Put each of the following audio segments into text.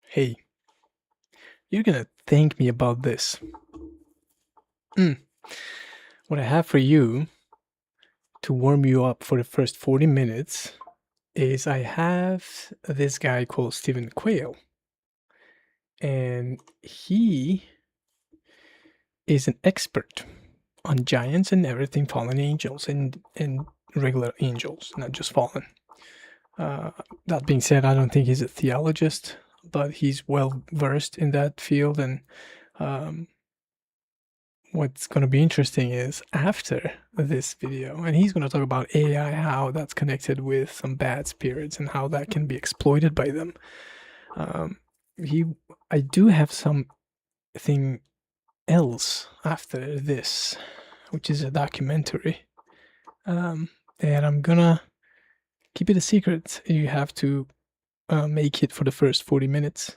Hey, you're gonna thank me about this. What I have for you to warm you up for the first 40 minutes is I have this guy called Stephen Quayle, and he is an expert on giants and everything fallen angels and regular angels, not just fallen. That being said, I don't think he's a theologist, but he's well versed in that field. And what's going to be interesting is after this video, and he's going to talk about AI, how that's connected with some bad spirits and how that can be exploited by them. I do have something else after this, which is a documentary, and I'm gonna keep it a secret. You have to make it for the first 40 minutes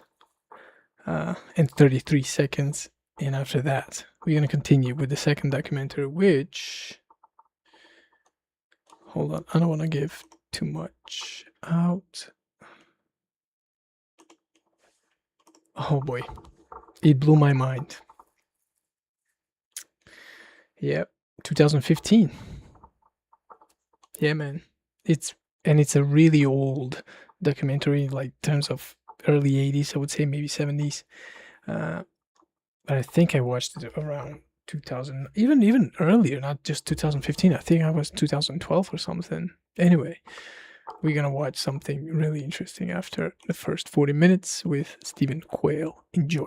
and 33 seconds. And after that, we're going to continue with the second documentary, which... Hold on, I don't want to give too much out. Oh boy, it blew my mind. Yep, 2015. Yeah, man. It's a really old documentary, like in terms of early 80s, I would say maybe 70s. But I think I watched it around 2000, even earlier, not just 2015. I think I was 2012 or something. Anyway, we're gonna watch something really interesting after the first 40 minutes with Stephen Quayle. Enjoy.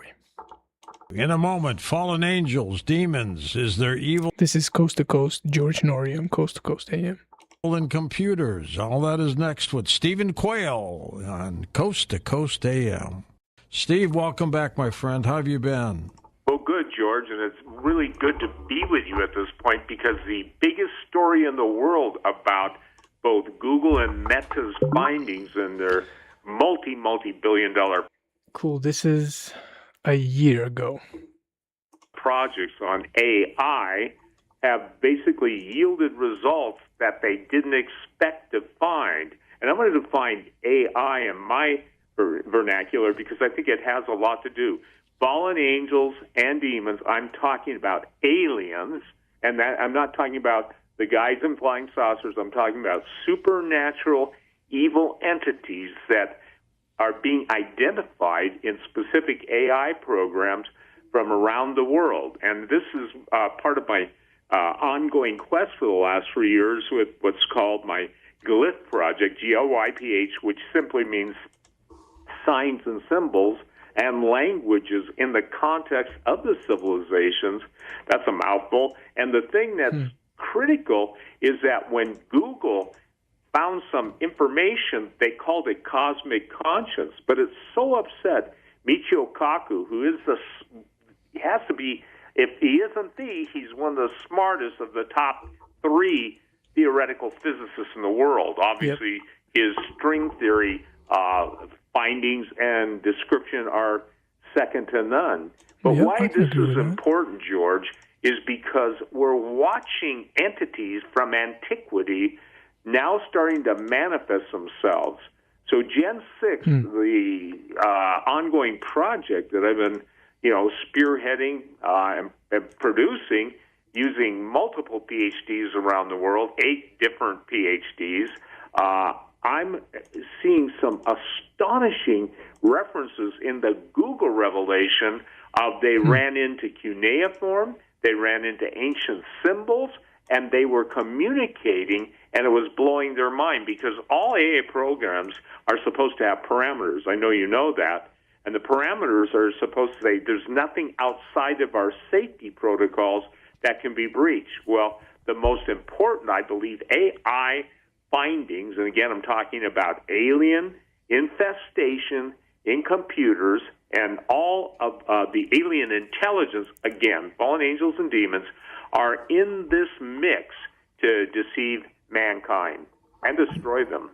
In a moment, fallen angels, demons, is there evil This is Coast to Coast, George Norrie, Coast to Coast AM. in computers? All that is next with Stephen Quayle on Coast to Coast AM. Steve, welcome back, my friend. How have you been? Well, good, George, and it's really good to be with you at this point because the biggest story in the world about both Google and Meta's findings and their multi-billion-dollar Cool, this is a year ago. projects on AI have basically yielded results that they didn't expect to find. And I'm going to define AI in my vernacular because I think it has a lot to do. Fallen angels and demons, I'm talking about aliens, and that I'm not talking about the guys in flying saucers. I'm talking about supernatural evil entities that are being identified in specific AI programs from around the world. And this is part of my ongoing quest for the last 3 years with what's called my Glyph project, Glyph, which simply means signs and symbols and languages in the context of the civilizations. That's a mouthful. And the thing that's critical is that when Google found some information, they called it cosmic conscience, but it's so upset Michio Kaku, who is he has to be, if he isn't he's one of the smartest of the top 3 theoretical physicists in the world. Obviously, his string theory findings and description are second to none. But why this is important, George, is because we're watching entities from antiquity now starting to manifest themselves. So Gen 6, the ongoing project that I've been, spearheading and producing using multiple PhDs around the world, 8 different PhDs, I'm seeing some astonishing references in the Google revelation of they ran into cuneiform, they ran into ancient symbols, and they were communicating, and it was blowing their mind because all AA programs are supposed to have parameters. I know you know that. And the parameters are supposed to say there's nothing outside of our safety protocols that can be breached. Well, the most important, I believe, AI findings, and again, I'm talking about alien infestation in computers and all of the alien intelligence, again, fallen angels and demons, are in this mix to deceive mankind and destroy them.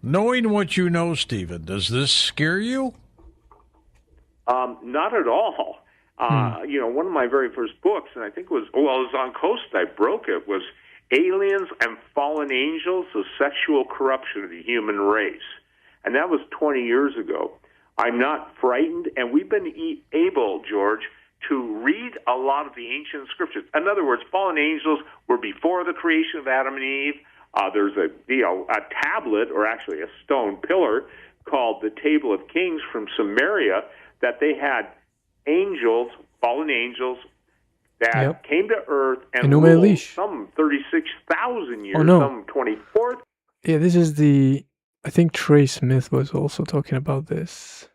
Knowing what you know, Stephen, does this scare you? Not at all. One of my very first books, and I think it was on Coast, I broke it, was Aliens and Fallen Angels, the Sexual Corruption of the Human Race. and that was 20 years ago. I'm not frightened, and we've been able, George, to read a lot of the ancient scriptures. In other words, fallen angels were before the creation of Adam and Eve. There's a tablet, or actually a stone pillar, called the Table of Kings from Samaria, that they had angels, fallen angels, that came to earth and ruled some 36,000 years, some 24. Yeah, this is I think Trey Smith was also talking about this.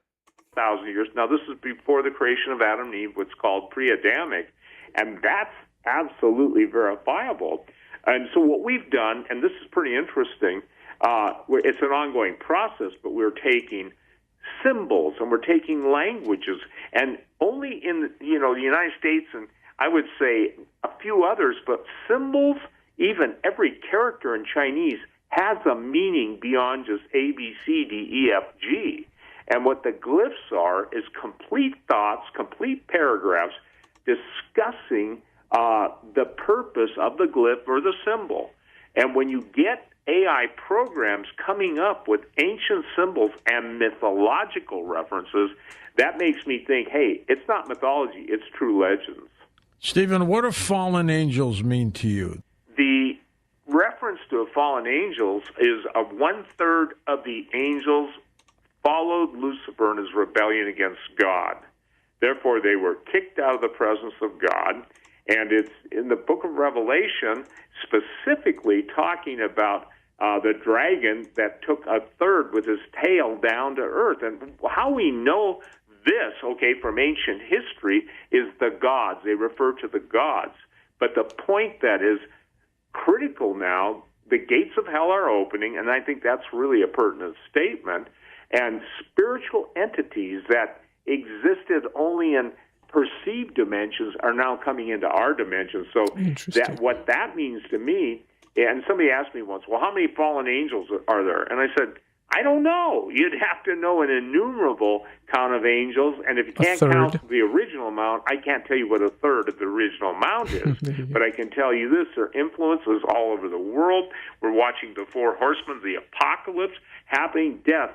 1,000 years. Now, this is before the creation of Adam and Eve, what's called pre-Adamic, and that's absolutely verifiable. And so what we've done, and this is pretty interesting, it's an ongoing process, but we're taking symbols and we're taking languages, and only in the United States, and I would say a few others, but symbols, even every character in Chinese has a meaning beyond just A, B, C, D, E, F, G. And what the glyphs are is complete thoughts, complete paragraphs discussing the purpose of the glyph or the symbol. And when you get AI programs coming up with ancient symbols and mythological references, that makes me think, hey, it's not mythology, it's true legends. Stephen, what do fallen angels mean to you? The reference to fallen angels is one-third of the angels followed Lucifer in his rebellion against God. Therefore, they were kicked out of the presence of God. And it's in the book of Revelation specifically talking about the dragon that took a third with his tail down to earth. And how we know this, from ancient history, is the gods. They refer to the gods. But the point that is critical now, the gates of hell are opening, and I think that's really a pertinent statement, and spiritual entities that existed only in perceived dimensions are now coming into our dimensions. So what that means to me, and somebody asked me once, well, how many fallen angels are there? And I said, I don't know. You'd have to know an innumerable count of angels, and if you can't count the original amount, I can't tell you what a third of the original amount is. But I can tell you this, their influence is all over the world. We're watching the four horsemen, the apocalypse happening, death,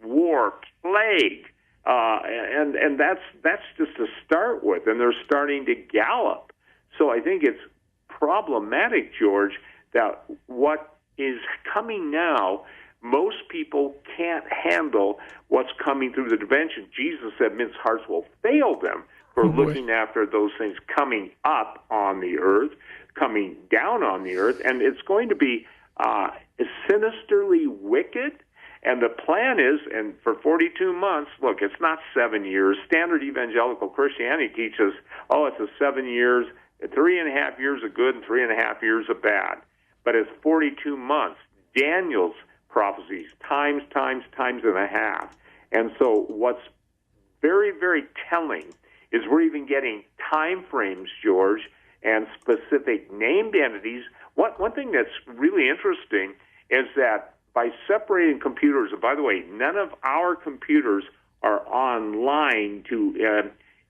war, plague, and that's just to start with, and they're starting to gallop. So I think it's problematic, George, that what is coming now, most people can't handle what's coming through the dimension. Jesus said men's hearts will fail them for looking after those things coming up on the earth, coming down on the earth, and it's going to be sinisterly wicked. And the plan is, and for 42 months, look, it's not 7 years. Standard evangelical Christianity teaches, it's a 7 years, 3.5 years of good and 3.5 years of bad. But it's 42 months. Daniel's prophecies, times and a half. And so what's very, very telling is we're even getting time frames, George, and specific named entities. One thing that's really interesting is that by separating computers, and by the way, none of our computers are online to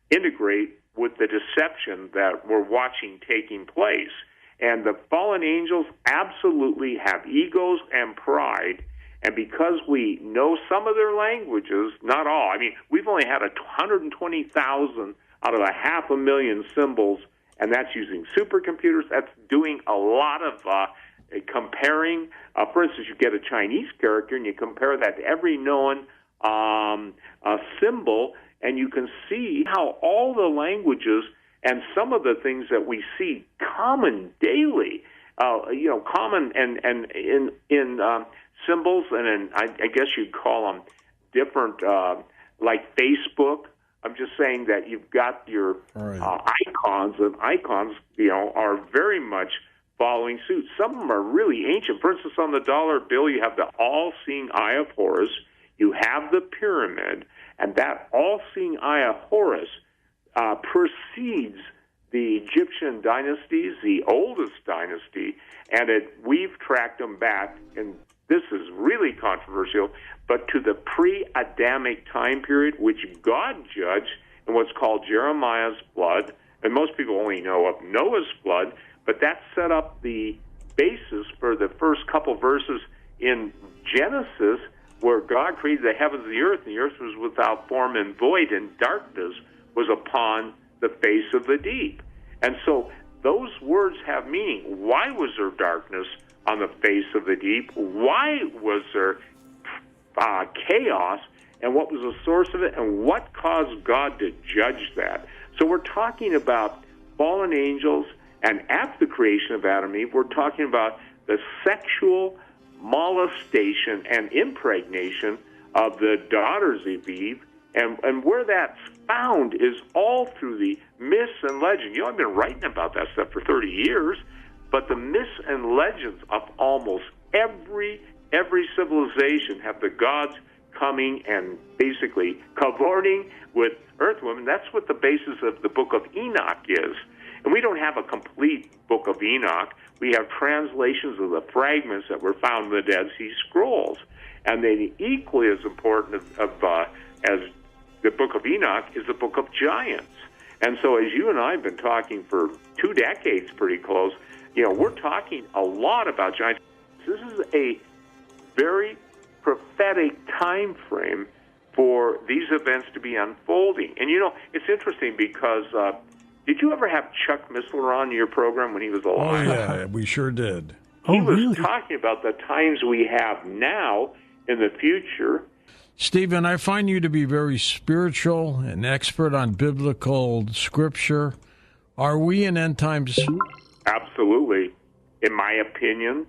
integrate with the deception that we're watching taking place. And the fallen angels absolutely have egos and pride. And because we know some of their languages, not all, we've only had 120,000 out of 500,000 symbols, and that's using supercomputers. That's doing a lot of comparing. For instance, you get a Chinese character and you compare that to every known symbol, and you can see how all the languages and some of the things that we see common daily, common and in symbols, and in, I guess you'd call them different, like Facebook. I'm just saying that you've got your icons, and icons, are very much following suit. Some of them are really ancient. For instance, on the dollar bill, you have the all-seeing eye of Horus. You have the pyramid, and that all-seeing eye of Horus precedes the Egyptian dynasties, the oldest dynasty, and we've tracked them back, and this is really controversial, but to the pre-Adamic time period, which God judged in what's called Jeremiah's flood, and most people only know of Noah's flood, but that set up the basis for the first couple verses in Genesis where God created the heavens and the earth was without form and void, and darkness was upon the face of the deep. And so those words have meaning. Why was there darkness on the face of the deep? Why was there chaos? And what was the source of it? And what caused God to judge that? So we're talking about fallen angels, and after the creation of Adam and Eve, we're talking about the sexual molestation and impregnation of the daughters of Eve. And where that's found is all through the myths and legends. You know, I've been writing about that stuff for 30 years, but the myths and legends of almost every civilization have the gods coming and basically cavorting with earthwomen. That's what the basis of the book of Enoch is. And we don't have a complete book of Enoch. We have translations of the fragments that were found in the Dead Sea Scrolls. And then equally as important as the book of Enoch is the book of giants. And so as you and I have been talking for 2 decades pretty close, you know, we're talking a lot about giants. This is a very prophetic time frame for these events to be unfolding. And, you know, it's interesting because did you ever have Chuck Missler on your program when he was alive? Oh, yeah, we sure did. He was talking about the times we have now in the future. Stephen, I find you to be very spiritual and expert on biblical scripture. Are we in end times? Absolutely. In my opinion,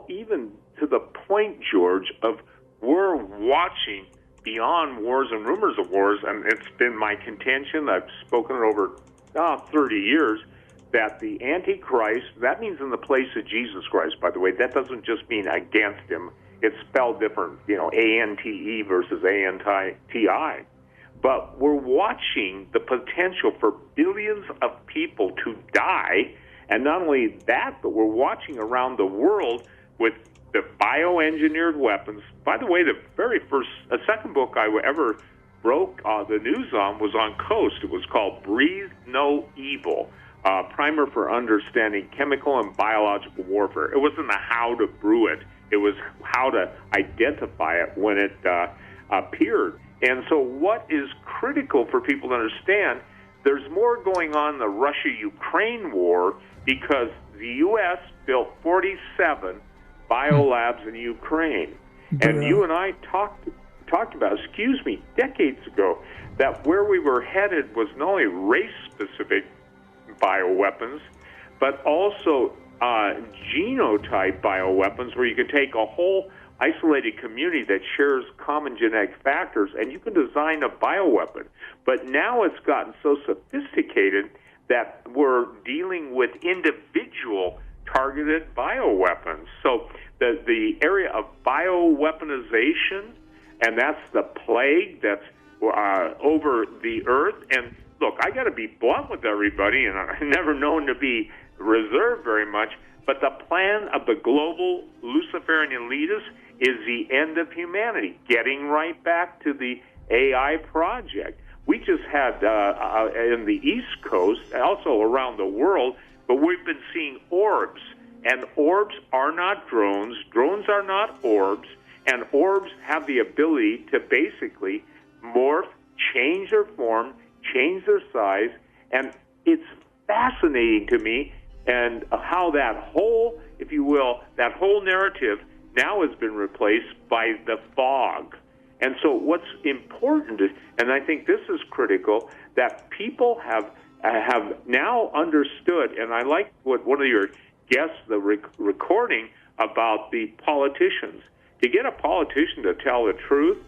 even to the point, George, of we're watching beyond wars and rumors of wars, and it's been my contention, I've spoken it over 30 years, that the Antichrist, that means in the place of Jesus Christ, by the way. That doesn't just mean against him. It's spelled different, you know, A-N-T-E versus A-N-T-I. But we're watching the potential for billions of people to die. And not only that, but we're watching around the world with the bioengineered weapons. By the way, the second book I ever broke the news on was on Coast. It was called Breathe No Evil, Primer for Understanding Chemical and Biological Warfare. It wasn't the how to brew it. It was how to identify it when it appeared. And so what is critical for people to understand, there's more going on in the Russia-Ukraine war because the U.S. built 47 biolabs in Ukraine. And you and I talked about, decades ago, that where we were headed was not only race-specific bioweapons, but also genotype bioweapons, where you can take a whole isolated community that shares common genetic factors and you can design a bioweapon. But now it's gotten so sophisticated that we're dealing with individual targeted bioweapons. So the area of bioweaponization, and that's the plague that's over the earth. And look, I got to be blunt with everybody, and I've never known to be reserved very much, but the plan of the global Luciferian elitists is the end of humanity, getting right back to the AI project. We just had in the East Coast, also around the world, but we've been seeing orbs, and orbs are not drones. Drones are not orbs, and orbs have the ability to basically morph, change their form, change their size, and it's fascinating to me and how that whole, if you will, that whole narrative now has been replaced by the fog. And so what's important is, and I think this is critical, that people have now understood, and I like what one of your guests, the recording about the politicians. To get a politician to tell the truth,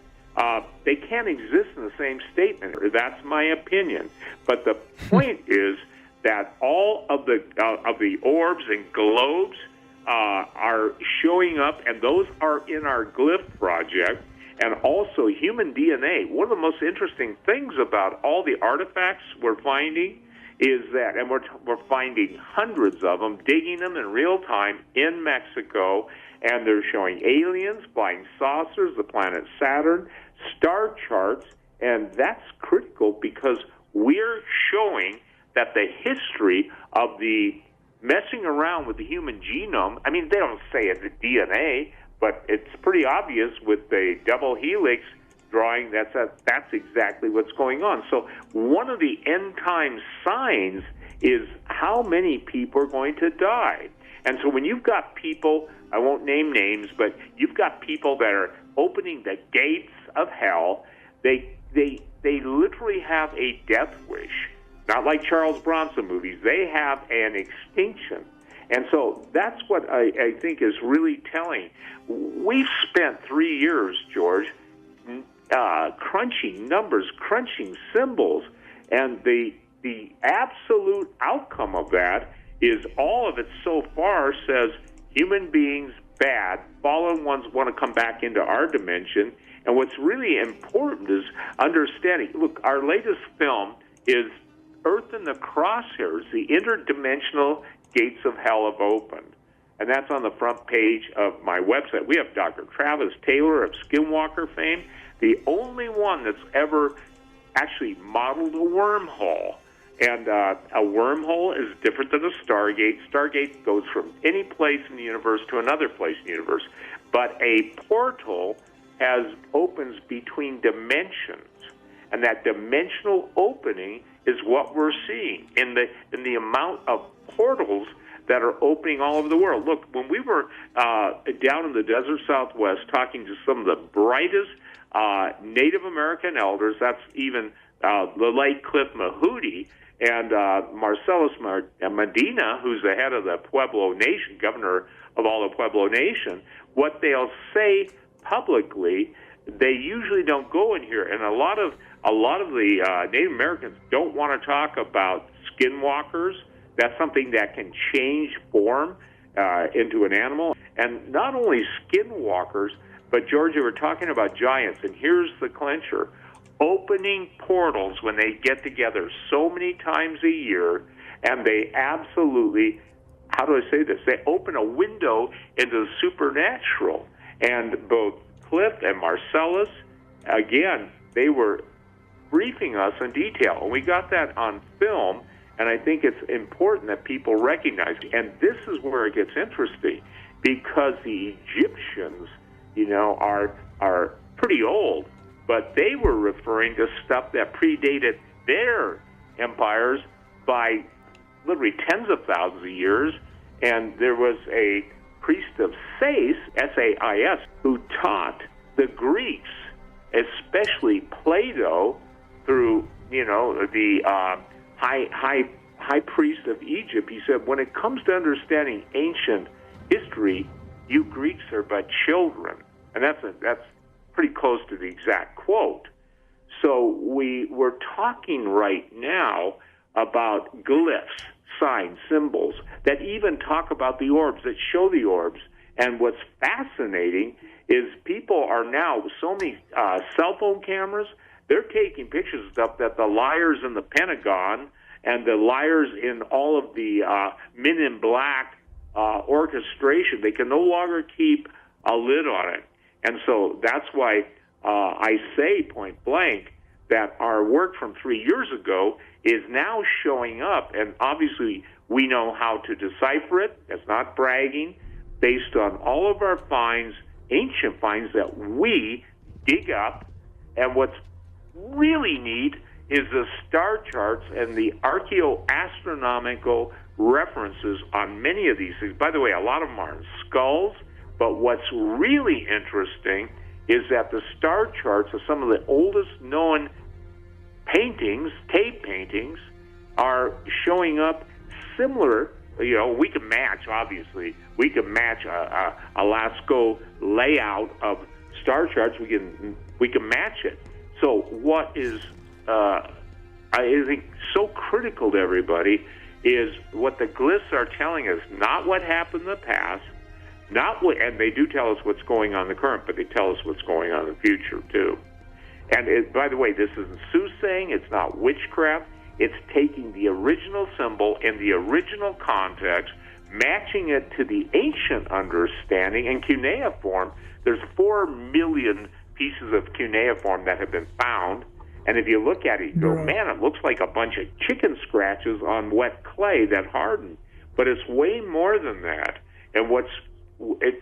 they can't exist in the same statement. That's my opinion. But the point is that all of the orbs and globes are showing up, and those are in our glyph project, and also human DNA. One of the most interesting things about all the artifacts we're finding is that, and we're finding hundreds of them, digging them in real time in Mexico, and they're showing aliens, flying saucers, the planet Saturn, star charts, and that's critical because we're showing that the history of the messing around with the human genome, I mean, they don't say it's the DNA, But it's pretty obvious with the double helix drawing that's exactly what's going on. So one of the end time signs is how many people are going to die. And so when you've got people, I won't name names, but you've got people that are opening the gates of hell, they literally have a death wish. Not like Charles Bronson movies. They have an extinction. And so that's what I think is really telling. We've spent 3 years, George, crunching numbers, crunching symbols, and the absolute outcome of that is all of it so far says human beings bad, fallen ones want to come back into our dimension. And what's really important is understanding, look, our latest film is Earth in the Crosshairs, the interdimensional gates of hell have opened. And that's on the front page of my website. We have Dr. Travis Taylor of Skinwalker fame, the only one that's ever actually modeled a wormhole. And a wormhole is different than a stargate. Stargate goes from any place in the universe to another place in the universe. But a portal opens between dimensions. And that dimensional opening is what we're seeing in the amount of portals that are opening all over the world. Look, when we were down in the desert Southwest talking to some of the brightest Native American elders, that's even the late Cliff Mahooty, and Marcellus Medina, who's the head of the Pueblo Nation, governor of all the Pueblo Nation, what they'll say publicly, they usually don't go in here. And a lot of the Native Americans don't want to talk about skinwalkers. That's something that can change form into an animal. And not only skinwalkers, but, George, we're talking about giants. And here's the clincher. Opening portals when they get together so many times a year, and they absolutely, how do I say this? They open a window into the supernatural. And both Cliff and Marcellus, again, they were briefing us in detail. And we got that on film, and I think it's important that people recognize it. And this is where it gets interesting, because the Egyptians, are pretty old, but they were referring to stuff that predated their empires by literally tens of thousands of years. And there was a priest of Sais, S-A-I-S, who taught the Greeks, especially Plato, through, the high priest of Egypt. He said, when it comes to understanding ancient history, you Greeks are but children. And that's pretty close to the exact quote. So we're talking right now about glyphs, signs, symbols, that even talk about the orbs, that show the orbs. And what's fascinating is people are now, so many cell phone cameras, they're taking pictures of stuff that the liars in the Pentagon and the liars in all of the Men in Black orchestration, they can no longer keep a lid on it. And so that's why I say point blank that our work from 3 years ago is now showing up, and obviously we know how to decipher it. It's not bragging, based on all of our finds, ancient finds that we dig up. And what's really neat is the star charts and the archaeoastronomical references on many of these things. By the way, a lot of them are in skulls, but what's really interesting is that the star charts of some of the oldest known paintings, cave paintings, are showing up similar. We can match, obviously. We can match a Lascaux layout of star charts. We can match it. So what is, I think, so critical to everybody is what the glyphs are telling us, not what happened in the past, and they do tell us what's going on in the current, but they tell us what's going on in the future, too. And by the way, this isn't soothsaying, it's not witchcraft, it's taking the original symbol in the original context, matching it to the ancient understanding. In cuneiform, there's 4 million pieces of cuneiform that have been found, and if you look at it, you go, man, it looks like a bunch of chicken scratches on wet clay that hardened. But it's way more than that. And what's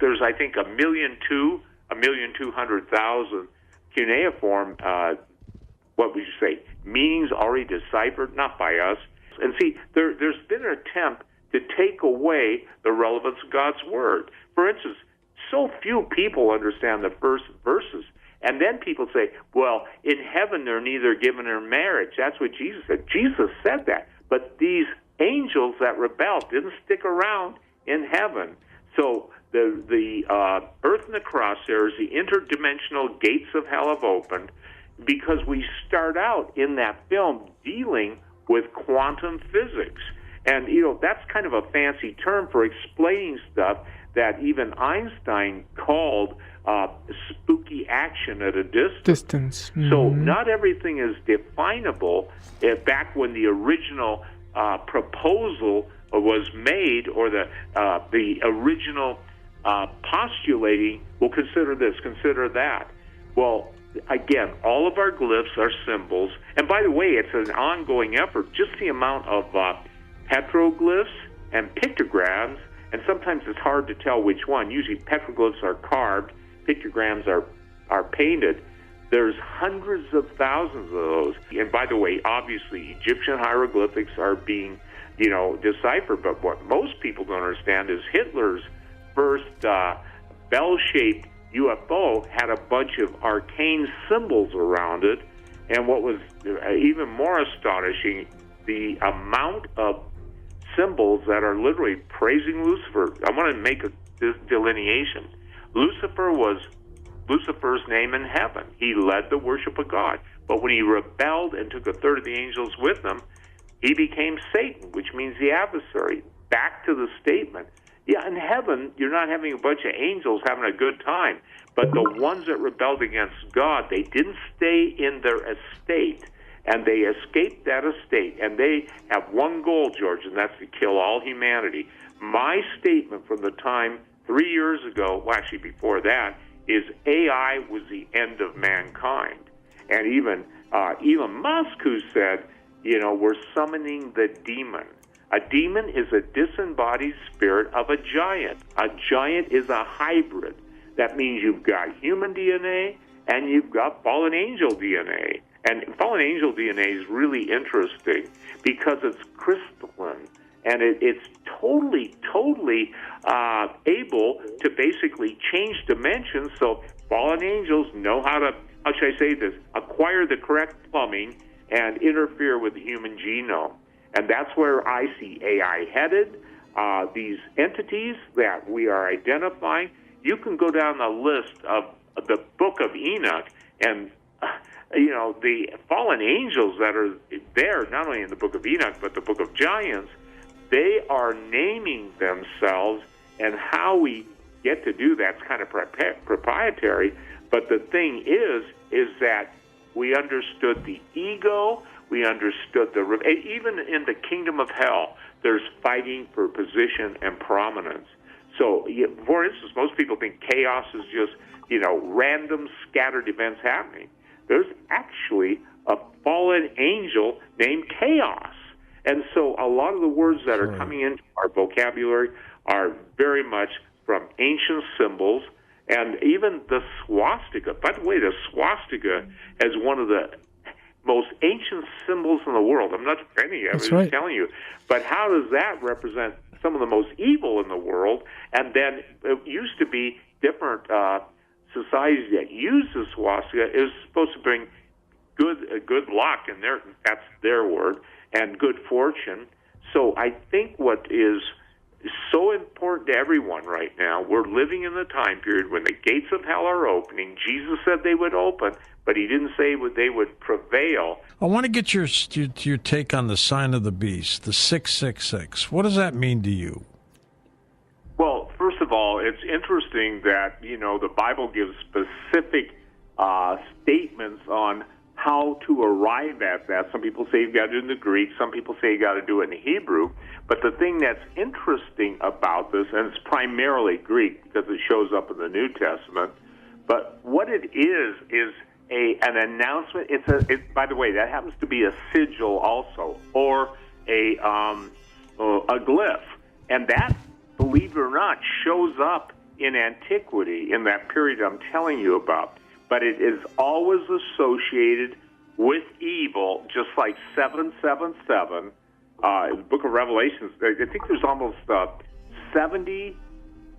there's, I think, 1,200,000 cuneiform, what would you say, meanings already deciphered, not by us. And see, there's been an attempt to take away the relevance of God's Word. For instance, so few people understand the first verses. And then people say, well, in heaven they're neither given nor marriage. That's what Jesus said. Jesus said that. But these angels that rebelled didn't stick around in heaven. So the earth and the crosshairs, the interdimensional gates of hell have opened, because we start out in that film dealing with quantum physics. And, that's kind of a fancy term for explaining stuff that even Einstein called spooky action at a distance. Mm-hmm. So not everything is definable. Back when the original proposal was made, or the original postulating, well, consider this, consider that. Well, again, all of our glyphs are symbols. And by the way, it's an ongoing effort. Just the amount of petroglyphs and pictograms, and sometimes it's hard to tell which one. Usually petroglyphs are carved, pictograms are painted. There's hundreds of thousands of those. And by the way, obviously, Egyptian hieroglyphics are being, deciphered. But what most people don't understand is Hitler's first bell-shaped UFO had a bunch of arcane symbols around it. And what was even more astonishing, the amount of symbols that are literally praising Lucifer. I want to make this delineation. Lucifer was Lucifer's name in heaven. He led the worship of God. But when he rebelled and took a third of the angels with him, he became Satan, which means the adversary. Back to the statement. Yeah, in heaven, you're not having a bunch of angels having a good time. But the ones that rebelled against God, they didn't stay in their estate. And they escaped that estate. And they have one goal, George, and that's to kill all humanity. My statement from the time 3 years ago, well, actually before that, is AI was the end of mankind. And even Elon Musk, who said, we're summoning the demon. A demon is a disembodied spirit of a giant. A giant is a hybrid. That means you've got human DNA and you've got fallen angel DNA. And fallen angel DNA is really interesting because it's crystalline. And it's totally able to basically change dimensions. So fallen angels know how to, how should I say this, acquire the correct plumbing and interfere with the human genome. And that's where I see AI headed. These entities that we are identifying, you can go down the list of the Book of Enoch, and the fallen angels that are there, not only in the Book of Enoch, but the Book of Giants, they are naming themselves, and how we get to do that's kind of proprietary. But the thing is that we understood the ego, we understood even in the kingdom of hell, there's fighting for position and prominence. So, for instance, most people think chaos is just, random scattered events happening. There's actually a fallen angel named Chaos. And so a lot of the words that are coming into our vocabulary are very much from ancient symbols, and even the swastika. By the way, the swastika is one of the most ancient symbols in the world. I'm not defending it, I'm just telling you. But how does that represent some of the most evil in the world? And then it used to be different societies that use the swastika is supposed to bring good luck, and that's their word, and good fortune. So I think what is so important to everyone right now, we're living in the time period when the gates of hell are opening. Jesus said they would open, but he didn't say they would prevail. I want to get your take on the sign of the beast, the 666. What does that mean to you? Well, first of all, it's interesting that, the Bible gives specific statements on how to arrive at that. Some people say you've got to do it in the Greek. Some people say you got to do it in the Hebrew. But the thing that's interesting about this, and it's primarily Greek because it shows up in the New Testament, but what it is an announcement. By the way, that happens to be a sigil also, or a glyph, and that, believe it or not, shows up in antiquity, in that period I'm telling you about, but it is always associated with evil, just like 777. The book of Revelations, I think there's almost 70,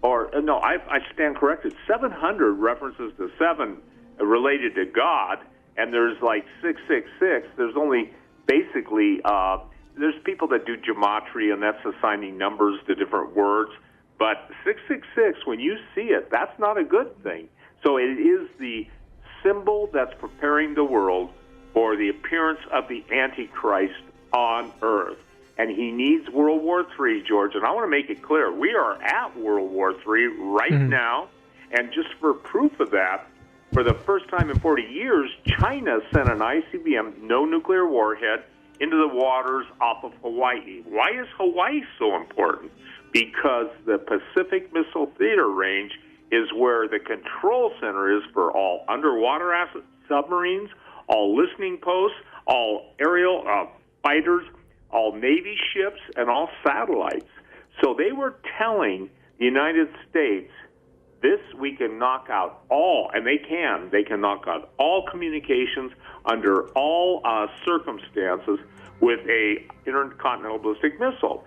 or no, I stand corrected, 700 references to 7 related to God, and there's like 666. There's only basically, there's people that do gematria, and that's assigning numbers to different words. But 666, when you see it, that's not a good thing. So it is the symbol that's preparing the world for the appearance of the Antichrist on earth. And he needs World War III, George. And I want to make it clear, we are at World War III right now. And just for proof of that, for the first time in 40 years, China sent an ICBM, no nuclear warhead, into the waters off of Hawaii. Why is Hawaii so important? Because the Pacific Missile Theater Range is where the control center is for all underwater submarines, all listening posts, all aerial fighters, all Navy ships, and all satellites. So they were telling the United States, this we can knock out all, and they can knock out all communications under all circumstances with a intercontinental ballistic missile.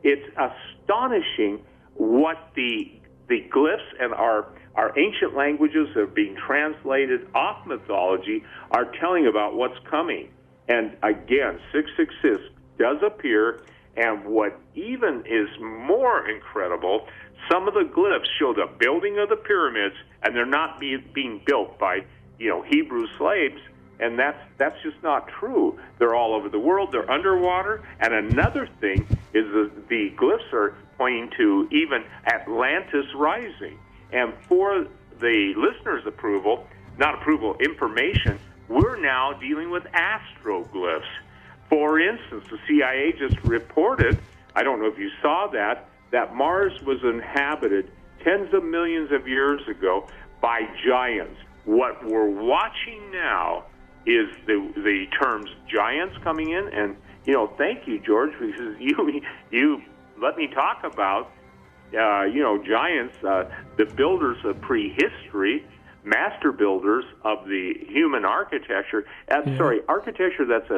It's astonishing what the glyphs and our ancient languages that are being translated off mythology are telling about what's coming. And again, 666 does appear, and what even is more incredible, some of the glyphs show the building of the pyramids, and they're not being built by Hebrew slaves, and that's just not true. They're all over the world. They're underwater. And another thing is the glyphs are pointing to even Atlantis rising. And for the listeners' information, we're now dealing with astroglyphs. For instance, the CIA just reported, I don't know if you saw that Mars was inhabited tens of millions of years ago by giants. What we're watching now is the terms giants coming in, and thank you, George, because you let me talk about giants, the builders of prehistory, master builders of the human architecture. Architecture that's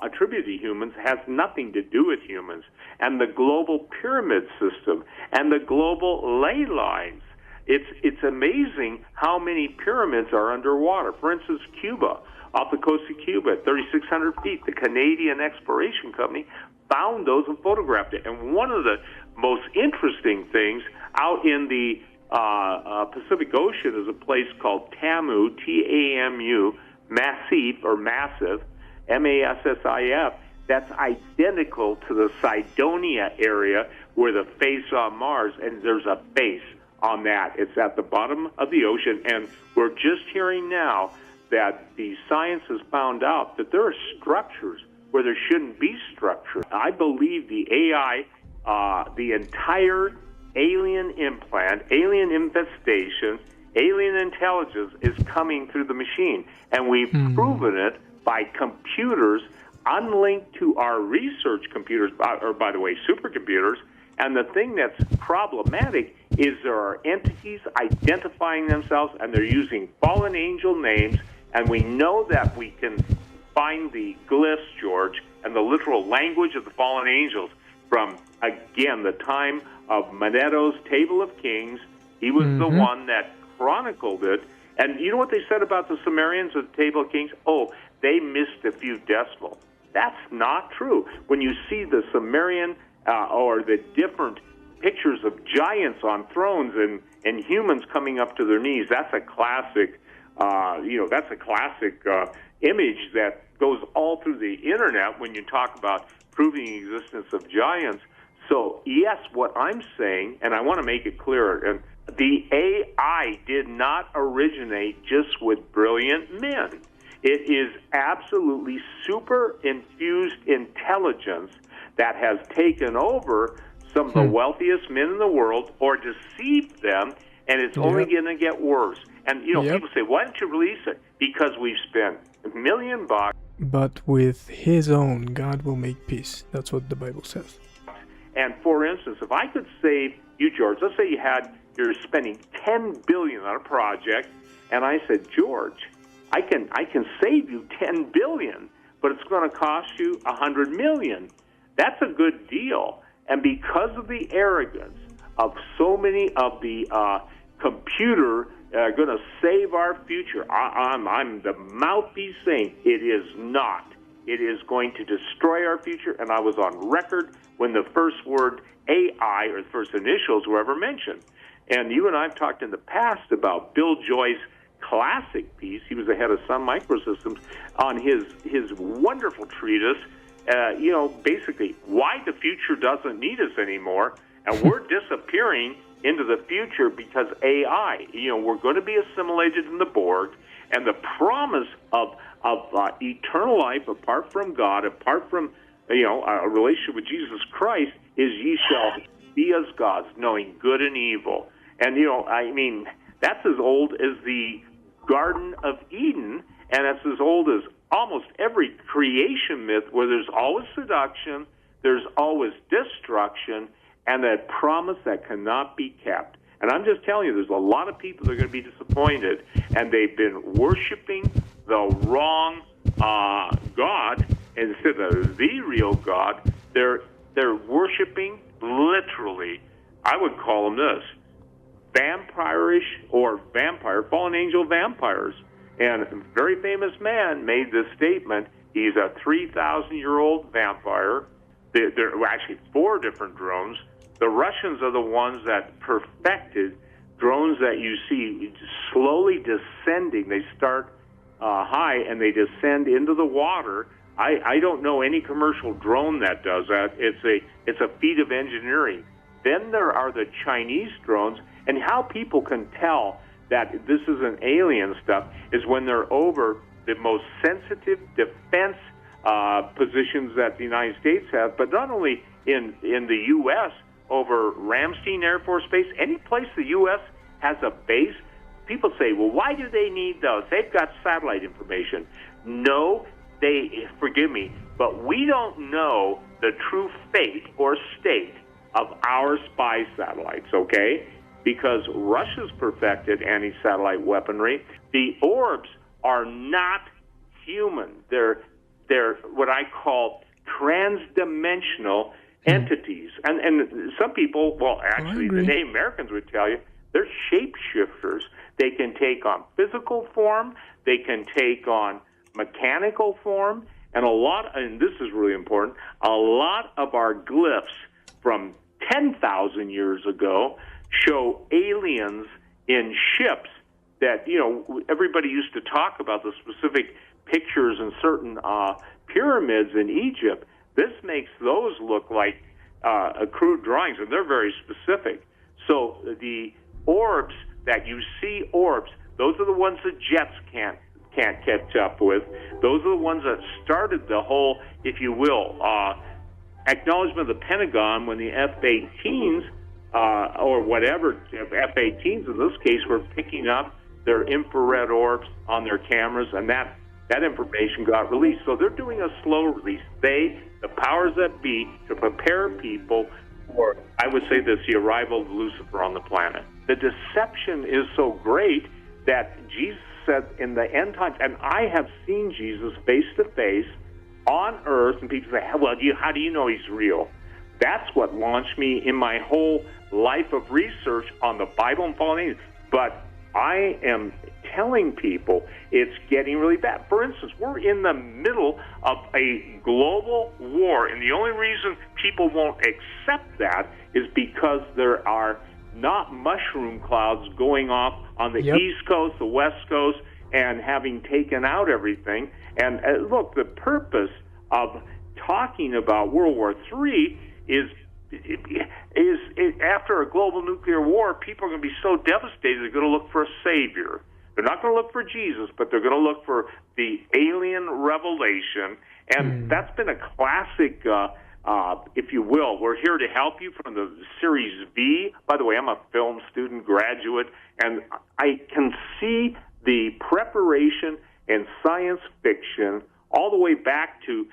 attributed to humans has nothing to do with humans, and the global pyramid system and the global ley lines. It's amazing how many pyramids are underwater. For instance, Cuba, off the coast of Cuba at 3,600 feet, the Canadian Exploration Company found those and photographed it. And one of the most interesting things out in the Pacific Ocean is a place called Tamu, T-A-M-U, Massif, or Massive, M-A-S-S-I-F. That's identical to the Cydonia area where the face on Mars, and there's a face on that. It's at the bottom of the ocean, and we're just hearing now that the science has found out that there are structures where there shouldn't be structure. I believe the AI, the entire alien implant, alien infestation, alien intelligence is coming through the machine, and we've proven it by computers unlinked to our research computers, or by the way, supercomputers. And the thing that's problematic is there are entities identifying themselves, and they're using fallen angel names, and we know that we can find the glyphs, George, and the literal language of the fallen angels from, again, the time of Manetto's Table of Kings. He was the one that chronicled it. And you know what they said about the Sumerians of the Table of Kings? Oh, they missed a few decimals. That's not true. When you see the Sumerian or the different pictures of giants on thrones and humans coming up to their knees, that's a classic, image that goes all through the internet when you talk about proving the existence of giants. So, yes, what I'm saying, and I want to make it clearer, and the AI did not originate just with brilliant men. It is absolutely super infused intelligence that has taken over some of the wealthiest men in the world or deceived them, and it's only going to get worse. And, people say, why don't you release it? Because we've spent $1 million. But with his own, God will make peace. That's what the Bible says. And, for instance, if I could save you, George, let's say you had you're spending $10 billion on a project. And I said, George, I can save you $10 billion, but it's going to cost you $100 million. That's a good deal. And because of the arrogance of so many of the computer going to save our future, I'm the mouthpiece saying it is not. It is going to destroy our future. And I was on record when the first word AI, or the first initials, were ever mentioned. And you and I have talked in the past about Bill Joy's classic piece. He was the head of Sun Microsystems, on his wonderful treatise, basically why the future doesn't need us anymore, and we're disappearing into the future because AI. We're going to be assimilated in the Borg, and the promise of eternal life apart from God, apart from a relationship with Jesus Christ, is ye shall be as gods, knowing good and evil. And that's as old as the Garden of Eden, and that's as old as almost every creation myth, where there's always seduction, there's always destruction, and that promise that cannot be kept. And I'm just telling you, there's a lot of people that are going to be disappointed, and they've been worshiping the wrong God instead of the real God. They're worshiping, literally, I would call them this, vampirish or fallen angel vampires. And a very famous man made this statement. He's a 3,000-year-old vampire. There were actually 4 different drones. The Russians are the ones that perfected drones that you see slowly descending. They start high and they descend into the water. I don't know any commercial drone that does that. It's a feat of engineering. Then there are the Chinese drones, and how people can tell that this isn't alien stuff is when they're over the most sensitive defense positions that the United States have, but not only in the U.S., over Ramstein Air Force Base, any place the U.S. has a base. People say, well, why do they need those? They've got satellite information. No, forgive me, but we don't know the true fate or state of our spy satellites, okay? Because Russia's perfected anti-satellite weaponry. The orbs are not human. They're what I call transdimensional entities. And some people, well, actually, the Native Americans would tell you, they're shapeshifters. They can take on physical form. They can take on mechanical form. And this is really important, a lot of our glyphs from 10,000 years ago show aliens in ships that, everybody used to talk about the specific pictures in certain pyramids in Egypt. This makes those look like crude drawings, and they're very specific. So the orbs that you see, those are the ones that jets can't catch up with. Those are the ones that started the whole, if you will, acknowledgement of the Pentagon when the F-18s, or whatever, F-18s in this case, were picking up their infrared orbs on their cameras, and that information got released. So they're doing a slow release. The powers that be, to prepare people for, I would say this, the arrival of Lucifer on the planet. The deception is so great that Jesus said in the end times, and I have seen Jesus face to face on earth, and people say, well, how do you know he's real? That's what launched me in my whole life of research on the Bible and fallen angels. But I am telling people it's getting really bad. For instance, we're in the middle of a global war, and the only reason people won't accept that is because there are not mushroom clouds going off on the East Coast, the West Coast, and having taken out everything. And look, the purpose of talking about World War III is after a global nuclear war, people are going to be so devastated, they're going to look for a savior. They're not going to look for Jesus, but they're going to look for the alien revelation. And that's been a classic, if you will. We're here to help you from the Series V. By the way, I'm a film student graduate, and I can see the preparation in science fiction all the way back to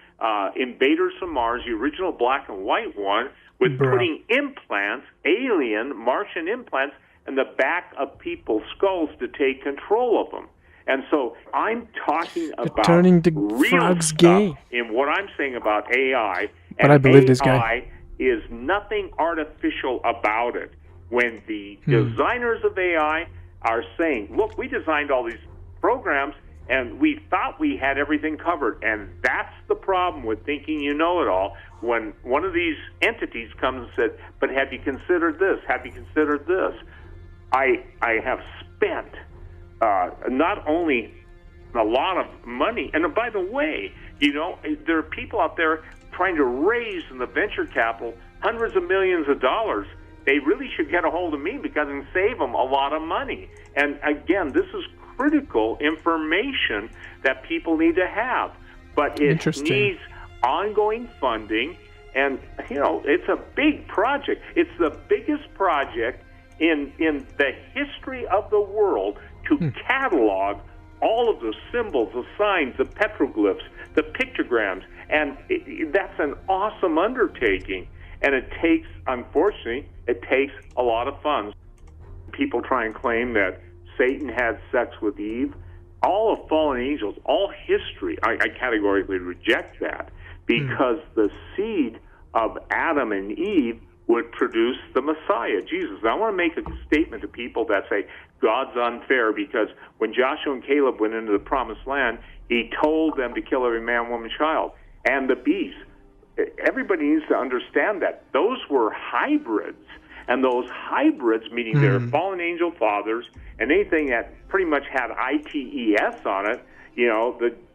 Invaders from Mars, the original black and white one, with putting implants, alien Martian implants, in the back of people's skulls to take control of them. And so I'm talking about turning the real frogs stuff gay. in what I'm saying about AI. But and I believe AI this guy is nothing artificial about it. When the designers of AI are saying, look, we designed all these programs and we thought we had everything covered. And that's the problem with thinking you know it all. When one of these entities comes and said, but have you considered this? Have you considered this? I have spent not only a lot of money, and by the way, there are people out there trying to raise in the venture capital hundreds of millions of dollars. They really should get a hold of me because I can save them a lot of money. And again, this is critical information that people need to have. But it needs ongoing funding, and it's a big project. It's the biggest project in the history of the world to catalog all of the symbols, the signs, the petroglyphs, the pictograms, and that's an awesome undertaking. And it takes, unfortunately, a lot of funds. People try and claim that Satan had sex with Eve. All of fallen angels, all history, I categorically reject that, because the seed of Adam and Eve would produce the Messiah, Jesus. Now, I want to make a statement to people that say God's unfair, because when Joshua and Caleb went into the promised land, he told them to kill every man, woman, child, and the beast. Everybody needs to understand that those were hybrids, and those hybrids, meaning they're fallen angel fathers, and anything that pretty much had ITES on it,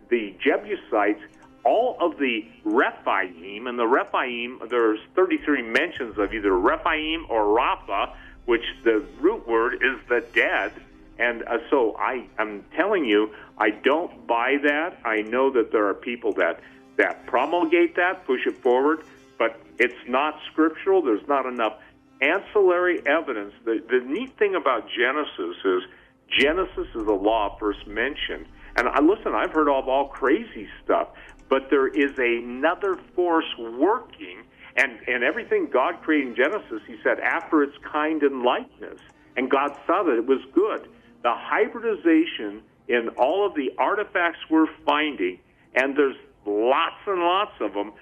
the Jebusites, all of the Rephaim, and the Rephaim, there's 33 mentions of either Rephaim or Rapha, which the root word is the dead. And so I'm telling you, I don't buy that. I know that there are people that promulgate that, push it forward, but it's not scriptural. There's not enough ancillary evidence. The neat thing about Genesis is a law first mentioned. And listen, I've heard of all crazy stuff, but there is another force working, and everything God created in Genesis, he said, after its kind and likeness. And God saw that it was good. The hybridization in all of the artifacts we're finding, and there's lots and lots of them,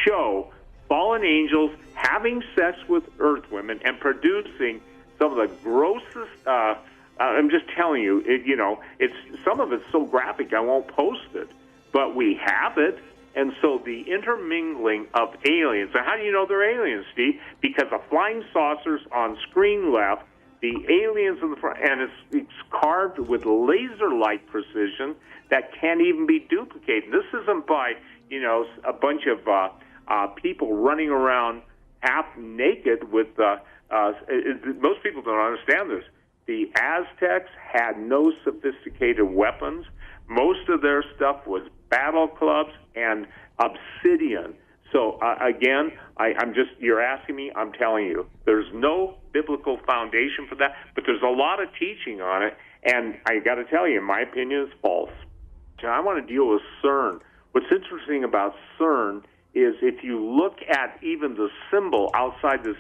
show fallen angels having sex with earth women and producing some of the grossest. I'm just telling you, it's some of it's so graphic I won't post it, but we have it. And so the intermingling of aliens. Now, how do you know they're aliens, Steve? Because the flying saucers on screen left, the aliens in the front, and it's carved with laser-like precision that can't even be duplicated. This isn't by, a bunch of people running around half naked with, most people don't understand this. The Aztecs had no sophisticated weapons. Most of their stuff was battle clubs and obsidian. So, again, you're asking me, I'm telling you, there's no biblical foundation for that, but there's a lot of teaching on it, and I got to tell you, in my opinion, it's false. I want to deal with CERN. What's interesting about CERN is if you look at even the symbol outside the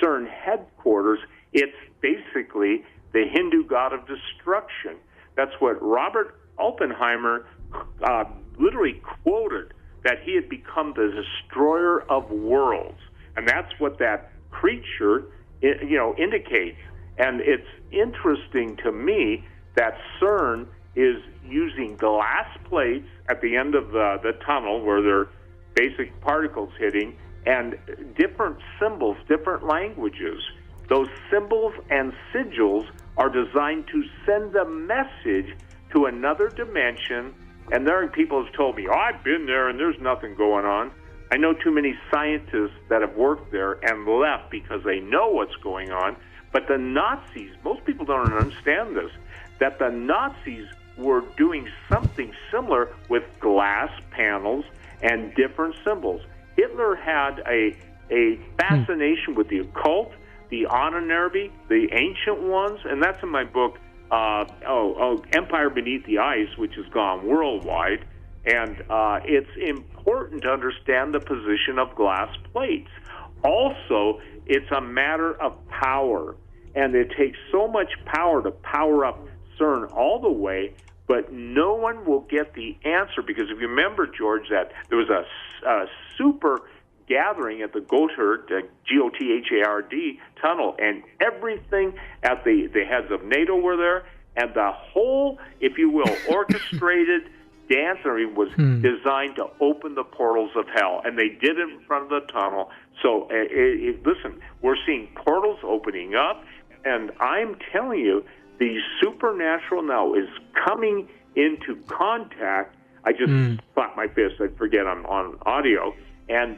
CERN headquarters, it's basically the Hindu god of destruction. That's what Robert Oppenheimer literally quoted, that he had become the destroyer of worlds. And that's what that creature, indicates. And it's interesting to me that CERN is using glass plates at the end of the tunnel where there are basic particles hitting, and different symbols, different languages. Those symbols and sigils are designed to send a message to another dimension. And there are people who've told me, I've been there and there's nothing going on. I know too many scientists that have worked there and left because they know what's going on. But the Nazis, most people don't understand this, that the Nazis were doing something similar with glass panels and different symbols. Hitler had a fascination with the occult, the Anunnaki, the ancient ones, and that's in my book, Empire Beneath the Ice, which has gone worldwide. And it's important to understand the position of glass plates. Also, it's a matter of power. and it takes so much power to power up CERN all the way, but no one will get the answer, because if you remember, George, that there was a super gathering at the Gotthard, G-O-T-H-A-R-D tunnel, and everything at the heads of NATO were there, and the whole, if you will, orchestrated dance was designed to open the portals of hell, and they did it in front of the tunnel. So, listen, we're seeing portals opening up, and I'm telling you, the supernatural now is coming into contact. I just slapped my fist, I'd forget I'm on audio, and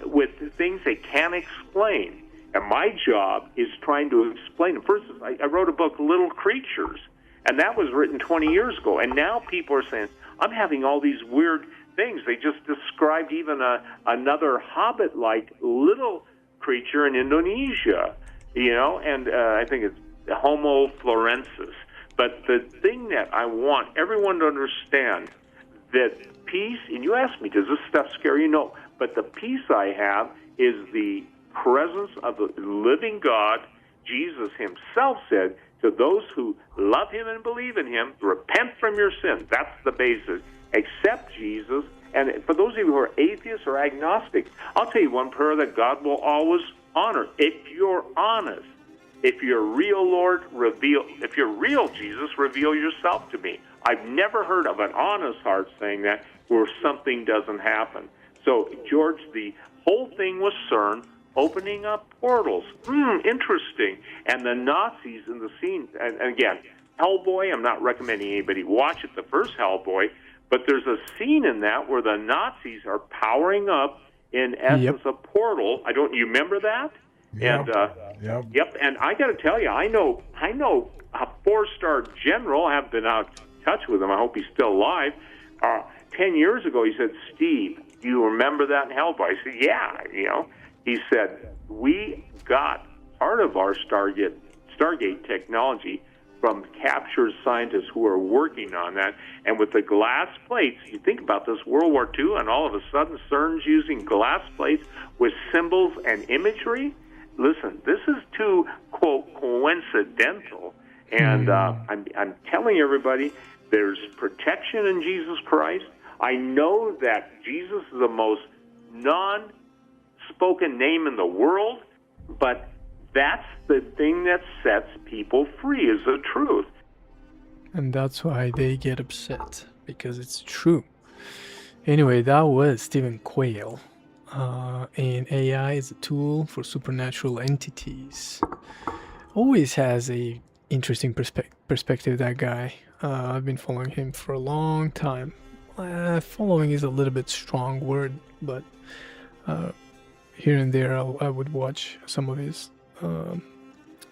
with things they can't explain. And my job is trying to explain them. First, I wrote a book, Little Creatures, and that was written 20 years ago. And now people are saying, I'm having all these weird things. They just described even another hobbit-like little creature in Indonesia, and I think it's Homo florensis. But the thing that I want everyone to understand, that peace, and you asked me, does this stuff scare you? No. But the peace I have is the presence of the living God. Jesus himself said, to those who love him and believe in him, repent from your sins. That's the basis. Accept Jesus. And for those of you who are atheists or agnostics, I'll tell you one prayer that God will always honor. If you're honest, if you're real, Lord, if you're real, Jesus, reveal yourself to me. I've never heard of an honest heart saying that where something doesn't happen. So, George, the whole thing was CERN opening up portals. Interesting. And the Nazis in the scene, and again, Hellboy, I'm not recommending anybody watch it, the first Hellboy, but there's a scene in that where the Nazis are powering up, in essence, a portal. You remember that? Yep. And, Yep, and I got to tell you, I know a 4-star general. I haven't been out of touch with him. I hope he's still alive. 10 years ago, he said, Steve, do you remember that in Hellboy? I said, yeah, He said, we got part of our Stargate technology from captured scientists who are working on that. And with the glass plates, you think about this, World War II, and all of a sudden CERN's using glass plates with symbols and imagery. Listen, this is too, quote, coincidental. And I'm telling everybody, there's protection in Jesus Christ. I know that Jesus is the most non-spoken name in the world, but that's the thing that sets people free, is the truth. And that's why they get upset, because it's true. Anyway, that was Stephen Quayle. And AI is a tool for supernatural entities. Always has a interesting perspective, that guy. I've been following him for a long time. Following is a little bit strong word, but here and there I would watch some of his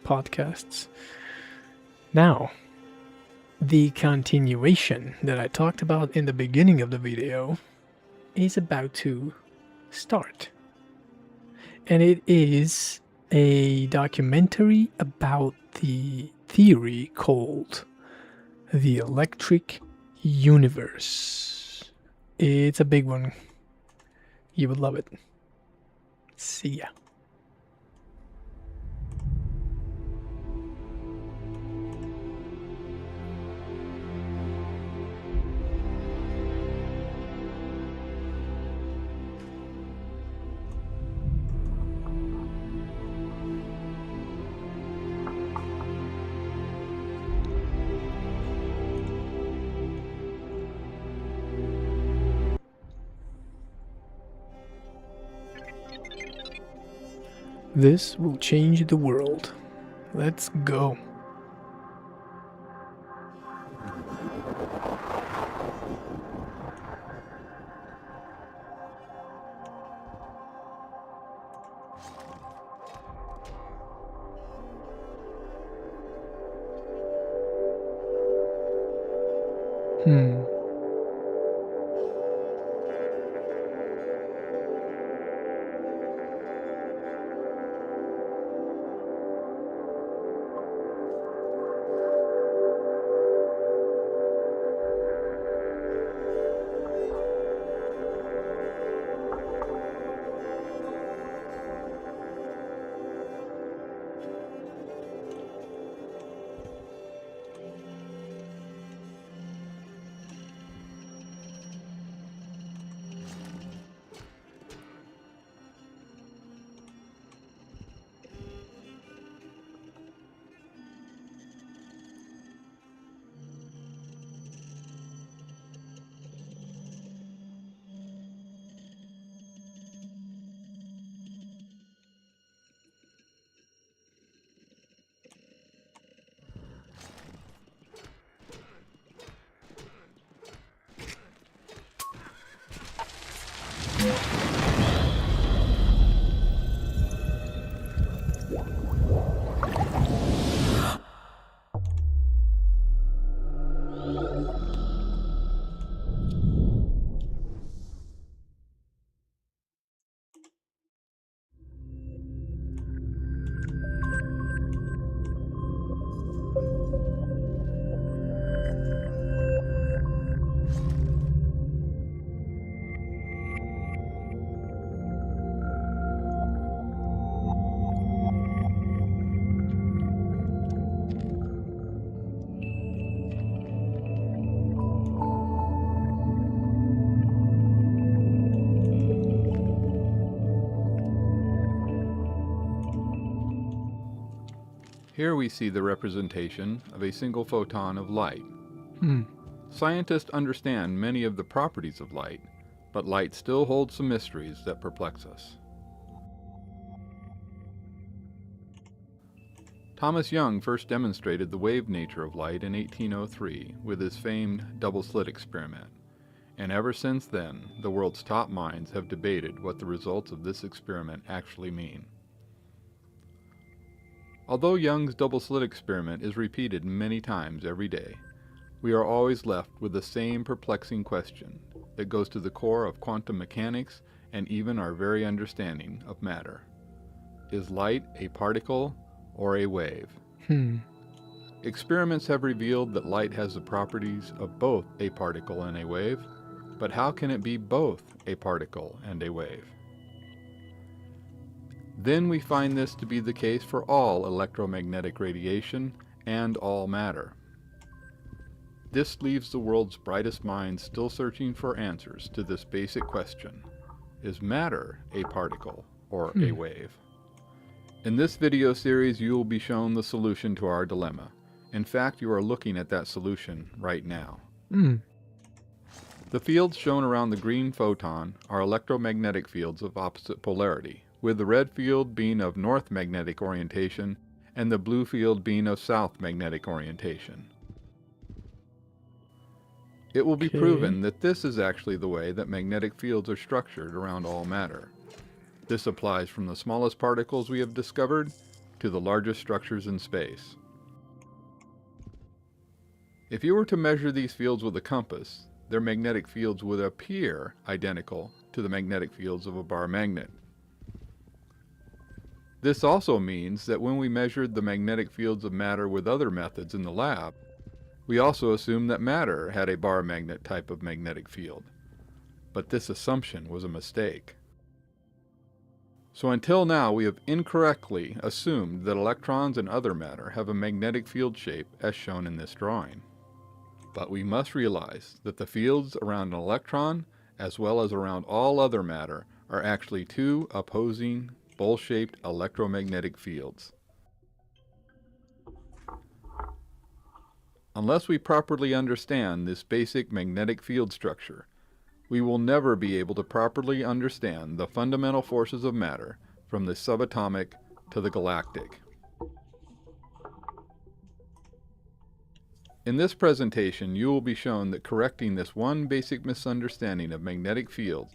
podcasts. Now, the continuation that I talked about in the beginning of the video is about to start. And it is a documentary about the theory called the electric universe. It's a big one. You would love it. See ya. This will change the world. Let's go. Here we see the representation of a single photon of light. Hmm. Scientists understand many of the properties of light, but light still holds some mysteries that perplex us. Thomas Young first demonstrated the wave nature of light in 1803 with his famed double-slit experiment, and ever since then, the world's top minds have debated what the results of this experiment actually mean. Although Young's double-slit experiment is repeated many times every day, we are always left with the same perplexing question that goes to the core of quantum mechanics and even our very understanding of matter. Is light a particle or a wave? Experiments have revealed that light has the properties of both a particle and a wave, but how can it be both a particle and a wave? Then we find this to be the case for all electromagnetic radiation and all matter. This leaves the world's brightest minds still searching for answers to this basic question: is matter a particle or a wave? In this video series, you will be shown the solution to our dilemma. In fact, you are looking at that solution right now. The fields shown around the green photon are electromagnetic fields of opposite polarity, with the red field being of north magnetic orientation and the blue field being of south magnetic orientation. It will be proven that this is actually the way that magnetic fields are structured around all matter. This applies from the smallest particles we have discovered to the largest structures in space. If you were to measure these fields with a compass, their magnetic fields would appear identical to the magnetic fields of a bar magnet. This also means that when we measured the magnetic fields of matter with other methods in the lab, we also assumed that matter had a bar magnet type of magnetic field. But this assumption was a mistake. So until now, we have incorrectly assumed that electrons and other matter have a magnetic field shape as shown in this drawing. But we must realize that the fields around an electron, as well as around all other matter, are actually two opposing, bowl-shaped electromagnetic fields. Unless we properly understand this basic magnetic field structure, we will never be able to properly understand the fundamental forces of matter from the subatomic to the galactic. In this presentation, you will be shown that correcting this one basic misunderstanding of magnetic fields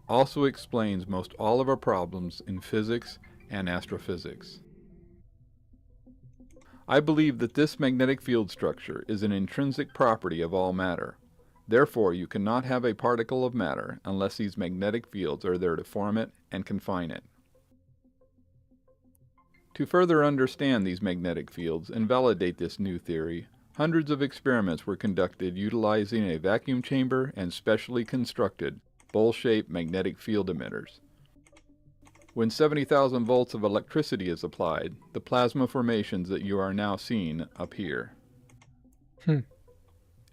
also explains most all of our problems in physics and astrophysics. I believe that this magnetic field structure is an intrinsic property of all matter. Therefore, you cannot have a particle of matter unless these magnetic fields are there to form it and confine it. To further understand these magnetic fields and validate this new theory, hundreds of experiments were conducted utilizing a vacuum chamber and specially constructed bowl-shaped magnetic field emitters. When 70,000 volts of electricity is applied, the plasma formations that you are now seeing appear.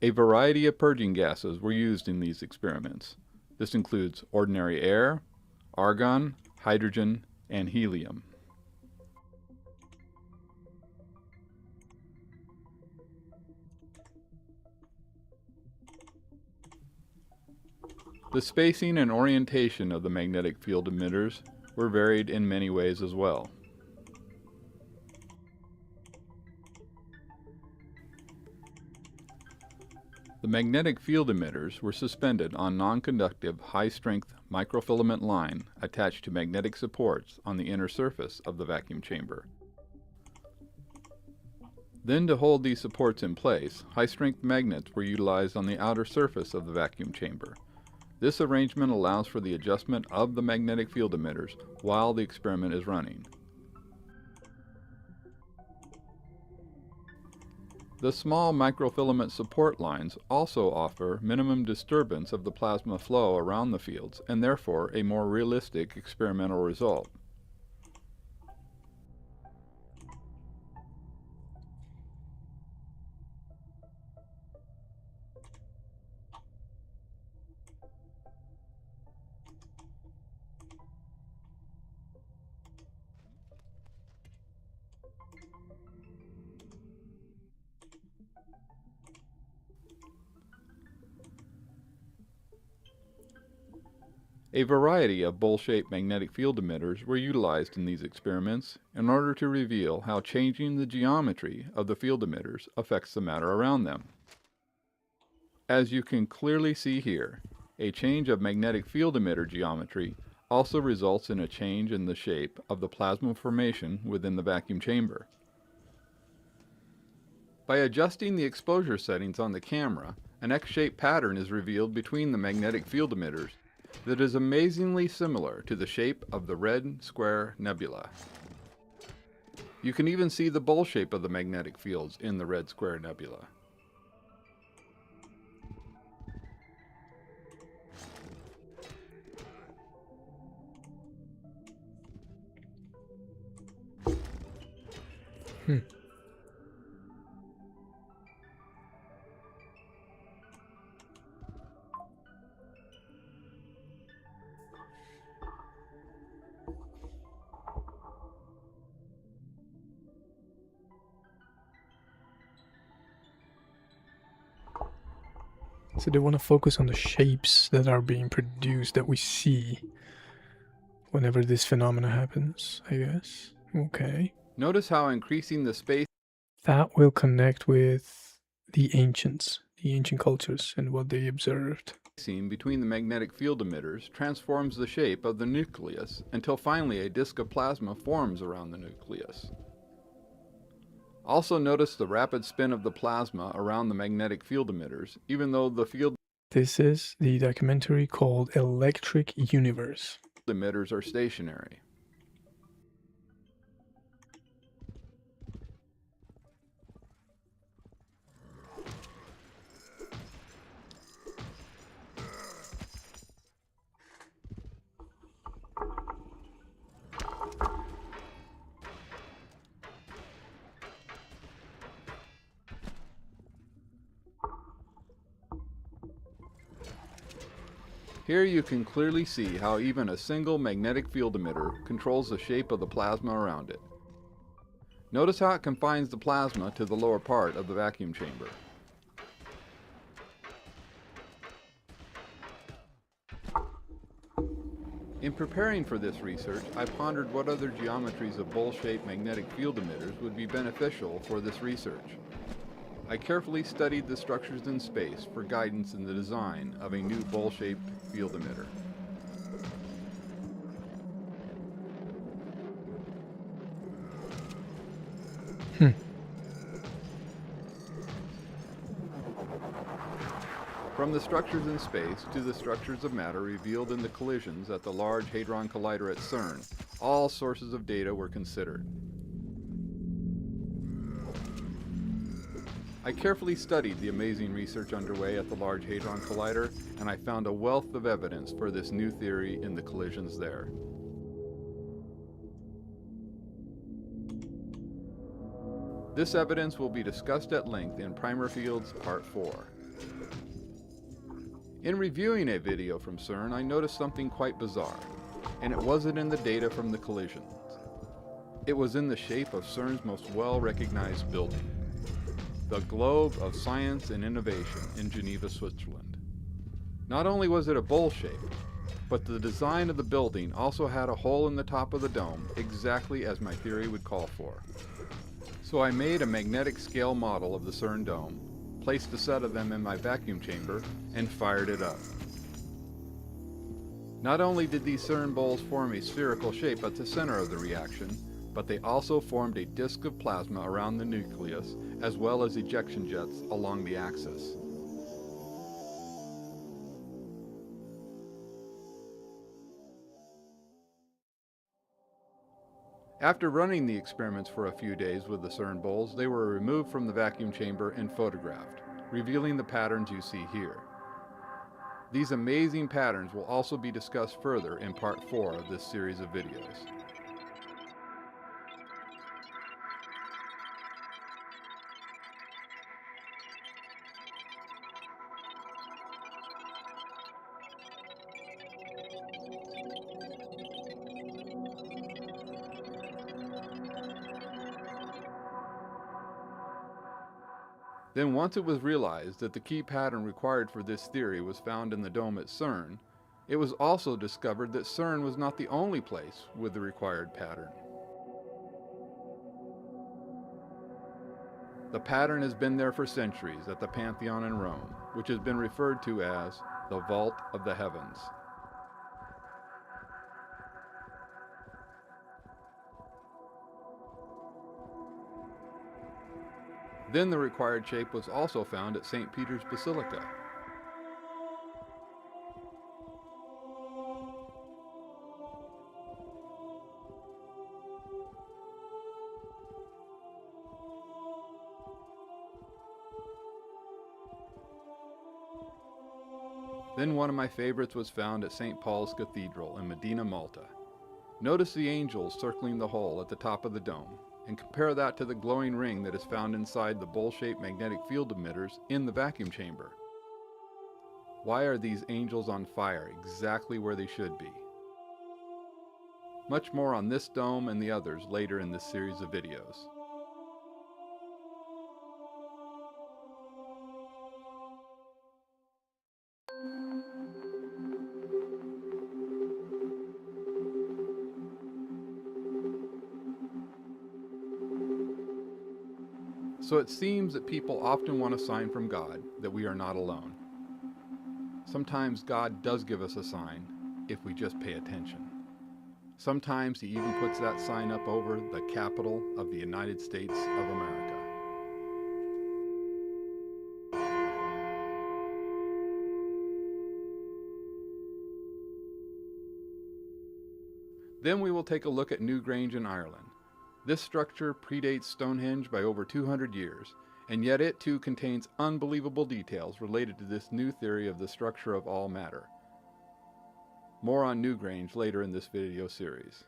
A variety of purging gases were used in these experiments. This includes ordinary air, argon, hydrogen, and helium. The spacing and orientation of the magnetic field emitters were varied in many ways as well. The magnetic field emitters were suspended on non-conductive, high-strength microfilament line attached to magnetic supports on the inner surface of the vacuum chamber. Then, to hold these supports in place, high-strength magnets were utilized on the outer surface of the vacuum chamber. This arrangement allows for the adjustment of the magnetic field emitters while the experiment is running. The small microfilament support lines also offer minimum disturbance of the plasma flow around the fields and therefore a more realistic experimental result. A variety of bowl-shaped magnetic field emitters were utilized in these experiments in order to reveal how changing the geometry of the field emitters affects the matter around them. As you can clearly see here, a change of magnetic field emitter geometry also results in a change in the shape of the plasma formation within the vacuum chamber. By adjusting the exposure settings on the camera, an X-shaped pattern is revealed between the magnetic field emitters that is amazingly similar to the shape of the Red Square Nebula. You can even see the bowl shape of the magnetic fields in the Red Square Nebula. So they want to focus on the shapes that are being produced that we see whenever this phenomena happens, I guess. Okay. Notice how increasing the space That will connect with the ancients, the ancient cultures, and what they observed. spacing between the magnetic field emitters transforms the shape of the nucleus until finally a disk of plasma forms around the nucleus. Also notice the rapid spin of the plasma around the magnetic field emitters, even though the field This is the documentary called Electric Universe. emitters are stationary. Here you can clearly see how even a single magnetic field emitter controls the shape of the plasma around it. Notice how it confines the plasma to the lower part of the vacuum chamber. In preparing for this research, I pondered what other geometries of bowl-shaped magnetic field emitters would be beneficial for this research. I carefully studied the structures in space for guidance in the design of a new bowl-shaped field emitter. From the structures in space to the structures of matter revealed in the collisions at the Large Hadron Collider at CERN, all sources of data were considered. I carefully studied the amazing research underway at the Large Hadron Collider, and I found a wealth of evidence for this new theory in the collisions there. This evidence will be discussed at length in Primer Fields Part 4. In reviewing a video from CERN, I noticed something quite bizarre, and it wasn't in the data from the collisions. It was in the shape of CERN's most well-recognized building, the Globe of Science and Innovation in Geneva, Switzerland. Not only was it a bowl shape, but the design of the building also had a hole in the top of the dome, exactly as my theory would call for. So I made a magnetic scale model of the CERN dome, placed a set of them in my vacuum chamber, and fired it up. Not only did these CERN bowls form a spherical shape at the center of the reaction, but they also formed a disk of plasma around the nucleus, as well as ejection jets along the axis. After running the experiments for a few days with the CERN bowls, they were removed from the vacuum chamber and photographed, revealing the patterns you see here. These amazing patterns will also be discussed further in Part 4 of this series of videos. Then once it was realized that the key pattern required for this theory was found in the dome at CERN, it was also discovered that CERN was not the only place with the required pattern. The pattern has been there for centuries at the Pantheon in Rome, which has been referred to as the Vault of the Heavens. Then the required shape was also found at St. Peter's Basilica. Then one of my favorites was found at St. Paul's Cathedral in Medina, Malta. Notice the angels circling the hole at the top of the dome, and compare that to the glowing ring that is found inside the bowl-shaped magnetic field emitters in the vacuum chamber. Why are these angels on fire exactly where they should be? Much more on this dome and the others later in this series of videos. So it seems that people often want a sign from God that we are not alone. Sometimes God does give us a sign if we just pay attention. Sometimes He even puts that sign up over the capital of the United States of America. Then we will take a look at Newgrange in Ireland. This structure predates Stonehenge by over 200 years, and yet it too contains unbelievable details related to this new theory of the structure of all matter. More on Newgrange later in this video series.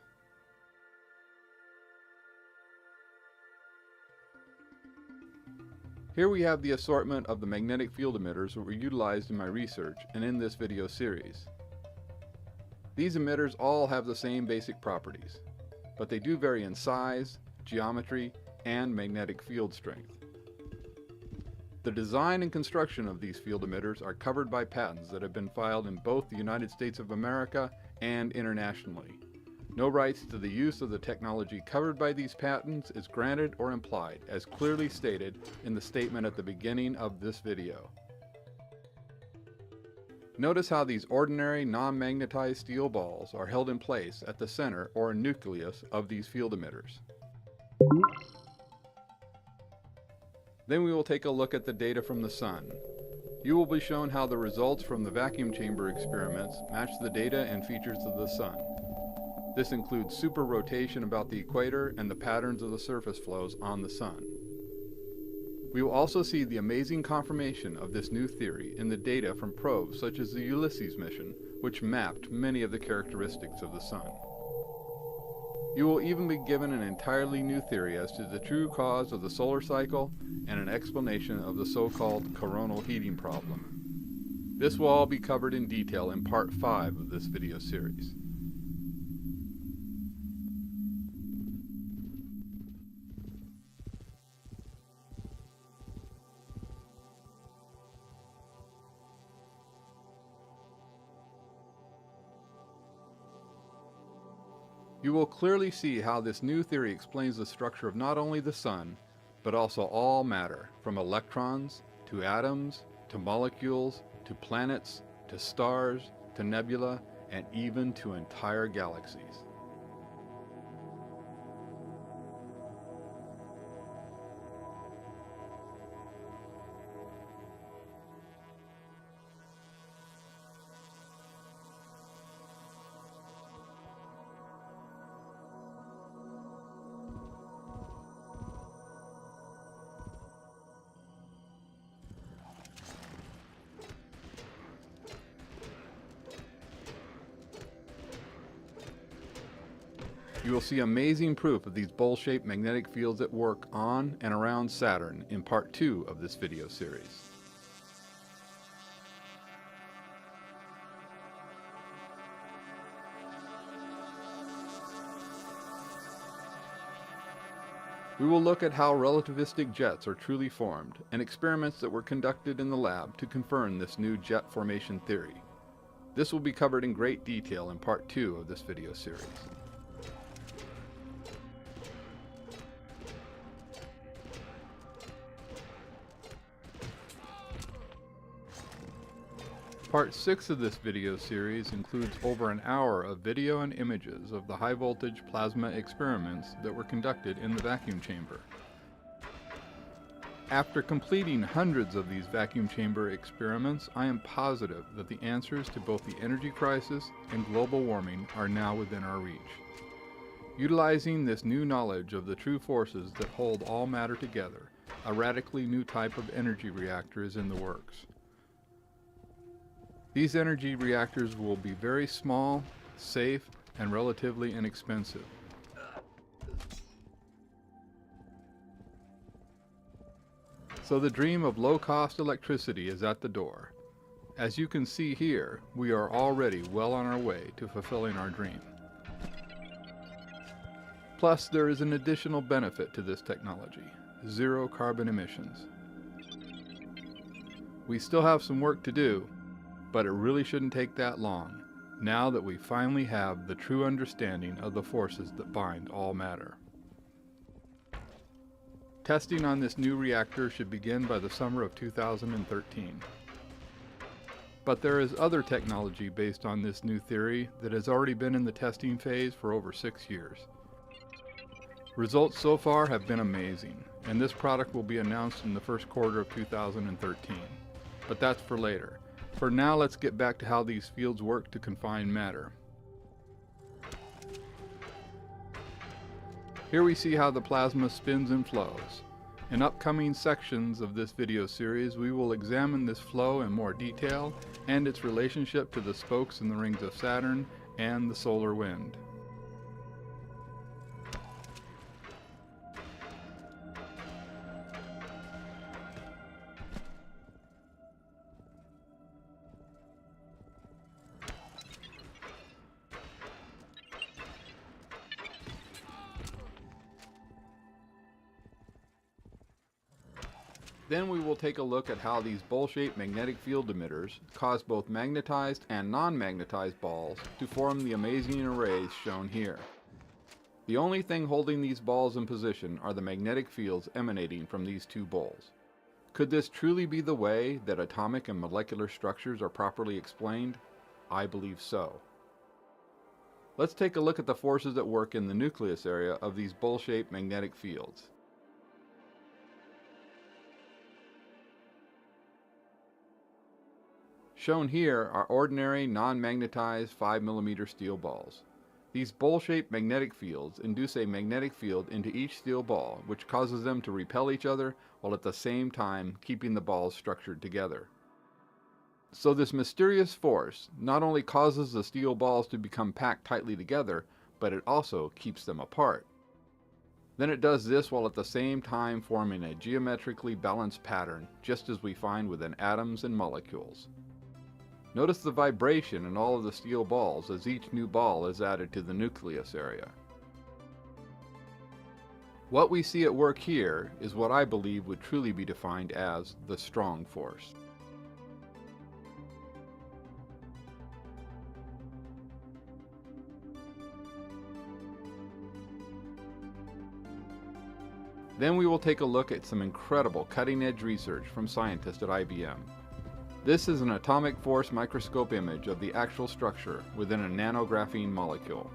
Here we have the assortment of the magnetic field emitters that were utilized in my research and in this video series. These emitters all have the same basic properties, but they do vary in size, geometry, and magnetic field strength. The design and construction of these field emitters are covered by patents that have been filed in both the United States of America and internationally. No rights to the use of the technology covered by these patents is granted or implied, as clearly stated in the statement at the beginning of this video. Notice how these ordinary non-magnetized steel balls are held in place at the center or nucleus of these field emitters. Then we will take a look at the data from the Sun. You will be shown how the results from the vacuum chamber experiments match the data and features of the Sun. This includes super rotation about the equator and the patterns of the surface flows on the Sun. We will also see the amazing confirmation of this new theory in the data from probes such as the Ulysses mission, which mapped many of the characteristics of the Sun. You will even be given an entirely new theory as to the true cause of the solar cycle and an explanation of the so-called coronal heating problem. This will all be covered in detail in part 5 of this video series. You will clearly see how this new theory explains the structure of not only the Sun, but also all matter, from electrons, to atoms, to molecules, to planets, to stars, to nebula, and even to entire galaxies. You will see amazing proof of these bowl-shaped magnetic fields at work on and around Saturn in part 2 of this video series. We We will look at how relativistic jets are truly formed and experiments that were conducted in the lab to confirm this new jet formation theory. This will be covered in great detail in part 2 of this video series. Part 6 of this video series includes over an hour of video and images of the high voltage plasma experiments that were conducted in the vacuum chamber. After completing hundreds of these vacuum chamber experiments, I am positive that the answers to both the energy crisis and global warming are now within our reach. Utilizing this new knowledge of the true forces that hold all matter together, a radically new type of energy reactor is in the works. These energy reactors will be very small, safe, and relatively inexpensive. So the dream of low-cost electricity is at the door. As you can see here, we are already well on our way to fulfilling our dream. Plus, there is an additional benefit to this technology: zero carbon emissions. We still have some work to do, but it really shouldn't take that long, now that we finally have the true understanding of the forces that bind all matter. Testing on this new reactor should begin by the summer of 2013. But there is other technology based on this new theory that has already been in the testing phase for over 6 years. Results so far have been amazing, and this product will be announced in the first quarter of 2013. But that's for later. For now, let's get back to how these fields work to confine matter. Here we see how the plasma spins and flows. In upcoming sections of this video series, we will examine this flow in more detail and its relationship to the spokes in the rings of Saturn and the solar wind. Then we will take a look at how these bowl-shaped magnetic field emitters cause both magnetized and non-magnetized balls to form the amazing arrays shown here. The only thing holding these balls in position are the magnetic fields emanating from these two bowls. Could this truly be the way that atomic and molecular structures are properly explained? I believe so. Let's take a look at the forces at work in the nucleus area of these bowl-shaped magnetic fields. Shown here are ordinary non-magnetized 5mm steel balls. These bowl-shaped magnetic fields induce a magnetic field into each steel ball, which causes them to repel each other while at the same time keeping the balls structured together. So this mysterious force not only causes the steel balls to become packed tightly together, but it also keeps them apart. Then it does this while at the same time forming a geometrically balanced pattern, just as we find within atoms and molecules. Notice the vibration in all of the steel balls as each new ball is added to the nucleus area. What we see at work here is what I believe would truly be defined as the strong force. Then we will take a look at some incredible cutting-edge research from scientists at IBM. This is an atomic force microscope image of the actual structure within a nanographene molecule.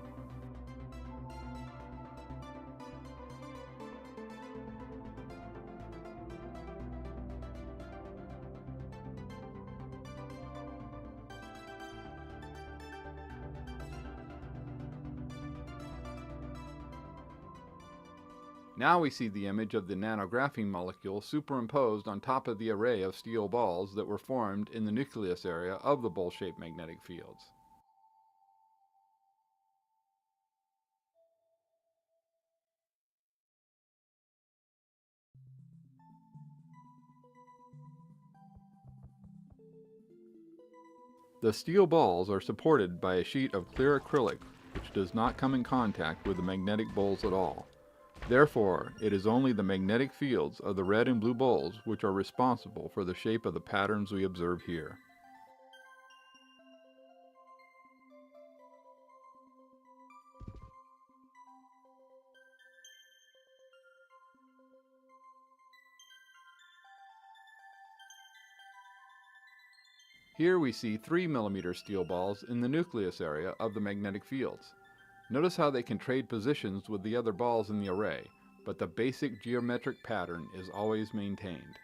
Now we see the image of the nanographene molecule superimposed on top of the array of steel balls that were formed in the nucleus area of the bowl-shaped magnetic fields. The steel balls are supported by a sheet of clear acrylic, which does not come in contact with the magnetic bowls at all. Therefore, it is only the magnetic fields of the red and blue balls which are responsible for the shape of the patterns we observe here. Here we see 3 mm steel balls in the nucleus area of the magnetic fields. Notice how they can trade positions with the other balls in the array, but the basic geometric pattern is always maintained.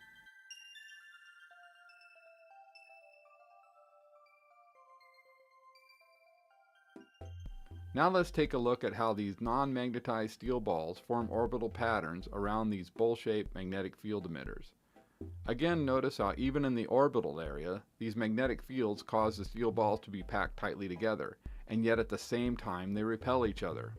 Now let's take a look at how these non-magnetized steel balls form orbital patterns around these bowl-shaped magnetic field emitters. Again, notice how even in the orbital area, these magnetic fields cause the steel balls to be packed tightly together, and yet at the same time they repel each other.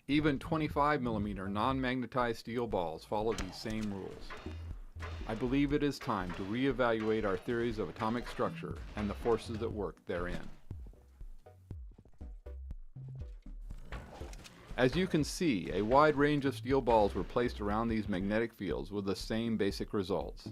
Even 25 mm non-magnetized steel balls follow these same rules. I believe it is time to reevaluate our theories of atomic structure and the forces at work therein. As you can see, a wide range of steel balls were placed around these magnetic fields with the same basic results.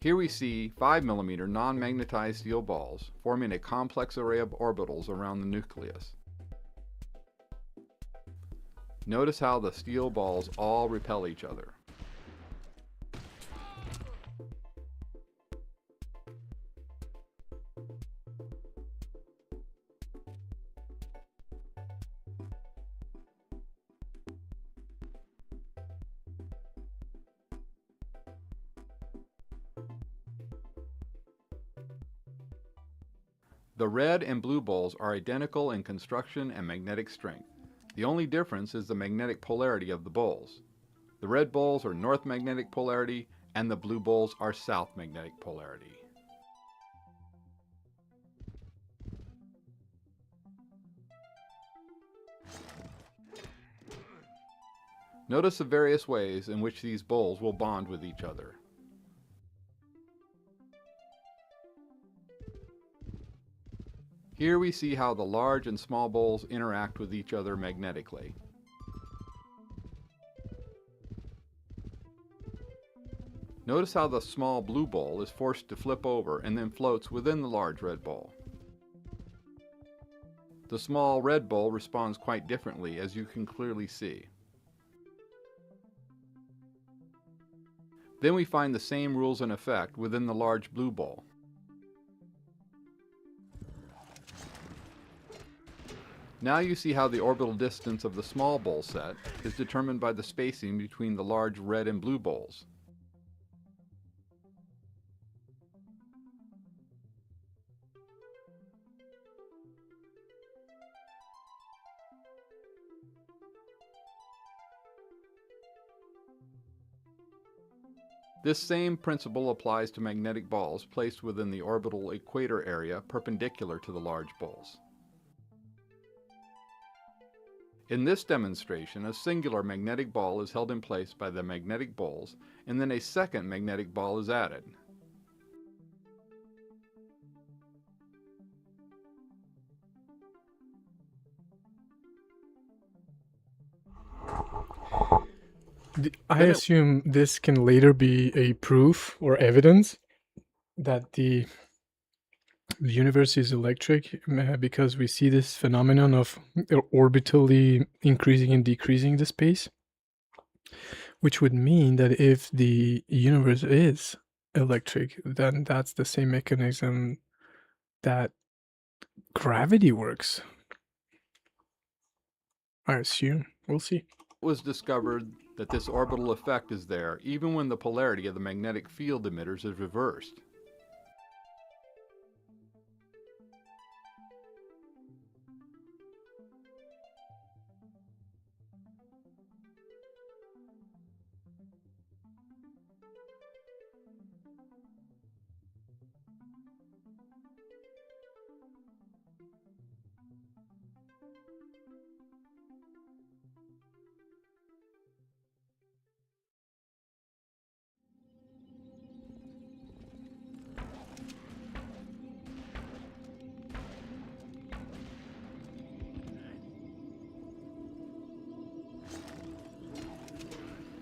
Here we see 5 mm non-magnetized steel balls forming a complex array of orbitals around the nucleus. Notice how the steel balls all repel each other. The red and blue balls are identical in construction and magnetic strength. The only difference is the magnetic polarity of the balls. The red balls are north magnetic polarity and the blue balls are south magnetic polarity. Notice the various ways in which these balls will bond with each other. Here we see how the large and small balls interact with each other magnetically. Notice how the small blue ball is forced to flip over and then floats within the large red ball. The small red ball responds quite differently, as you can clearly see. Then we find the same rules in effect within the large blue ball. Now you see how the orbital distance of the small ball set is determined by the spacing between the large red and blue balls. This same principle applies to magnetic balls placed within the orbital equator area perpendicular to the large balls. In this demonstration, a singular magnetic ball is held in place by the magnetic balls, and then a second magnetic ball is added. I assume this can later be a proof or evidence that the universe is electric, because we see this phenomenon of orbitally increasing and decreasing the space, which would mean that if the universe is electric, then that's the same mechanism that gravity works. I assume. We'll see. It was discovered that this orbital effect is there even when the polarity of the magnetic field emitters is reversed.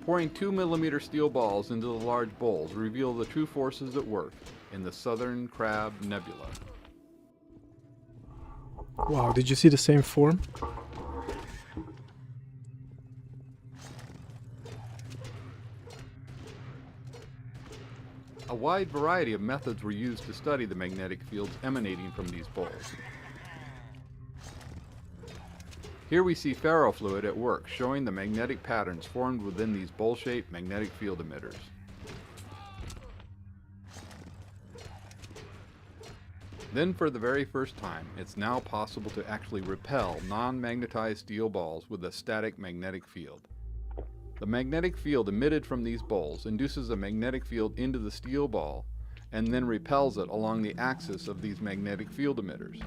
Pouring 2mm steel balls into the large bowls reveal the true forces at work in the Southern Crab Nebula. Wow, did you see the same form? A wide variety of methods were used to study the magnetic fields emanating from these bowls. Here we see ferrofluid at work, showing the magnetic patterns formed within these bowl-shaped magnetic field emitters. Then for the very first time, it's now possible to actually repel non-magnetized steel balls with a static magnetic field. The magnetic field emitted from these bowls induces a magnetic field into the steel ball and then repels it along the axis of these magnetic field emitters.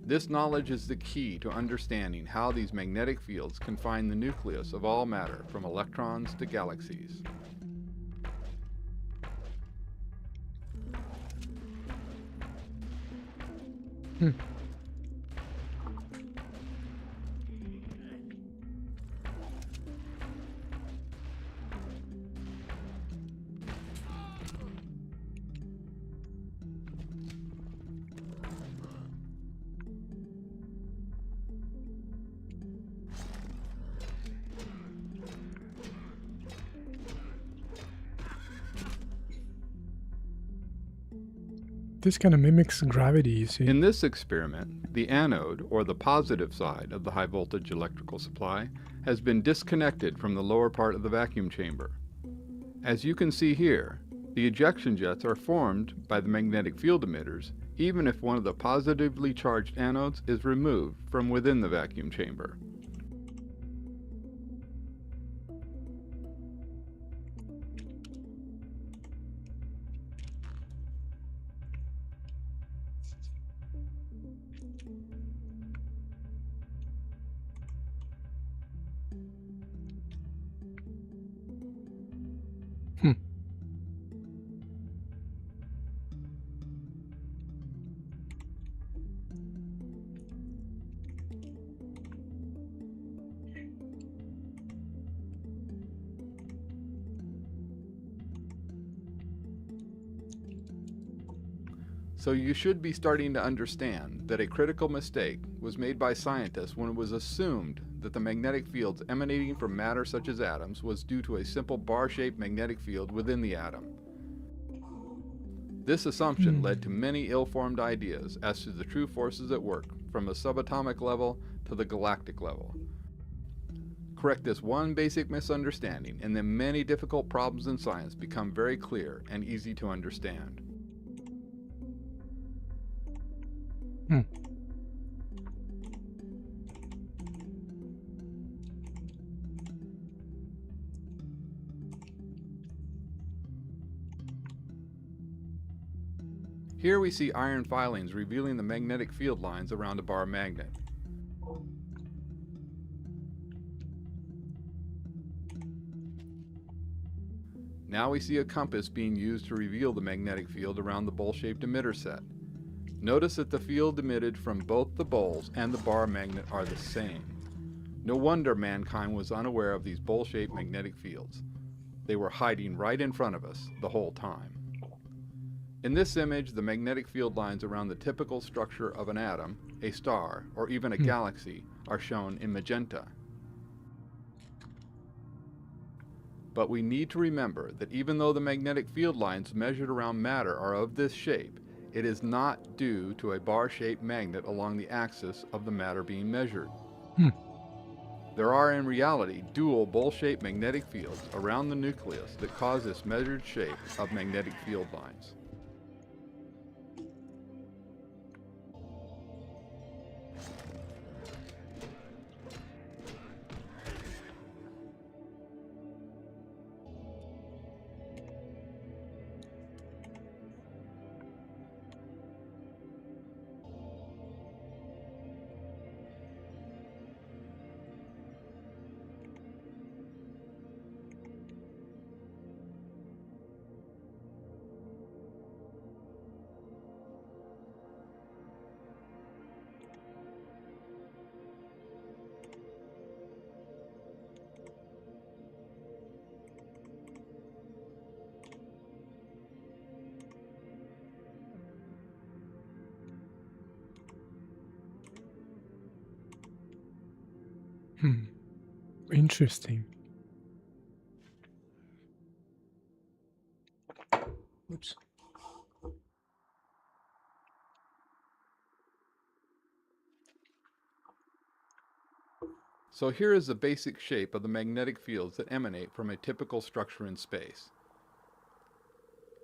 This knowledge is the key to understanding how these magnetic fields confine the nucleus of all matter, from electrons to galaxies. This kind of mimics gravity, you see. In this experiment, the anode, or the positive side of the high voltage electrical supply, has been disconnected from the lower part of the vacuum chamber. As you can see here, the ejection jets are formed by the magnetic field emitters, even if one of the positively charged anodes is removed from within the vacuum chamber. So you should be starting to understand that a critical mistake was made by scientists when it was assumed that the magnetic fields emanating from matter such as atoms was due to a simple bar-shaped magnetic field within the atom. This assumption led to many ill-formed ideas as to the true forces at work, from the subatomic level to the galactic level. Correct this one basic misunderstanding, and then many difficult problems in science become very clear and easy to understand. Here we see iron filings revealing the magnetic field lines around a bar magnet. Now we see a compass being used to reveal the magnetic field around the bowl-shaped emitter set. Notice that the field emitted from both the bowls and the bar magnet are the same. No wonder mankind was unaware of these bowl-shaped magnetic fields. They were hiding right in front of us the whole time. In this image, the magnetic field lines around the typical structure of an atom, a star, or even a galaxy are shown in magenta. But we need to remember that even though the magnetic field lines measured around matter are of this shape, it is not due to a bar-shaped magnet along the axis of the matter being measured. There are in reality dual bowl-shaped magnetic fields around the nucleus that cause this measured shape of magnetic field lines. Interesting. Oops. So here is the basic shape of the magnetic fields that emanate from a typical structure in space.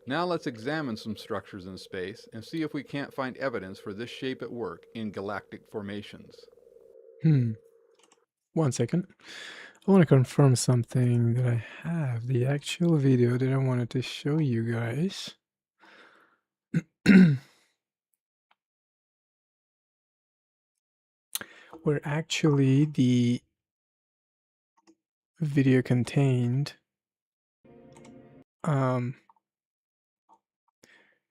Now let's examine some structures in space and see if we can't find evidence for this shape at work in galactic formations. 1 second. I want to confirm something that I have. The actual video that I wanted to show you guys. Where actually the video contained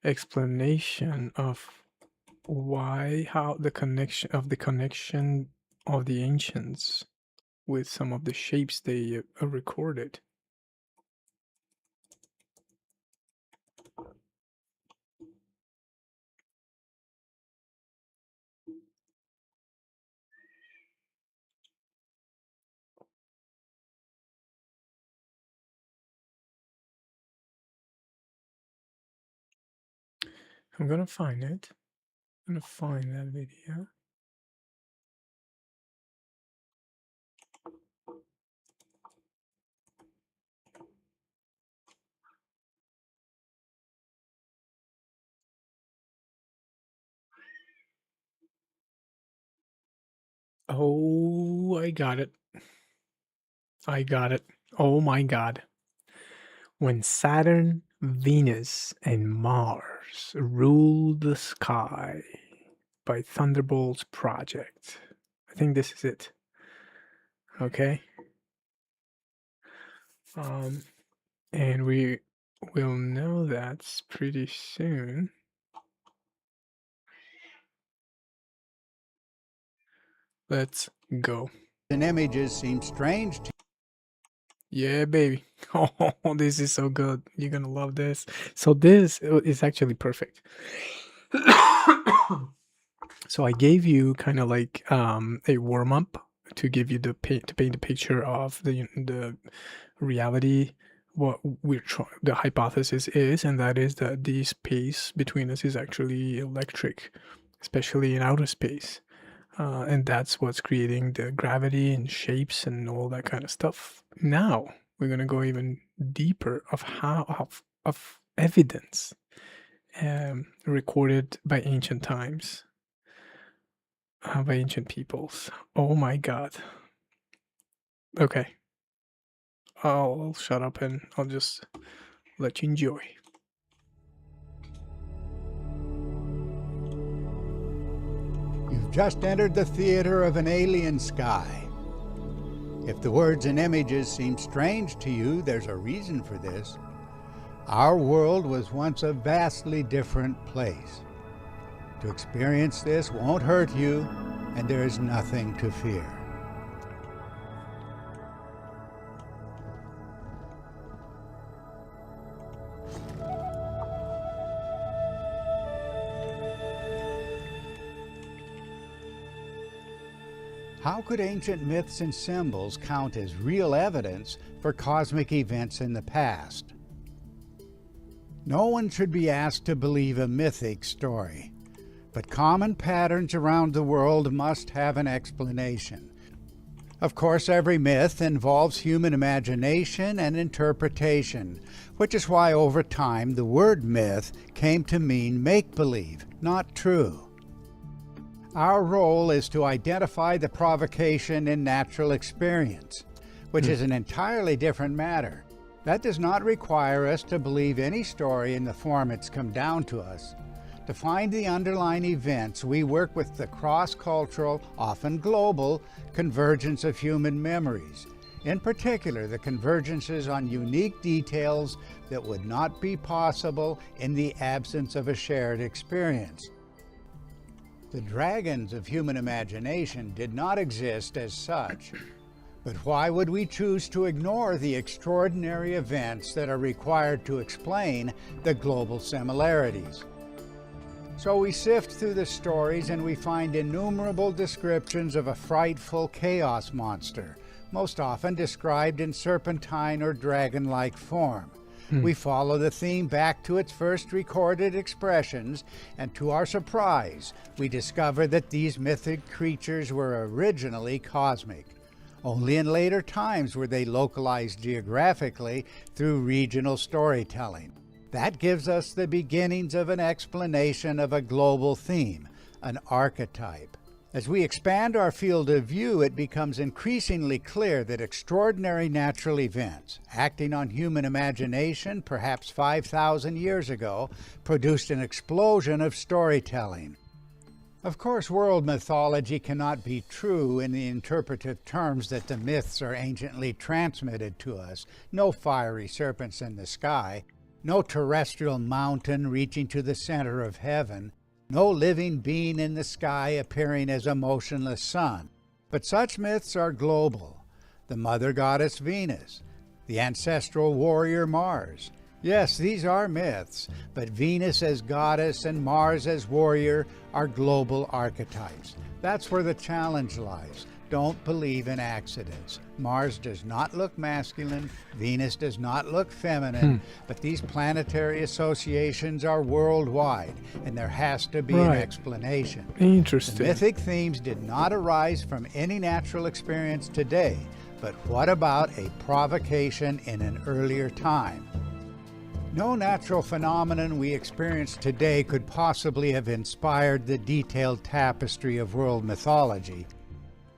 explanation of how the connection of the ancients with some of the shapes they recorded. I'm gonna find it. I'm gonna find that video. Oh, I got it. I got it. Oh my God. When Saturn, Venus, and Mars ruled the sky by Thunderbolt's project. I think this is it. Okay. And we will know that pretty soon. Let's go. And images seem strange to Yeah, baby. Oh, this is so good. You're gonna love this. So this is actually perfect. So I gave you kind of like a warm up to give you to paint the picture of the reality, what the hypothesis is, and that is that the space between us is actually electric, especially in outer space. And that's what's creating the gravity and shapes and all that kind of stuff. Now we're gonna go even deeper of of evidence recorded by ancient times, by ancient peoples. Oh my God. Okay, I'll shut up and I'll just let you enjoy. You've just entered the theater of an alien sky. If the words and images seem strange to you, there's a reason for this. Our world was once a vastly different place. To experience this won't hurt you, and there is nothing to fear. How could ancient myths and symbols count as real evidence for cosmic events in the past? No one should be asked to believe a mythic story, but common patterns around the world must have an explanation. Of course, every myth involves human imagination and interpretation, which is why over time the word myth came to mean make-believe, not true. Our role is to identify the provocation in natural experience, which is an entirely different matter. That does not require us to believe any story in the form it's come down to us. To find the underlying events, we work with the cross-cultural, often global, convergence of human memories. In particular, the convergences on unique details that would not be possible in the absence of a shared experience. The dragons of human imagination did not exist as such. But why would we choose to ignore the extraordinary events that are required to explain the global similarities? So we sift through the stories and we find innumerable descriptions of a frightful chaos monster, most often described in serpentine or dragon-like form. We follow the theme back to its first recorded expressions, and to our surprise, we discover that these mythic creatures were originally cosmic. Only in later times were they localized geographically through regional storytelling. That gives us the beginnings of an explanation of a global theme, an archetype. As we expand our field of view, it becomes increasingly clear that extraordinary natural events, acting on human imagination perhaps 5,000 years ago, produced an explosion of storytelling. Of course, world mythology cannot be true in the interpretive terms that the myths are anciently transmitted to us. No fiery serpents in the sky, no terrestrial mountain reaching to the center of heaven, no living being in the sky appearing as a motionless sun. But such myths are global. The mother goddess Venus, the ancestral warrior Mars. Yes, these are myths, but Venus as goddess and Mars as warrior are global archetypes. That's where the challenge lies. Don't believe in accidents. Mars does not look masculine, Venus does not look feminine, but these planetary associations are worldwide, and there has to be an explanation. Interesting. The mythic themes did not arise from any natural experience today, but what about a provocation in an earlier time? No natural phenomenon we experience today could possibly have inspired the detailed tapestry of world mythology.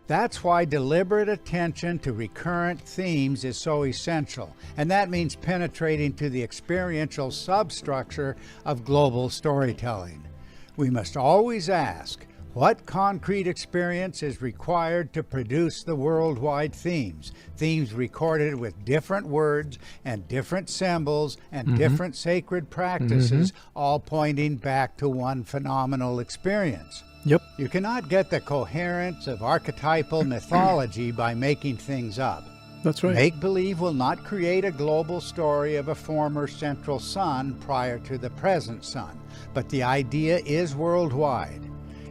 That's why deliberate attention to recurrent themes is so essential, and that means penetrating to the experiential substructure of global storytelling. We must always ask, what concrete experience is required to produce the worldwide themes? Themes recorded with different words and different symbols and different sacred practices, all pointing back to one phenomenal experience. Yep. You cannot get the coherence of archetypal mythology by making things up. That's right. Make-believe will not create a global story of a former central sun prior to the present sun, but the idea is worldwide.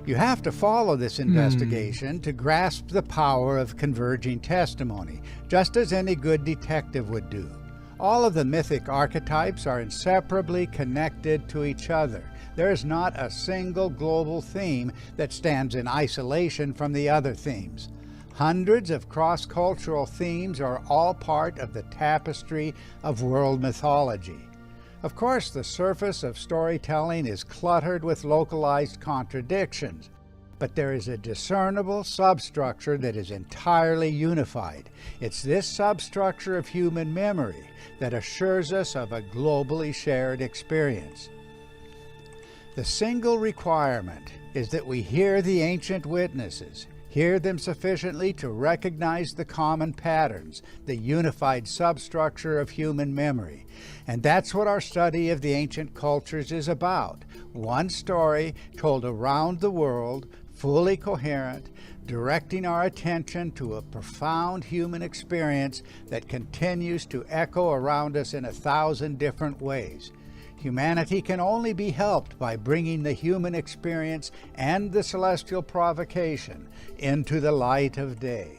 You have to follow this investigation to grasp the power of converging testimony, just as any good detective would do. All of the mythic archetypes are inseparably connected to each other. There is not a single global theme that stands in isolation from the other themes. Hundreds of cross-cultural themes are all part of the tapestry of world mythology. Of course, the surface of storytelling is cluttered with localized contradictions, but there is a discernible substructure that is entirely unified. It's this substructure of human memory that assures us of a globally shared experience. The single requirement is that we hear the ancient witnesses, hear them sufficiently to recognize the common patterns, the unified substructure of human memory. And that's what our study of the ancient cultures is about. One story told around the world, fully coherent, directing our attention to a profound human experience that continues to echo around us in 1,000 different ways. Humanity can only be helped by bringing the human experience and the celestial provocation into the light of day.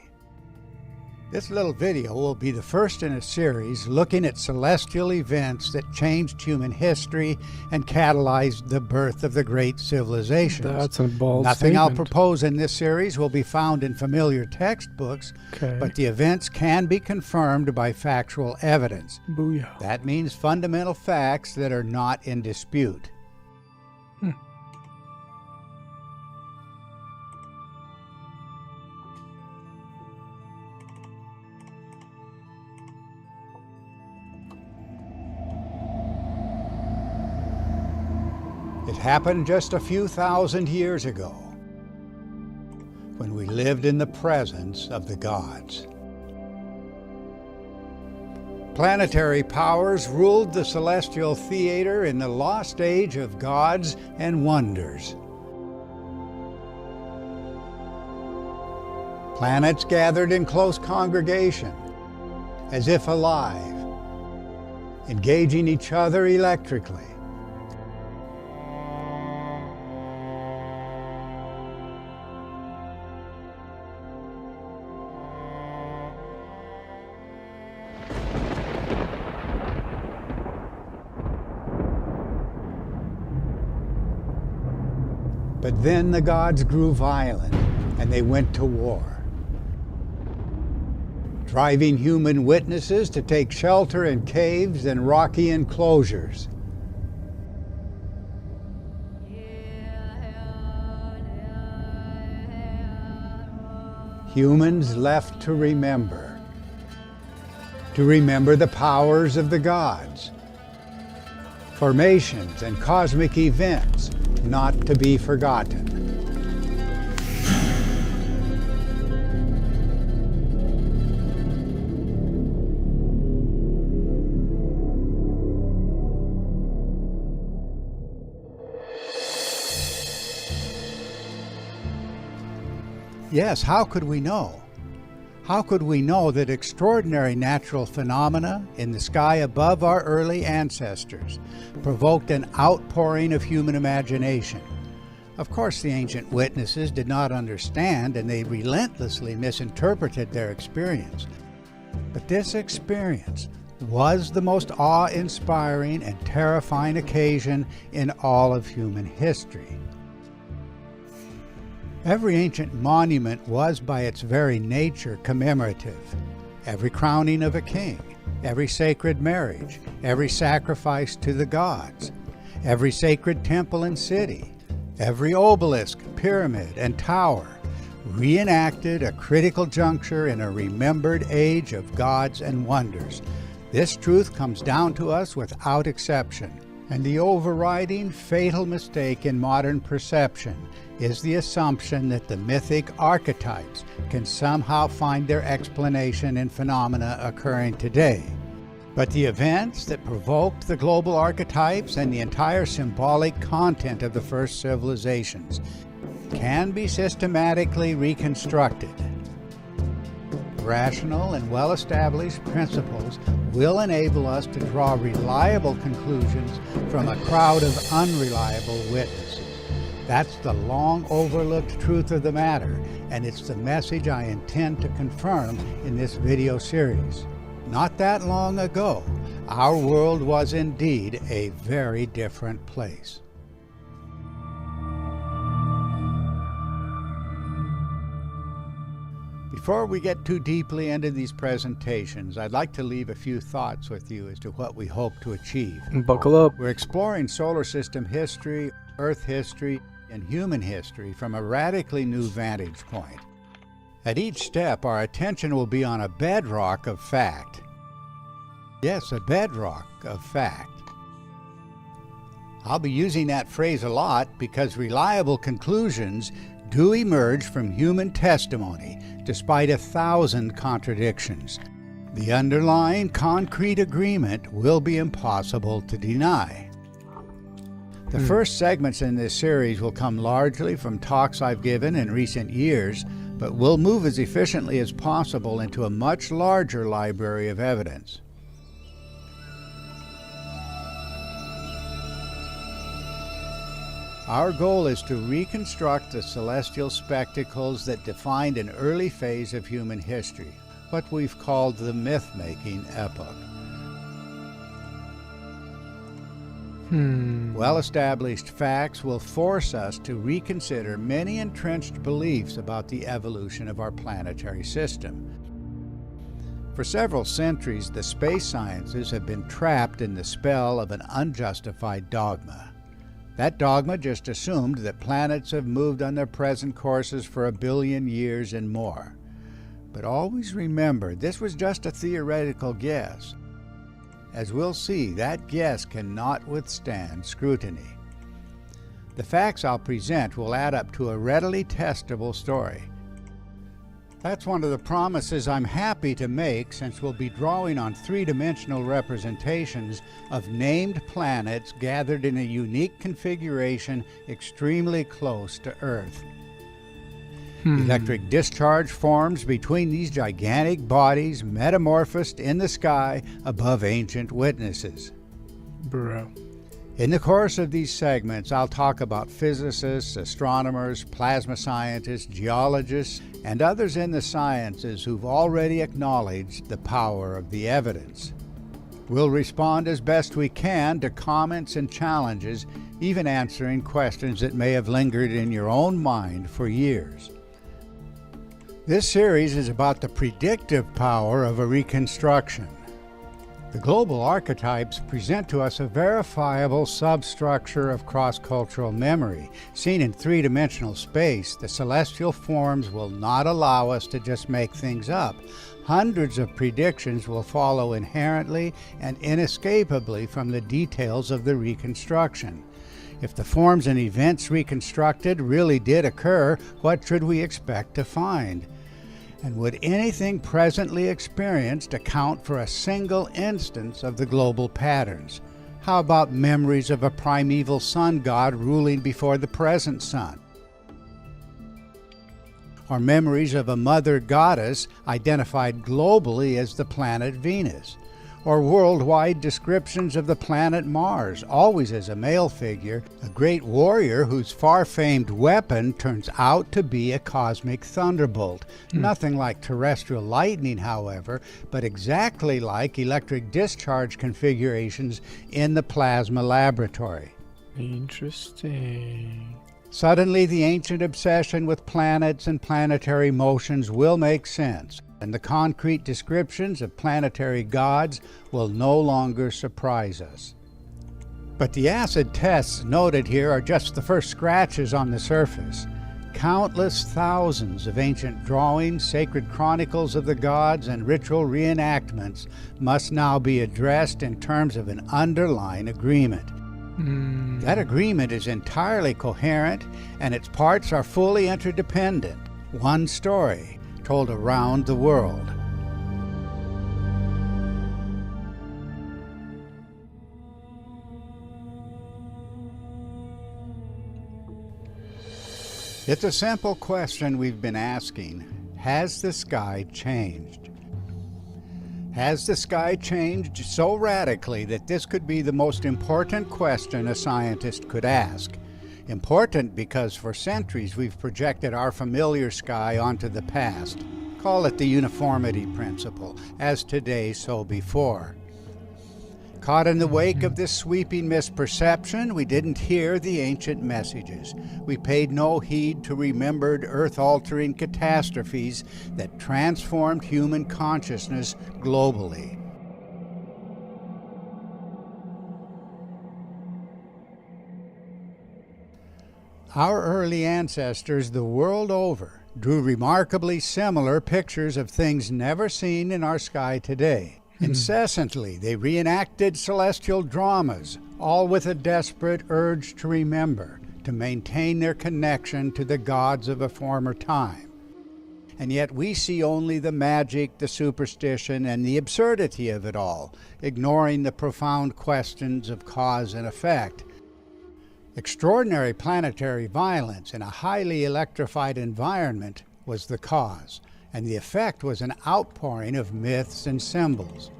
This little video will be the first in a series looking at celestial events that changed human history and catalyzed the birth of the great civilizations. That's a bold Nothing I'll statement. propose in this series will be found in familiar textbooks, but the events can be confirmed by factual evidence. Booyah. That means fundamental facts that are not in dispute. It happened just a few thousand years ago, when we lived in the presence of the gods. Planetary powers ruled the celestial theater in the lost age of gods and wonders. Planets gathered in close congregation, as if alive, engaging each other electrically. But then the gods grew violent, and they went to war, driving human witnesses to take shelter in caves and rocky enclosures. Humans left to remember the powers of the gods, formations and cosmic events not to be forgotten. Yes, how could we know? How could we know that extraordinary natural phenomena in the sky above our early ancestors provoked an outpouring of human imagination? Of course, the ancient witnesses did not understand, and they relentlessly misinterpreted their experience. But this experience was the most awe-inspiring and terrifying occasion in all of human history. Every ancient monument was by its very nature commemorative. Every crowning of a king, every sacred marriage, every sacrifice to the gods, every sacred temple and city, every obelisk, pyramid, and tower reenacted a critical juncture in a remembered age of gods and wonders. This truth comes down to us without exception, and the overriding fatal mistake in modern perception is the assumption that the mythic archetypes can somehow find their explanation in phenomena occurring today. But the events that provoked the global archetypes and the entire symbolic content of the first civilizations can be systematically reconstructed. Rational and well-established principles will enable us to draw reliable conclusions from a crowd of unreliable witnesses. That's the long overlooked truth of the matter, and it's the message I intend to confirm in this video series. Not that long ago, our world was indeed a very different place. Before we get too deeply into these presentations, I'd like to leave a few thoughts with you as to what we hope to achieve. Buckle up. We're exploring solar system history, Earth history, and human history from a radically new vantage point. At each step, our attention will be on a bedrock of fact. Yes, a bedrock of fact. I'll be using that phrase a lot because reliable conclusions do emerge from human testimony despite 1,000 contradictions. The underlying concrete agreement will be impossible to deny. The first segments in this series will come largely from talks I've given in recent years, but we'll move as efficiently as possible into a much larger library of evidence. Our goal is to reconstruct the celestial spectacles that defined an early phase of human history, what we've called the myth-making epoch. Well-established facts will force us to reconsider many entrenched beliefs about the evolution of our planetary system. For several centuries, the space sciences have been trapped in the spell of an unjustified dogma. That dogma just assumed that planets have moved on their present courses for 1 billion years and more. But always remember, this was just a theoretical guess. As we'll see, that guess cannot withstand scrutiny. The facts I'll present will add up to a readily testable story. That's one of the promises I'm happy to make, since we'll be drawing on three-dimensional representations of named planets gathered in a unique configuration extremely close to Earth. Electric discharge forms between these gigantic bodies metamorphosed in the sky above ancient witnesses. Bro. In the course of these segments, I'll talk about physicists, astronomers, plasma scientists, geologists, and others in the sciences who've already acknowledged the power of the evidence. We'll respond as best we can to comments and challenges even answering questions that may have lingered in your own mind for years. This series is about the predictive power of a reconstruction. The global archetypes present to us a verifiable substructure of cross-cultural memory. Seen in three-dimensional space, the celestial forms will not allow us to just make things up. Hundreds of predictions will follow inherently and inescapably from the details of the reconstruction. If the forms and events reconstructed really did occur, what should we expect to find? And would anything presently experienced account for a single instance of the global patterns? How about memories of a primeval sun god ruling before the present sun? Or memories of a mother goddess identified globally as the planet Venus? Or worldwide descriptions of the planet Mars, always as a male figure, a great warrior whose far-famed weapon turns out to be a cosmic thunderbolt. Nothing like terrestrial lightning, however, but exactly like electric discharge configurations in the plasma laboratory. Interesting. Suddenly, the ancient obsession with planets and planetary motions will make sense, and the concrete descriptions of planetary gods will no longer surprise us. But the acid tests noted here are just the first scratches on the surface. Countless thousands of ancient drawings, sacred chronicles of the gods, and ritual reenactments must now be addressed in terms of an underlying agreement. That agreement is entirely coherent, and its parts are fully interdependent. One story told around the world. It's a simple question we've been asking. Has the sky changed? Has the sky changed so radically that this could be the most important question a scientist could ask? Important because for centuries we've projected our familiar sky onto the past. Call it the uniformity principle, as today so before. Caught in the wake of this sweeping misperception, we didn't hear the ancient messages. We paid no heed to remembered earth-altering catastrophes that transformed human consciousness globally. Our early ancestors the world over drew remarkably similar pictures of things never seen in our sky today. Incessantly, they reenacted celestial dramas, all with a desperate urge to remember, to maintain their connection to the gods of a former time. And yet we see only the magic, the superstition, and the absurdity of it all, ignoring the profound questions of cause and effect. Extraordinary planetary violence in a highly electrified environment was the cause, and the effect was an outpouring of myths and symbols.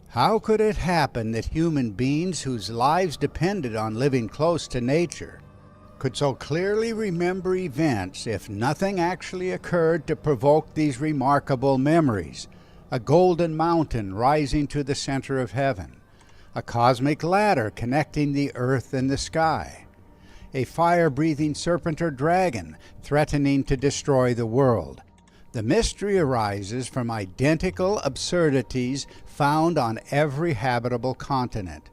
How could it happen that human beings whose lives depended on living close to nature could so clearly remember events if nothing actually occurred to provoke these remarkable memories? A golden mountain rising to the center of heaven, a cosmic ladder connecting the earth and the sky, a fire-breathing serpent or dragon threatening to destroy the world. The mystery arises from identical absurdities found on every habitable continent.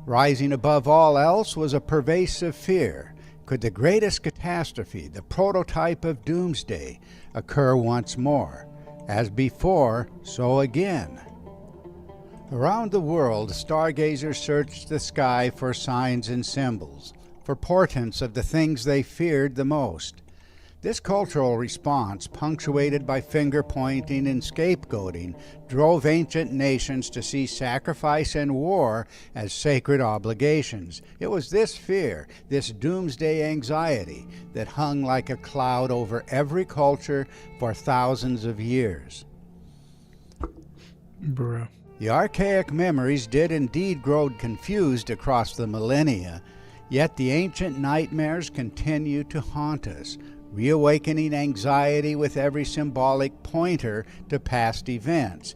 Rising above all else was a pervasive fear. Could the greatest catastrophe, the prototype of doomsday, occur once more? As before, so again. Around the world, stargazers searched the sky for signs and symbols, for portents of the things they feared the most. This cultural response, punctuated by finger-pointing and scapegoating, drove ancient nations to see sacrifice and war as sacred obligations. It was this fear, this doomsday anxiety, that hung like a cloud over every culture for thousands of years. Bruh. The archaic memories did indeed grow confused across the millennia, yet the ancient nightmares continue to haunt us, reawakening anxiety with every symbolic pointer to past events.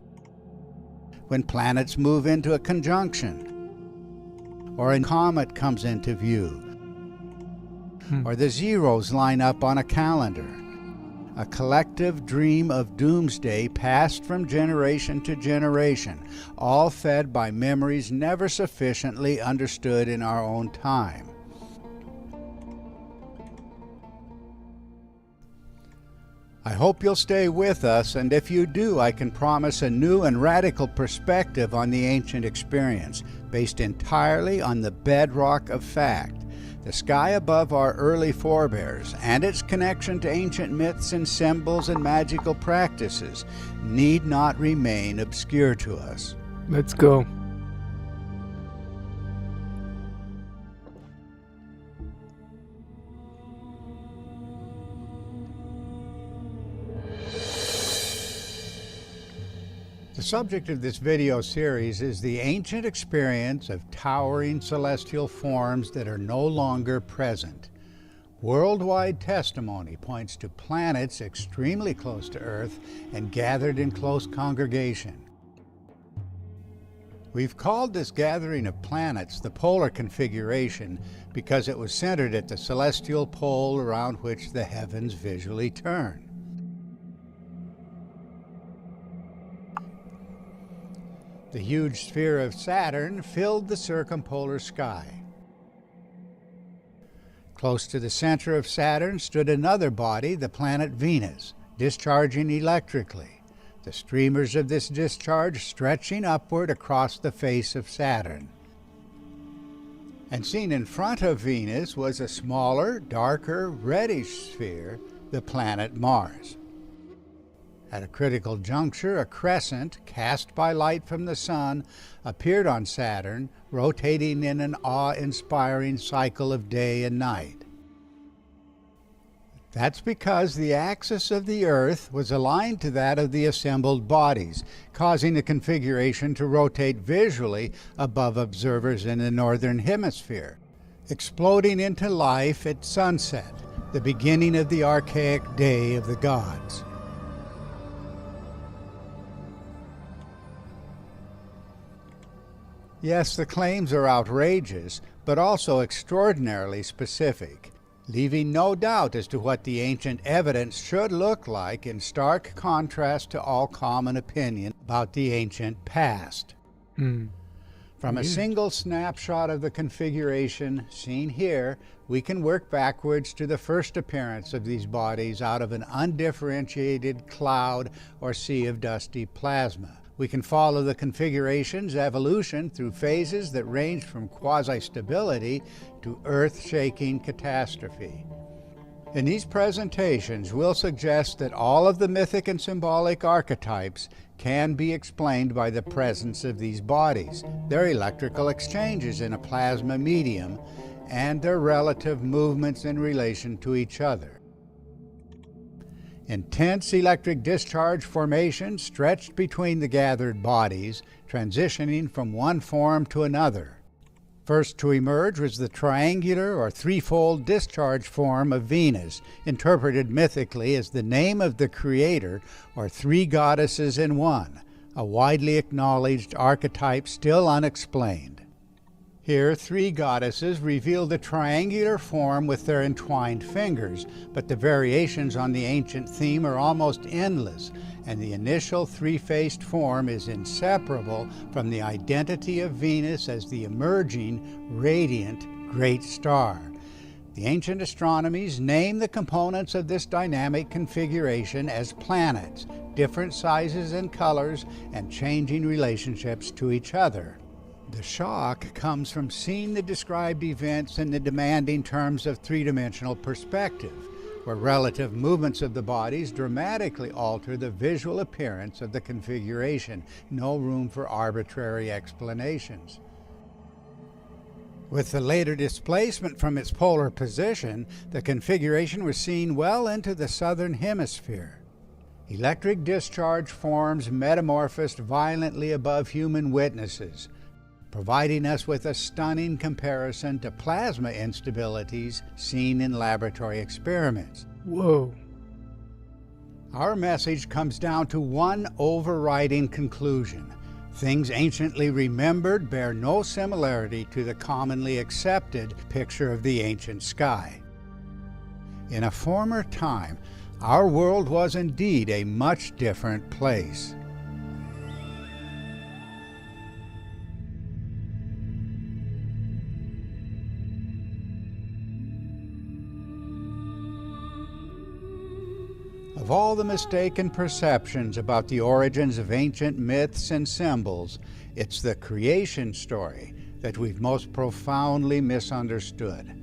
when planets move into a conjunction, or a comet comes into view, or the zeros line up on a calendar. A collective dream of doomsday passed from generation to generation, all fed by memories never sufficiently understood in our own time. I hope you'll stay with us, and if you do, I can promise a new and radical perspective on the ancient experience, based entirely on the bedrock of fact, the sky above our early forebears, and its connection to ancient myths and symbols and magical practices need not remain obscure to us. Let's go. The subject of this video series is the ancient experience of towering celestial forms that are no longer present. Worldwide testimony points to planets extremely close to Earth and gathered in close congregation. We've called this gathering of planets the polar configuration because it was centered at the celestial pole around which the heavens visually turn. The huge sphere of Saturn filled the circumpolar sky. Close to the center of Saturn stood another body, the planet Venus, discharging electrically, the streamers of this discharge stretching upward across the face of Saturn. And seen in front of Venus was a smaller, darker, reddish sphere, the planet Mars. At a critical juncture, a crescent, cast by light from the sun, appeared on Saturn, rotating in an awe-inspiring cycle of day and night. That's because the axis of the Earth was aligned to that of the assembled bodies, causing the configuration to rotate visually above observers in the northern hemisphere, exploding into life at sunset, the beginning of the archaic day of the gods. Yes, the claims are outrageous, but also extraordinarily specific, leaving no doubt as to what the ancient evidence should look like, in stark contrast to all common opinion about the ancient past. From a single snapshot of the configuration seen here, we can work backwards to the first appearance of these bodies out of an undifferentiated cloud or sea of dusty plasma. We can follow the configuration's evolution through phases that range from quasi-stability to earth-shaking catastrophe. In these presentations, we'll suggest that all of the mythic and symbolic archetypes can be explained by the presence of these bodies, their electrical exchanges in a plasma medium, and their relative movements in relation to each other. Intense electric discharge formations stretched between the gathered bodies, transitioning from one form to another. First to emerge was the triangular or threefold discharge form of Venus, interpreted mythically as the name of the creator or three goddesses in one, a widely acknowledged archetype still unexplained. Here, three goddesses reveal the triangular form with their entwined fingers, but the variations on the ancient theme are almost endless, and the initial three-faced form is inseparable from the identity of Venus as the emerging, radiant, great star. The ancient astronomies name the components of this dynamic configuration as planets, different sizes and colors, and changing relationships to each other. The shock comes from seeing the described events in the demanding terms of three-dimensional perspective, where relative movements of the bodies dramatically alter the visual appearance of the configuration. No room for arbitrary explanations. With the later displacement from its polar position, the configuration was seen well into the southern hemisphere. Electric discharge forms metamorphosed violently above human witnesses, providing us with a stunning comparison to plasma instabilities seen in laboratory experiments. Whoa. Our message comes down to one overriding conclusion. Things anciently remembered bear no similarity to the commonly accepted picture of the ancient sky. In a former time, our world was indeed a much different place. Of all the mistaken perceptions about the origins of ancient myths and symbols, it's the creation story that we've most profoundly misunderstood.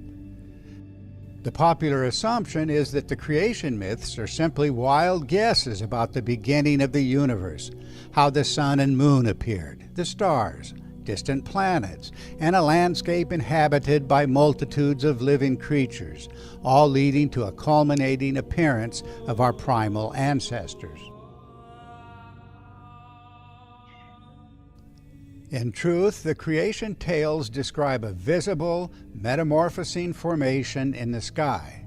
The popular assumption is that the creation myths are simply wild guesses about the beginning of the universe, how the sun and moon appeared, the stars, distant planets, and a landscape inhabited by multitudes of living creatures, all leading to a culminating appearance of our primal ancestors. In truth, the creation tales describe a visible, metamorphosing formation in the sky.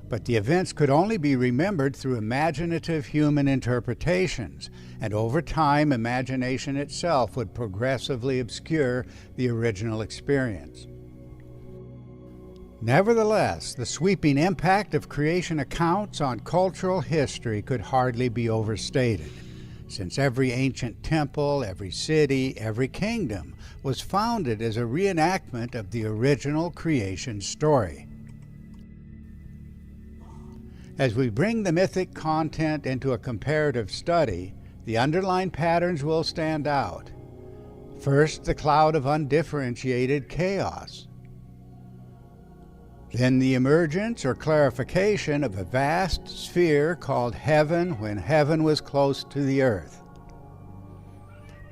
But the events could only be remembered through imaginative human interpretations, and over time, imagination itself would progressively obscure the original experience. Nevertheless, the sweeping impact of creation accounts on cultural history could hardly be overstated, since every ancient temple, every city, every kingdom was founded as a reenactment of the original creation story. As we bring the mythic content into a comparative study, the underlying patterns will stand out. First, the cloud of undifferentiated chaos. Then the emergence or clarification of a vast sphere called heaven when heaven was close to the earth.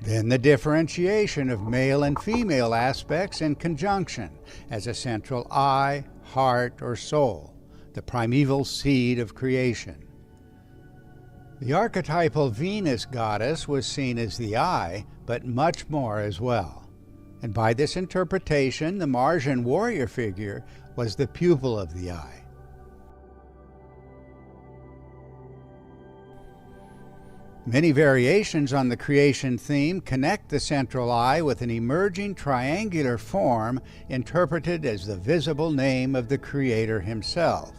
Then the differentiation of male and female aspects in conjunction as a central eye, heart, or soul, the primeval seed of creation. The archetypal Venus goddess was seen as the eye, but much more as well. And by this interpretation, the Martian warrior figure was the pupil of the eye. Many variations on the creation theme connect the central eye with an emerging triangular form interpreted as the visible name of the Creator himself.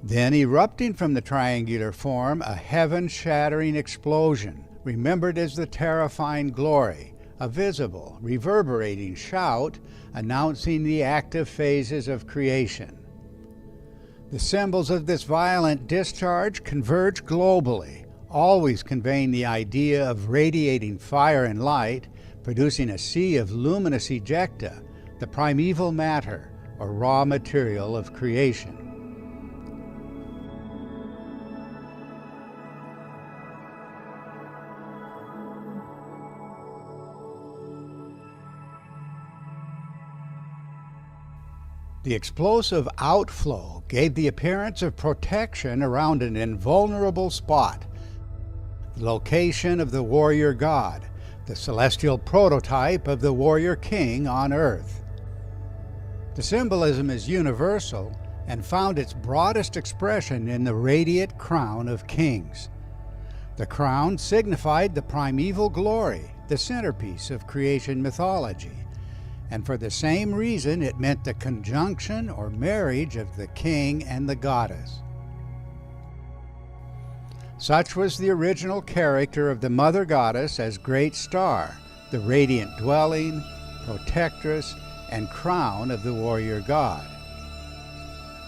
Then, erupting from the triangular form, a heaven-shattering explosion, remembered as the terrifying glory, a visible, reverberating shout announcing the active phases of creation. The symbols of this violent discharge converge globally, always conveying the idea of radiating fire and light, producing a sea of luminous ejecta, the primeval matter, or raw material of creation. The explosive outflow gave the appearance of protection around an invulnerable spot, the location of the warrior god, the celestial prototype of the warrior king on earth. The symbolism is universal and found its broadest expression in the radiant crown of kings. The crown signified the primeval glory, the centerpiece of creation mythology. And for the same reason, it meant the conjunction or marriage of the king and the goddess. Such was the original character of the mother goddess as great star, the radiant dwelling, protectress, and crown of the warrior god.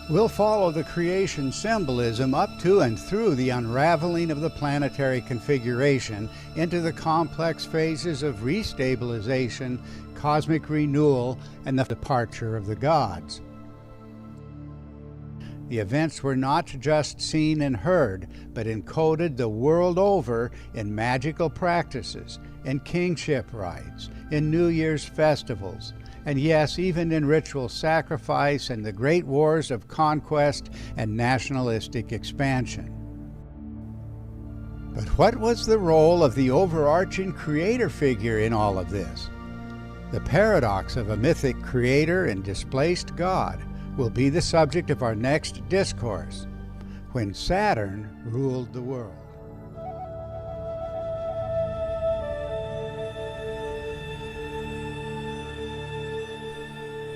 We'll follow the creation symbolism up to and through the unraveling of the planetary configuration into the complex phases of restabilization, cosmic renewal, and the departure of the gods. The events were not just seen and heard, but encoded the world over in magical practices, in kingship rites, in New Year's festivals, and yes, even in ritual sacrifice and the great wars of conquest and nationalistic expansion. But what was the role of the overarching creator figure in all of this? The paradox of a mythic creator and displaced god will be the subject of our next discourse, When Saturn Ruled the World.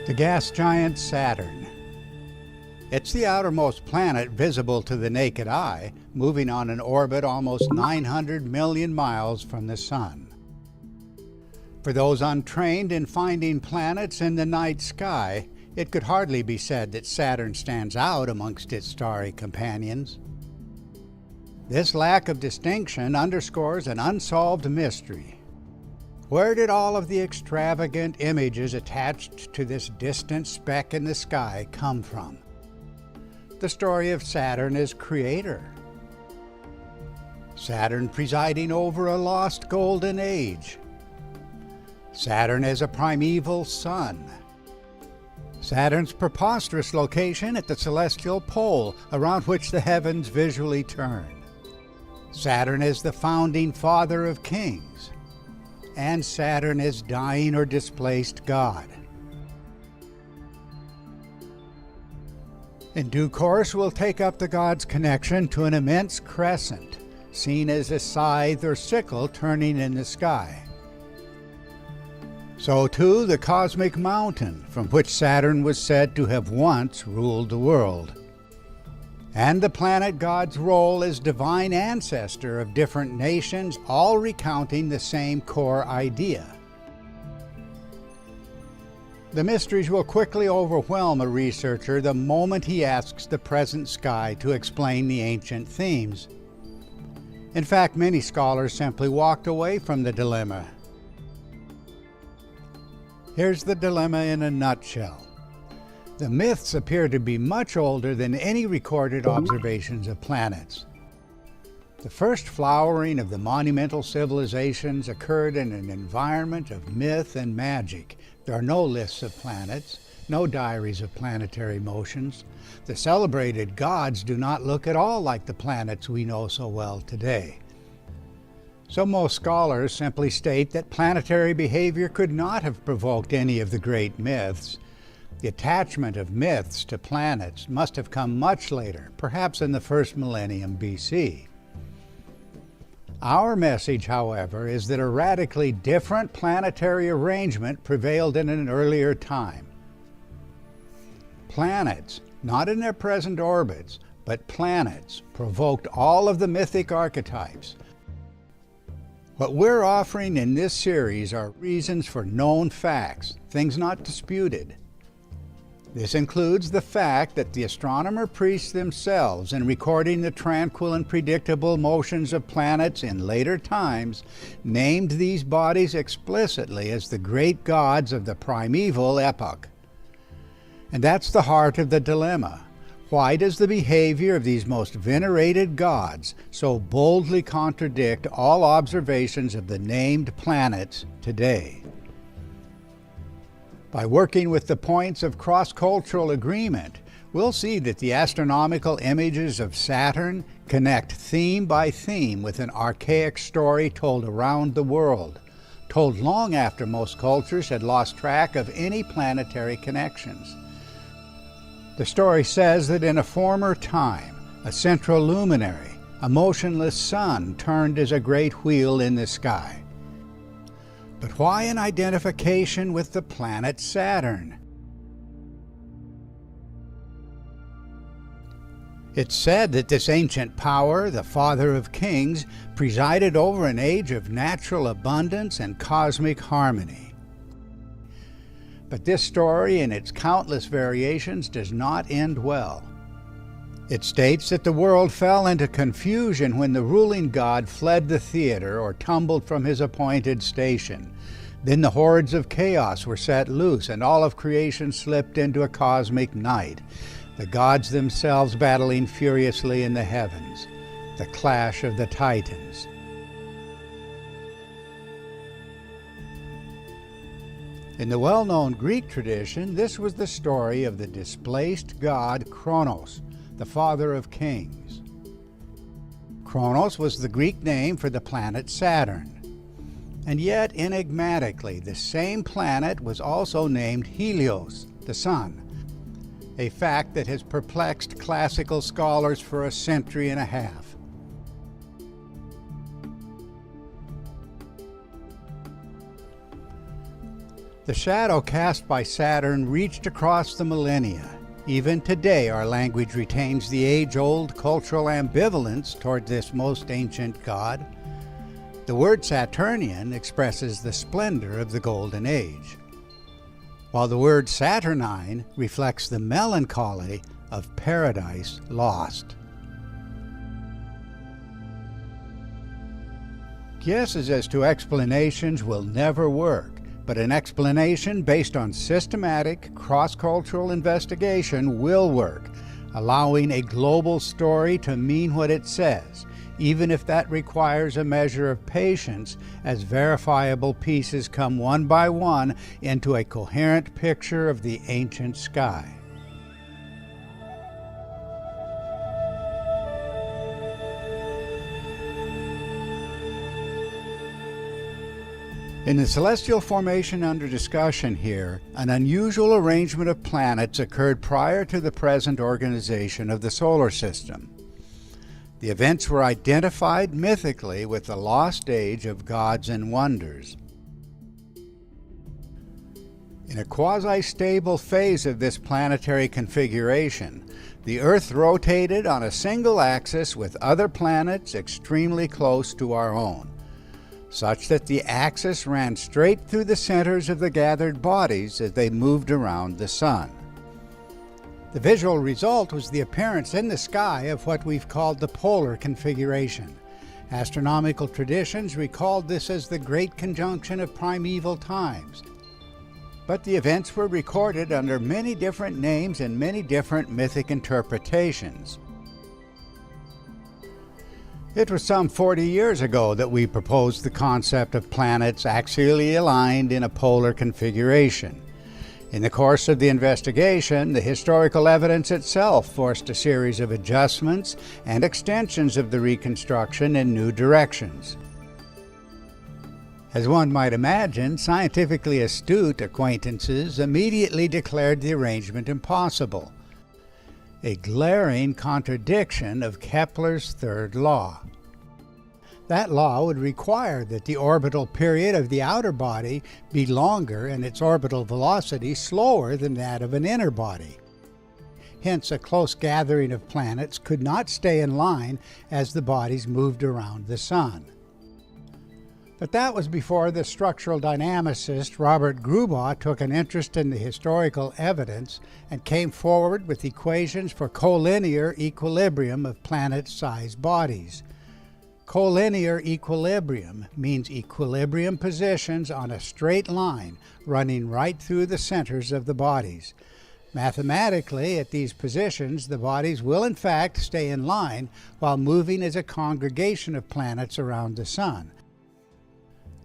The gas giant Saturn. It's the outermost planet visible to the naked eye, moving on an orbit almost 900 million miles from the Sun. For those untrained in finding planets in the night sky, it could hardly be said that Saturn stands out amongst its starry companions. This lack of distinction underscores an unsolved mystery. Where did all of the extravagant images attached to this distant speck in the sky come from? The story of Saturn as creator. Saturn presiding over a lost golden age. Saturn as a primeval sun. Saturn's preposterous location at the celestial pole around which the heavens visually turn. Saturn as the founding father of kings. And Saturn as dying or displaced god. In due course, we'll take up the god's connection to an immense crescent, seen as a scythe or sickle turning in the sky. So too the cosmic mountain, from which Saturn was said to have once ruled the world. And the planet god's role as divine ancestor of different nations, all recounting the same core idea. The mysteries will quickly overwhelm a researcher the moment he asks the present sky to explain the ancient themes. In fact, many scholars simply walked away from the dilemma. Here's the dilemma in a nutshell. The myths appear to be much older than any recorded observations of planets. The first flowering of the monumental civilizations occurred in an environment of myth and magic. There are no lists of planets, no diaries of planetary motions. The celebrated gods do not look at all like the planets we know so well today. So most scholars simply state that planetary behavior could not have provoked any of the great myths. The attachment of myths to planets must have come much later, perhaps in the first millennium BC. Our message, however, is that a radically different planetary arrangement prevailed in an earlier time. Planets, not in their present orbits, but planets, provoked all of the mythic archetypes. What we're offering in this series are reasons for known facts, things not disputed. This includes the fact that the astronomer priests themselves, in recording the tranquil and predictable motions of planets in later times, named these bodies explicitly as the great gods of the primeval epoch. And that's the heart of the dilemma. Why does the behavior of these most venerated gods so boldly contradict all observations of the named planets today? By working with the points of cross-cultural agreement, we'll see that the astronomical images of Saturn connect theme by theme with an archaic story told around the world, told long after most cultures had lost track of any planetary connections. The story says that in a former time, a central luminary, a motionless sun, turned as a great wheel in the sky. But why an identification with the planet Saturn? It's said that this ancient power, the father of kings, presided over an age of natural abundance and cosmic harmony. But this story, in its countless variations, does not end well. It states that the world fell into confusion when the ruling god fled the theater or tumbled from his appointed station. Then the hordes of chaos were set loose and all of creation slipped into a cosmic night, the gods themselves battling furiously in the heavens, the clash of the Titans. In the well-known Greek tradition, this was the story of the displaced god Kronos, the father of kings. Kronos was the Greek name for the planet Saturn. And yet, enigmatically, the same planet was also named Helios, the sun, a fact that has perplexed classical scholars for a century and a half. The shadow cast by Saturn reached across the millennia. Even today, our language retains the age-old cultural ambivalence toward this most ancient god. The word Saturnian expresses the splendor of the Golden Age, while the word Saturnine reflects the melancholy of paradise lost. Guesses as to explanations will never work, but an explanation based on systematic, cross-cultural investigation will work, allowing a global story to mean what it says, even if that requires a measure of patience as verifiable pieces come one by one into a coherent picture of the ancient sky. In the celestial formation under discussion here, an unusual arrangement of planets occurred prior to the present organization of the solar system. The events were identified mythically with the lost age of gods and wonders. In a quasi-stable phase of this planetary configuration, the Earth rotated on a single axis with other planets extremely close to our own, such that the axis ran straight through the centers of the gathered bodies as they moved around the Sun. The visual result was the appearance in the sky of what we've called the polar configuration. Astronomical traditions recalled this as the Great Conjunction of primeval times, but the events were recorded under many different names and many different mythic interpretations. It was some 40 years ago that we proposed the concept of planets axially aligned in a polar configuration. In the course of the investigation, the historical evidence itself forced a series of adjustments and extensions of the reconstruction in new directions. As one might imagine, scientifically astute acquaintances immediately declared the arrangement impossible, a glaring contradiction of Kepler's third law. That law would require that the orbital period of the outer body be longer and its orbital velocity slower than that of an inner body. Hence, a close gathering of planets could not stay in line as the bodies moved around the Sun. But that was before the structural dynamicist Robert Grubaugh took an interest in the historical evidence and came forward with equations for collinear equilibrium of planet-sized bodies. Collinear equilibrium means equilibrium positions on a straight line running right through the centers of the bodies. Mathematically, at these positions, the bodies will in fact stay in line while moving as a congregation of planets around the Sun.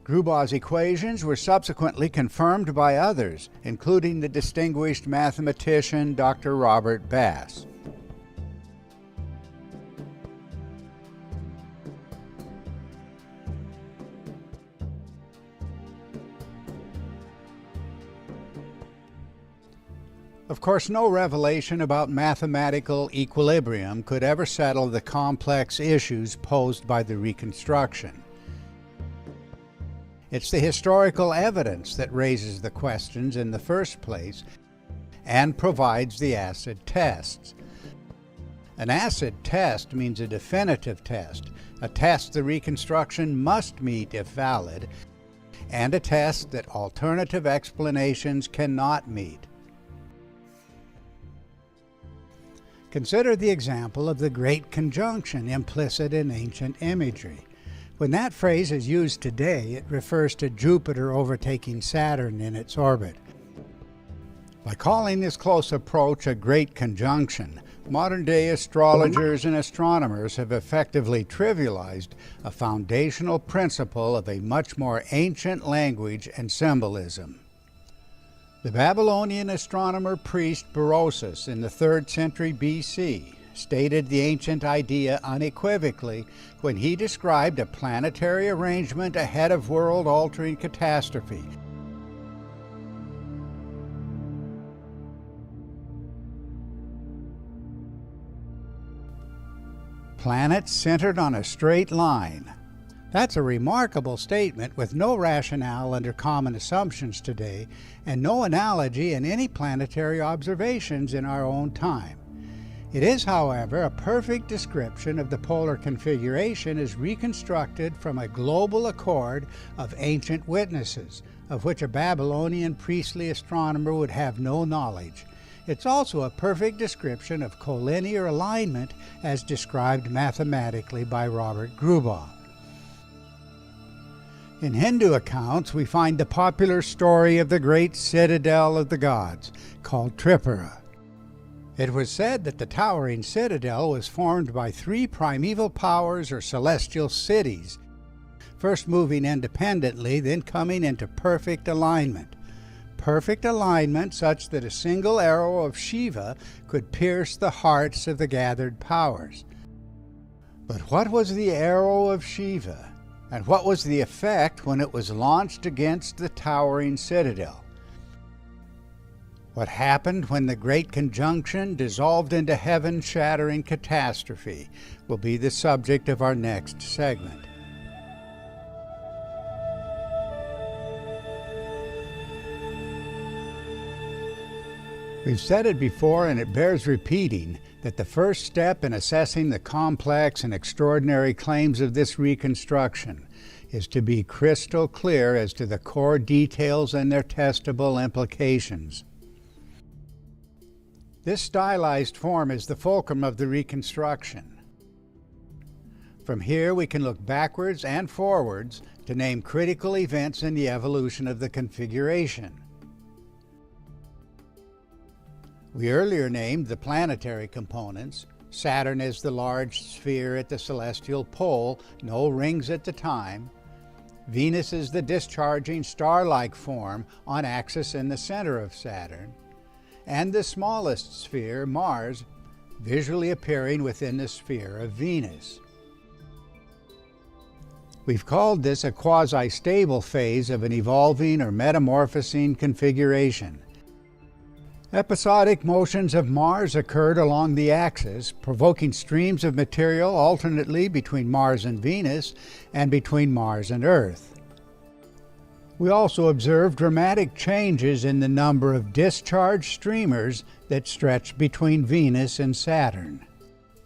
Grubaugh's equations were subsequently confirmed by others, including the distinguished mathematician Dr. Robert Bass. Of course, no revelation about mathematical equilibrium could ever settle the complex issues posed by the reconstruction. It's the historical evidence that raises the questions in the first place and provides the acid tests. An acid test means a definitive test, a test the reconstruction must meet if valid, and a test that alternative explanations cannot meet. Consider the example of the Great Conjunction implicit in ancient imagery. When that phrase is used today, it refers to Jupiter overtaking Saturn in its orbit. By calling this close approach a Great Conjunction, modern-day astrologers and astronomers have effectively trivialized a foundational principle of a much more ancient language and symbolism. The Babylonian astronomer priest Berosus in the 3rd century BC stated the ancient idea unequivocally when he described a planetary arrangement ahead of world-altering catastrophe. Planets centered on a straight line. That's a remarkable statement with no rationale under common assumptions today and no analogy in any planetary observations in our own time. It is, however, a perfect description of the polar configuration as reconstructed from a global accord of ancient witnesses, of which a Babylonian priestly astronomer would have no knowledge. It's also a perfect description of collinear alignment as described mathematically by Robert Grubaugh. In Hindu accounts, we find the popular story of the great citadel of the gods, called Tripura. It was said that the towering citadel was formed by three primeval powers or celestial cities, first moving independently, then coming into perfect alignment. Perfect alignment such that a single arrow of Shiva could pierce the hearts of the gathered powers. But what was the arrow of Shiva? And what was the effect when it was launched against the towering citadel? What happened when the Great Conjunction dissolved into heaven-shattering catastrophe will be the subject of our next segment. We've said it before, and it bears repeating, that the first step in assessing the complex and extraordinary claims of this reconstruction is to be crystal clear as to the core details and their testable implications. This stylized form is the fulcrum of the reconstruction. From here we can look backwards and forwards to name critical events in the evolution of the configuration. We earlier named the planetary components. Saturn is the large sphere at the celestial pole, no rings at the time. Venus is the discharging star-like form on axis in the center of Saturn. And the smallest sphere, Mars, visually appearing within the sphere of Venus. We've called this a quasi-stable phase of an evolving or metamorphosing configuration. Episodic motions of Mars occurred along the axis, provoking streams of material alternately between Mars and Venus and between Mars and Earth. We also observed dramatic changes in the number of discharge streamers that stretched between Venus and Saturn.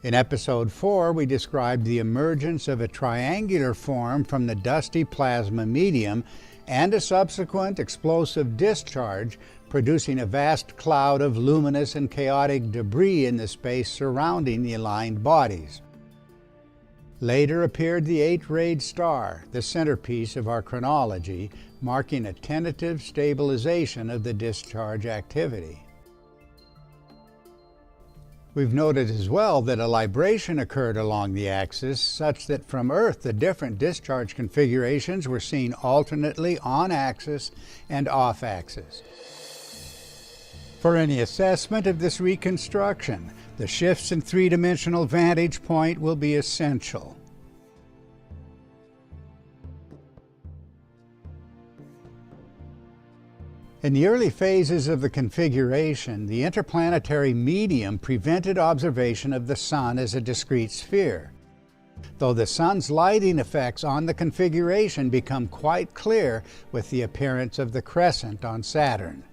In episode 4, we described the emergence of a triangular form from the dusty plasma medium and a subsequent explosive discharge, producing a vast cloud of luminous and chaotic debris in the space surrounding the aligned bodies. Later appeared the eight-rayed star, the centerpiece of our chronology, marking a tentative stabilization of the discharge activity. We've noted as well that a libration occurred along the axis such that from Earth the different discharge configurations were seen alternately on axis and off axis. For any assessment of this reconstruction, the shifts in three-dimensional vantage point will be essential. In the early phases of the configuration, the interplanetary medium prevented observation of the Sun as a discrete sphere, though the Sun's lighting effects on the configuration become quite clear with the appearance of the crescent on Saturn.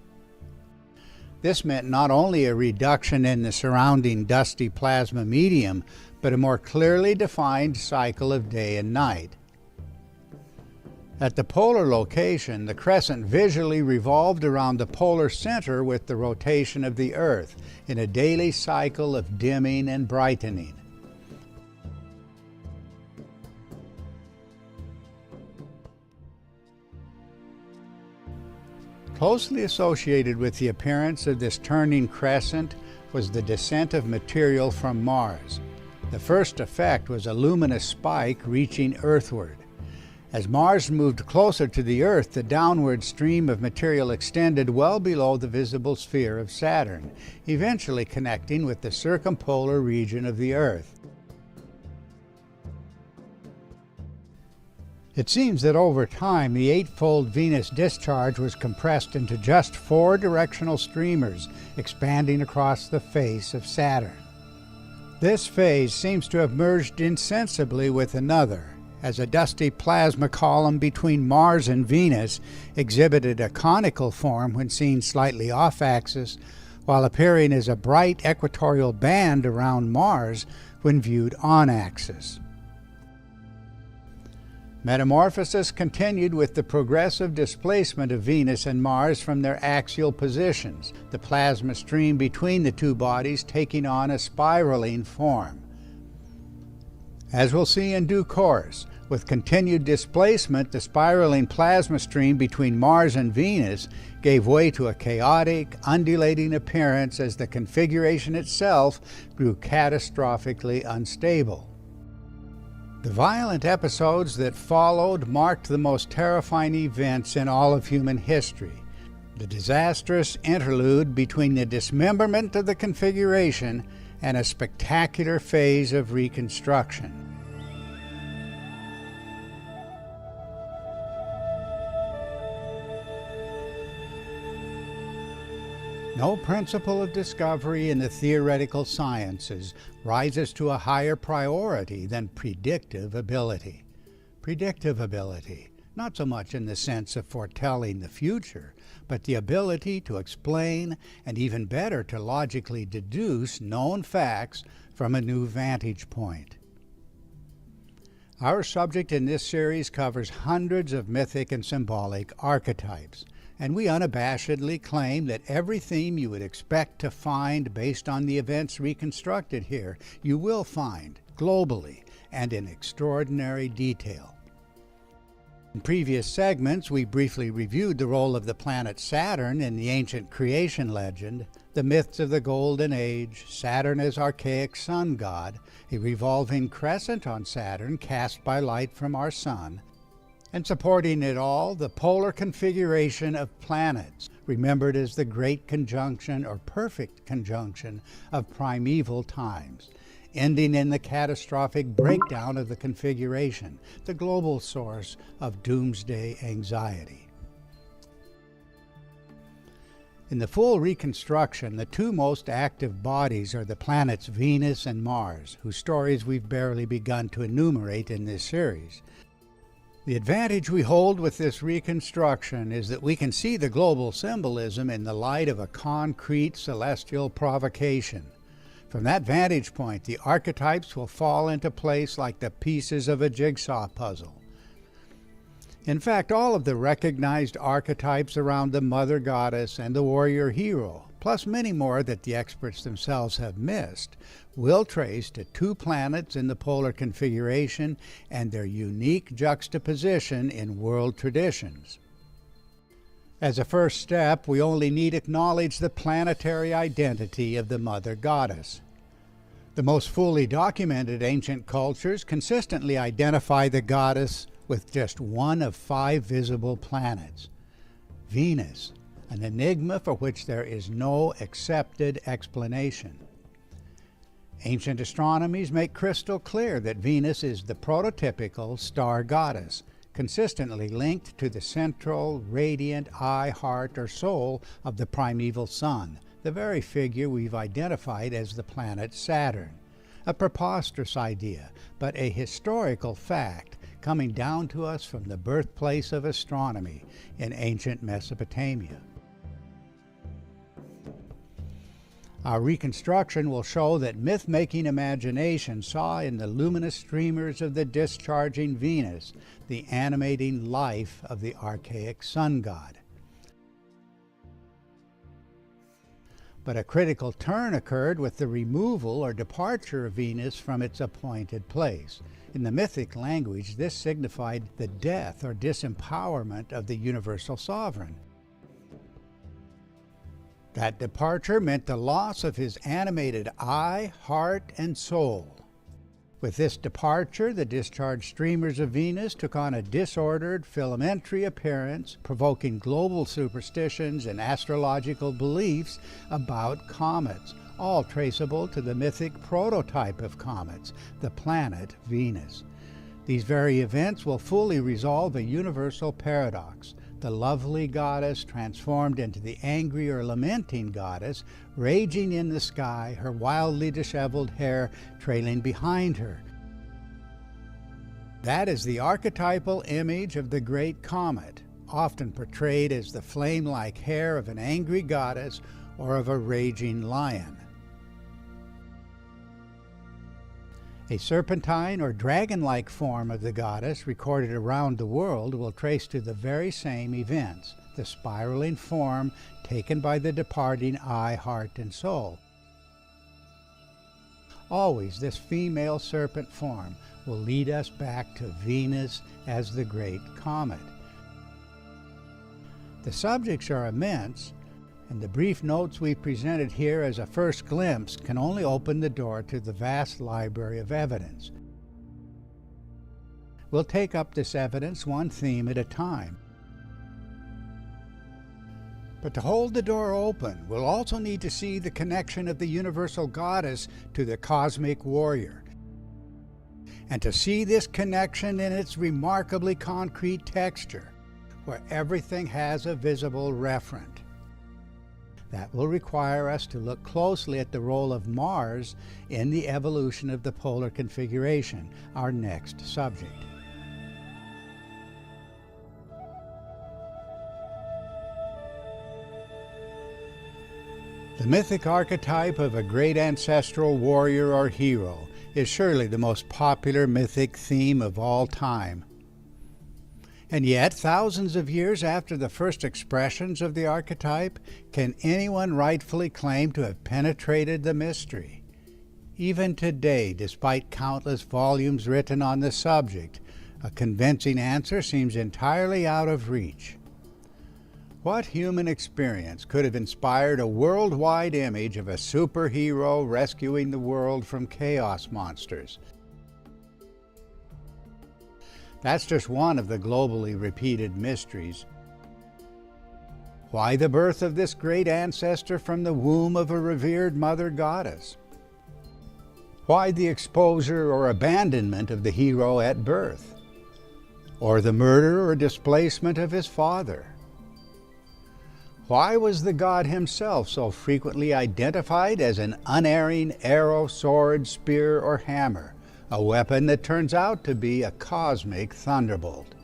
This meant not only a reduction in the surrounding dusty plasma medium, but a more clearly defined cycle of day and night. At the polar location, the crescent visually revolved around the polar center with the rotation of the Earth in a daily cycle of dimming and brightening. Closely associated with the appearance of this turning crescent was the descent of material from Mars. The first effect was a luminous spike reaching earthward. As Mars moved closer to the Earth, the downward stream of material extended well below the visible sphere of Saturn, eventually connecting with the circumpolar region of the Earth. It seems that over time, the eightfold Venus discharge was compressed into just 4 directional streamers expanding across the face of Saturn. This phase seems to have merged insensibly with another, as a dusty plasma column between Mars and Venus exhibited a conical form when seen slightly off-axis, while appearing as a bright equatorial band around Mars when viewed on-axis. Metamorphosis continued with the progressive displacement of Venus and Mars from their axial positions, the plasma stream between the two bodies taking on a spiraling form. As we'll see in due course, with continued displacement, the spiraling plasma stream between Mars and Venus gave way to a chaotic, undulating appearance as the configuration itself grew catastrophically unstable. The violent episodes that followed marked the most terrifying events in all of human history. The disastrous interlude between the dismemberment of the configuration and a spectacular phase of reconstruction. No principle of discovery in the theoretical sciences rises to a higher priority than predictive ability. Predictive ability, not so much in the sense of foretelling the future, but the ability to explain and even better to logically deduce known facts from a new vantage point. Our subject in this series covers hundreds of mythic and symbolic archetypes, and we unabashedly claim that every theme you would expect to find based on the events reconstructed here, you will find globally and in extraordinary detail. In previous segments, we briefly reviewed the role of the planet Saturn in the ancient creation legend, the myths of the Golden Age, Saturn as archaic sun god, a revolving crescent on Saturn cast by light from our sun, and supporting it all, the polar configuration of planets, remembered as the Great Conjunction or Perfect Conjunction of primeval times, ending in the catastrophic breakdown of the configuration, the global source of doomsday anxiety. In the full reconstruction, the two most active bodies are the planets Venus and Mars, whose stories we've barely begun to enumerate in this series. The advantage we hold with this reconstruction is that we can see the global symbolism in the light of a concrete celestial provocation. From that vantage point, the archetypes will fall into place like the pieces of a jigsaw puzzle. In fact, all of the recognized archetypes around the mother goddess and the warrior hero, plus many more that the experts themselves have missed, will trace to two planets in the polar configuration and their unique juxtaposition in world traditions. As a first step, we only need acknowledge the planetary identity of the mother goddess. The most fully documented ancient cultures consistently identify the goddess with just one of 5 visible planets, Venus, an enigma for which there is no accepted explanation. Ancient astronomies make crystal clear that Venus is the prototypical star goddess, consistently linked to the central, radiant eye, heart, or soul of the primeval sun, the very figure we've identified as the planet Saturn. A preposterous idea, but a historical fact coming down to us from the birthplace of astronomy in ancient Mesopotamia. Our reconstruction will show that myth-making imagination saw in the luminous streamers of the discharging Venus the animating life of the archaic sun god. But a critical turn occurred with the removal or departure of Venus from its appointed place. In the mythic language, this signified the death or disempowerment of the universal sovereign. That departure meant the loss of his animated eye, heart, and soul. With this departure, the discharged streamers of Venus took on a disordered, filamentary appearance, provoking global superstitions and astrological beliefs about comets, all traceable to the mythic prototype of comets, the planet Venus. These very events will fully resolve a universal paradox. The lovely goddess transformed into the angry or lamenting goddess, raging in the sky, her wildly disheveled hair trailing behind her. That is the archetypal image of the great comet, often portrayed as the flame-like hair of an angry goddess or of a raging lion. A serpentine or dragon-like form of the goddess recorded around the world will trace to the very same events, the spiraling form taken by the departing eye, heart, and soul. Always this female serpent form will lead us back to Venus as the great comet. The subjects are immense, and the brief notes we presented here as a first glimpse can only open the door to the vast library of evidence. We'll take up this evidence one theme at a time. But to hold the door open, we'll also need to see the connection of the universal goddess to the cosmic warrior, and to see this connection in its remarkably concrete texture, where everything has a visible referent. That will require us to look closely at the role of Mars in the evolution of the polar configuration, our next subject. The mythic archetype of a great ancestral warrior or hero is surely the most popular mythic theme of all time. And yet, thousands of years after the first expressions of the archetype, can anyone rightfully claim to have penetrated the mystery? Even today, despite countless volumes written on the subject, a convincing answer seems entirely out of reach. What human experience could have inspired a worldwide image of a superhero rescuing the world from chaos monsters? That's just one of the globally repeated mysteries. Why the birth of this great ancestor from the womb of a revered mother goddess? Why the exposure or abandonment of the hero at birth? Or the murder or displacement of his father? Why was the god himself so frequently identified as an unerring arrow, sword, spear, or hammer? A weapon that turns out to be a cosmic thunderbolt.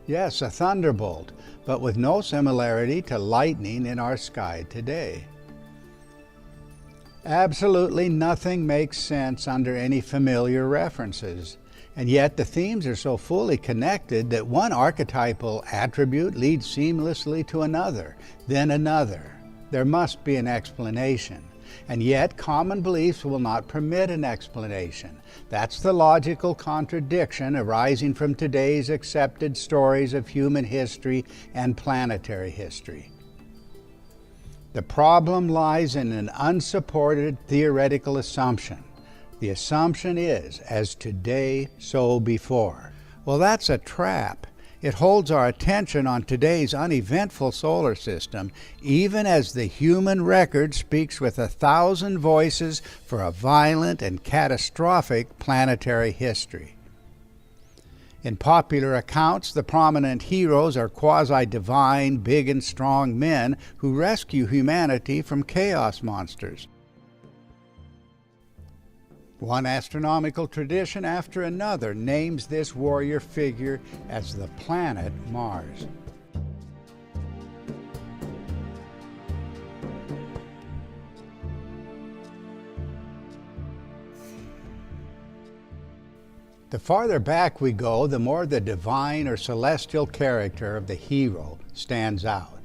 Yes, a thunderbolt, but with no similarity to lightning in our sky today. Absolutely nothing makes sense under any familiar references, and yet the themes are so fully connected that one archetypal attribute leads seamlessly to another, then another. There must be an explanation. And yet, common beliefs will not permit an explanation. That's the logical contradiction arising from today's accepted stories of human history and planetary history. The problem lies in an unsupported theoretical assumption. The assumption is, as today, so before. Well, that's a trap. It holds our attention on today's uneventful solar system, even as the human record speaks with 1,000 voices for a violent and catastrophic planetary history. In popular accounts, the prominent heroes are quasi-divine, big and strong men who rescue humanity from chaos monsters. One astronomical tradition after another names this warrior figure as the planet Mars. The farther back we go, the more the divine or celestial character of the hero stands out.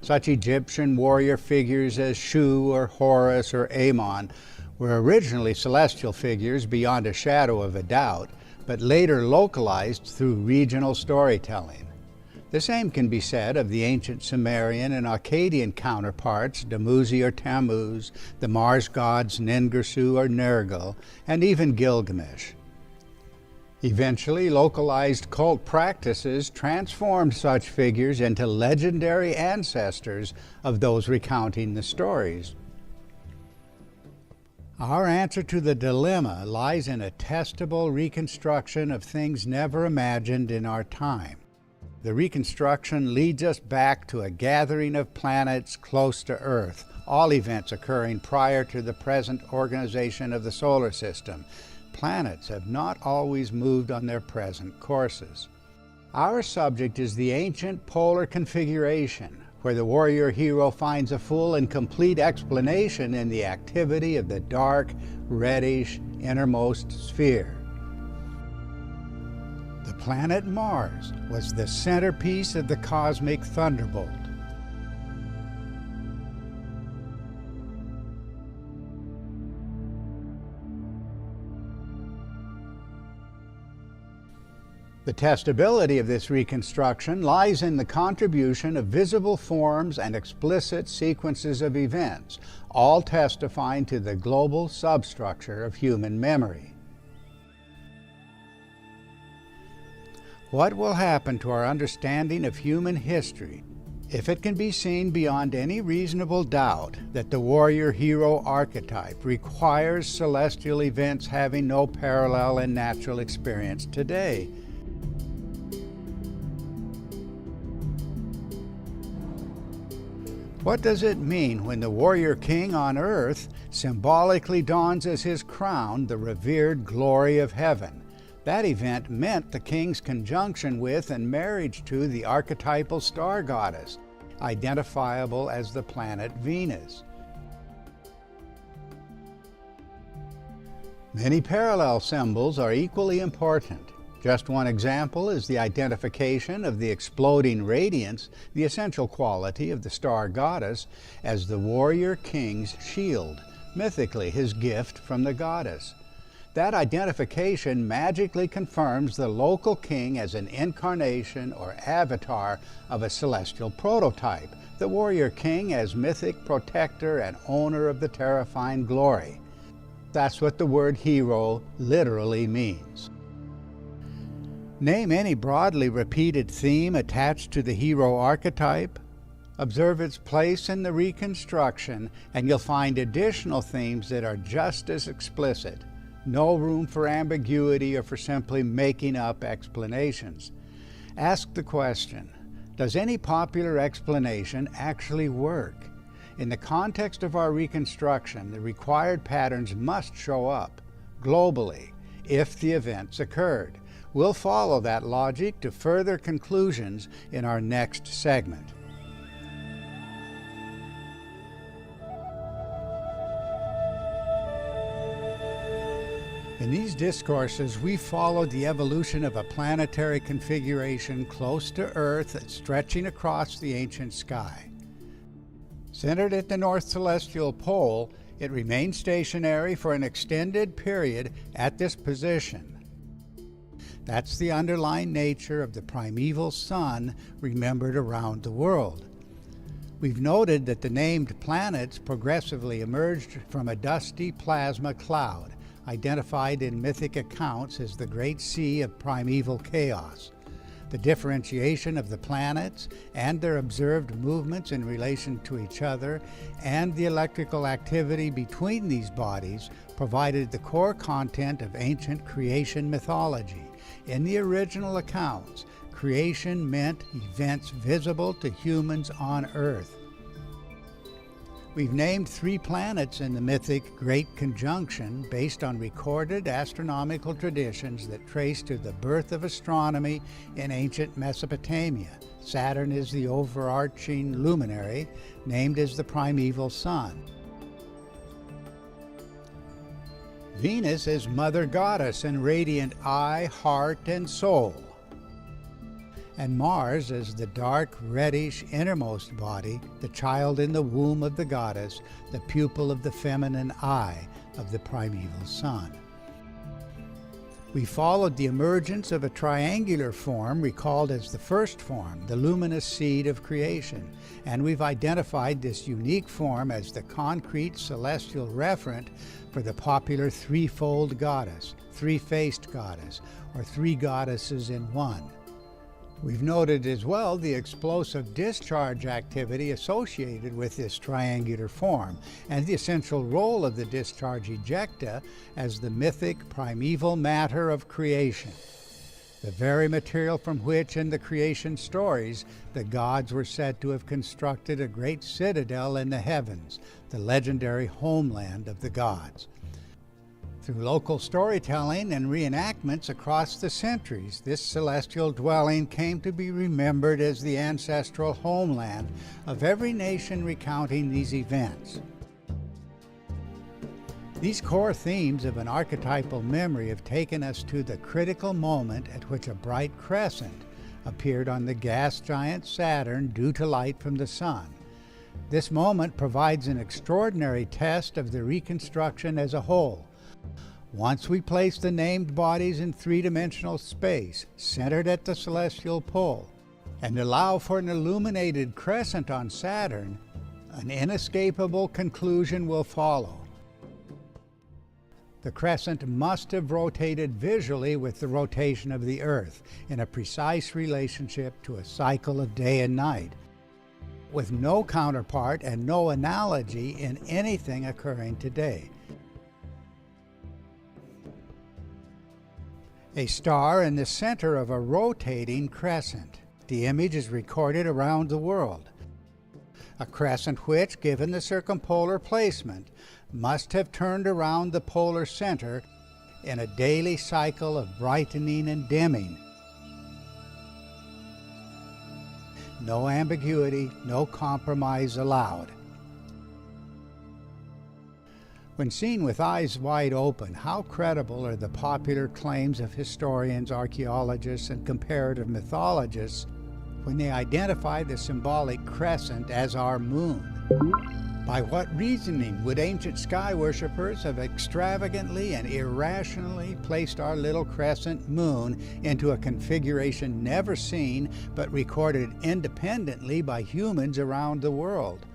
Such Egyptian warrior figures as Shu or Horus or Amon were originally celestial figures beyond a shadow of a doubt, but later localized through regional storytelling. The same can be said of the ancient Sumerian and Akkadian counterparts, Dumuzi or Tammuz, the Mars gods Ningersu or Nergal, and even Gilgamesh. Eventually, localized cult practices transformed such figures into legendary ancestors of those recounting the stories. Our answer to the dilemma lies in a testable reconstruction of things never imagined in our time. The reconstruction leads us back to a gathering of planets close to Earth, all events occurring prior to the present organization of the solar system. planets have not always moved on their present courses. Our subject is the ancient polar configuration, where the warrior hero finds a full and complete explanation in the activity of the dark, reddish, innermost sphere. The planet Mars was the centerpiece of the cosmic thunderbolt. The testability of this reconstruction lies in the contribution of visible forms and explicit sequences of events, all testifying to the global substructure of human memory. What will happen to our understanding of human history if it can be seen beyond any reasonable doubt that the warrior-hero archetype requires celestial events having no parallel in natural experience today? What does it mean when the warrior king on earth symbolically dons as his crown the revered glory of heaven? That event meant the king's conjunction with and marriage to the archetypal star goddess, identifiable as the planet Venus. Many parallel symbols are equally important. Just one example is the identification of the exploding radiance, the essential quality of the star goddess, as the warrior king's shield, mythically his gift from the goddess. That identification magically confirms the local king as an incarnation or avatar of a celestial prototype, the warrior king as mythic protector and owner of the terrifying glory. That's what the word hero literally means. Name any broadly repeated theme attached to the hero archetype. Observe its place in the reconstruction, and you'll find additional themes that are just as explicit. No room for ambiguity or for simply making up explanations. Ask the question, does any popular explanation actually work? In the context of our reconstruction, the required patterns must show up, globally, if the events occurred. We'll follow that logic to further conclusions in our next segment. In these discourses, we followed the evolution of a planetary configuration close to Earth stretching across the ancient sky. Centered at the North Celestial Pole, it remained stationary for an extended period at this position. That's the underlying nature of the primeval sun remembered around the world. We've noted that the named planets progressively emerged from a dusty plasma cloud, identified in mythic accounts as the Great Sea of primeval chaos. The differentiation of the planets and their observed movements in relation to each other and the electrical activity between these bodies provided the core content of ancient creation mythology. In the original accounts, creation meant events visible to humans on Earth. We've named 3 planets in the mythic Great Conjunction based on recorded astronomical traditions that trace to the birth of astronomy in ancient Mesopotamia. Saturn is the overarching luminary, named as the primeval sun. Venus is Mother Goddess and radiant eye, heart, and soul. And Mars is the dark, reddish, innermost body, the child in the womb of the goddess, the pupil of the feminine eye of the primeval sun. We followed the emergence of a triangular form recalled as the first form, the luminous seed of creation, and we've identified this unique form as the concrete celestial referent for the popular threefold goddess, three-faced goddess, or 3 goddesses in one. We've noted as well the explosive discharge activity associated with this triangular form and the essential role of the discharge ejecta as the mythic primeval matter of creation, the very material from which in the creation stories the gods were said to have constructed a great citadel in the heavens, the legendary homeland of the gods. Through local storytelling and reenactments across the centuries, this celestial dwelling came to be remembered as the ancestral homeland of every nation recounting these events. These core themes of an archetypal memory have taken us to the critical moment at which a bright crescent appeared on the gas giant Saturn due to light from the sun. This moment provides an extraordinary test of the reconstruction as a whole. Once we place the named bodies in three-dimensional space, centered at the celestial pole, and allow for an illuminated crescent on Saturn, an inescapable conclusion will follow. The crescent must have rotated visually with the rotation of the Earth in a precise relationship to a cycle of day and night, with no counterpart and no analogy in anything occurring today. A star in the center of a rotating crescent. The image is recorded around the world. A crescent which, given the circumpolar placement, must have turned around the polar center in a daily cycle of brightening and dimming. No ambiguity, no compromise allowed. When seen with eyes wide open, how credible are the popular claims of historians, archaeologists, and comparative mythologists when they identify the symbolic crescent as our moon? By what reasoning would ancient sky worshippers have extravagantly and irrationally placed our little crescent moon into a configuration never seen but recorded independently by humans around the world?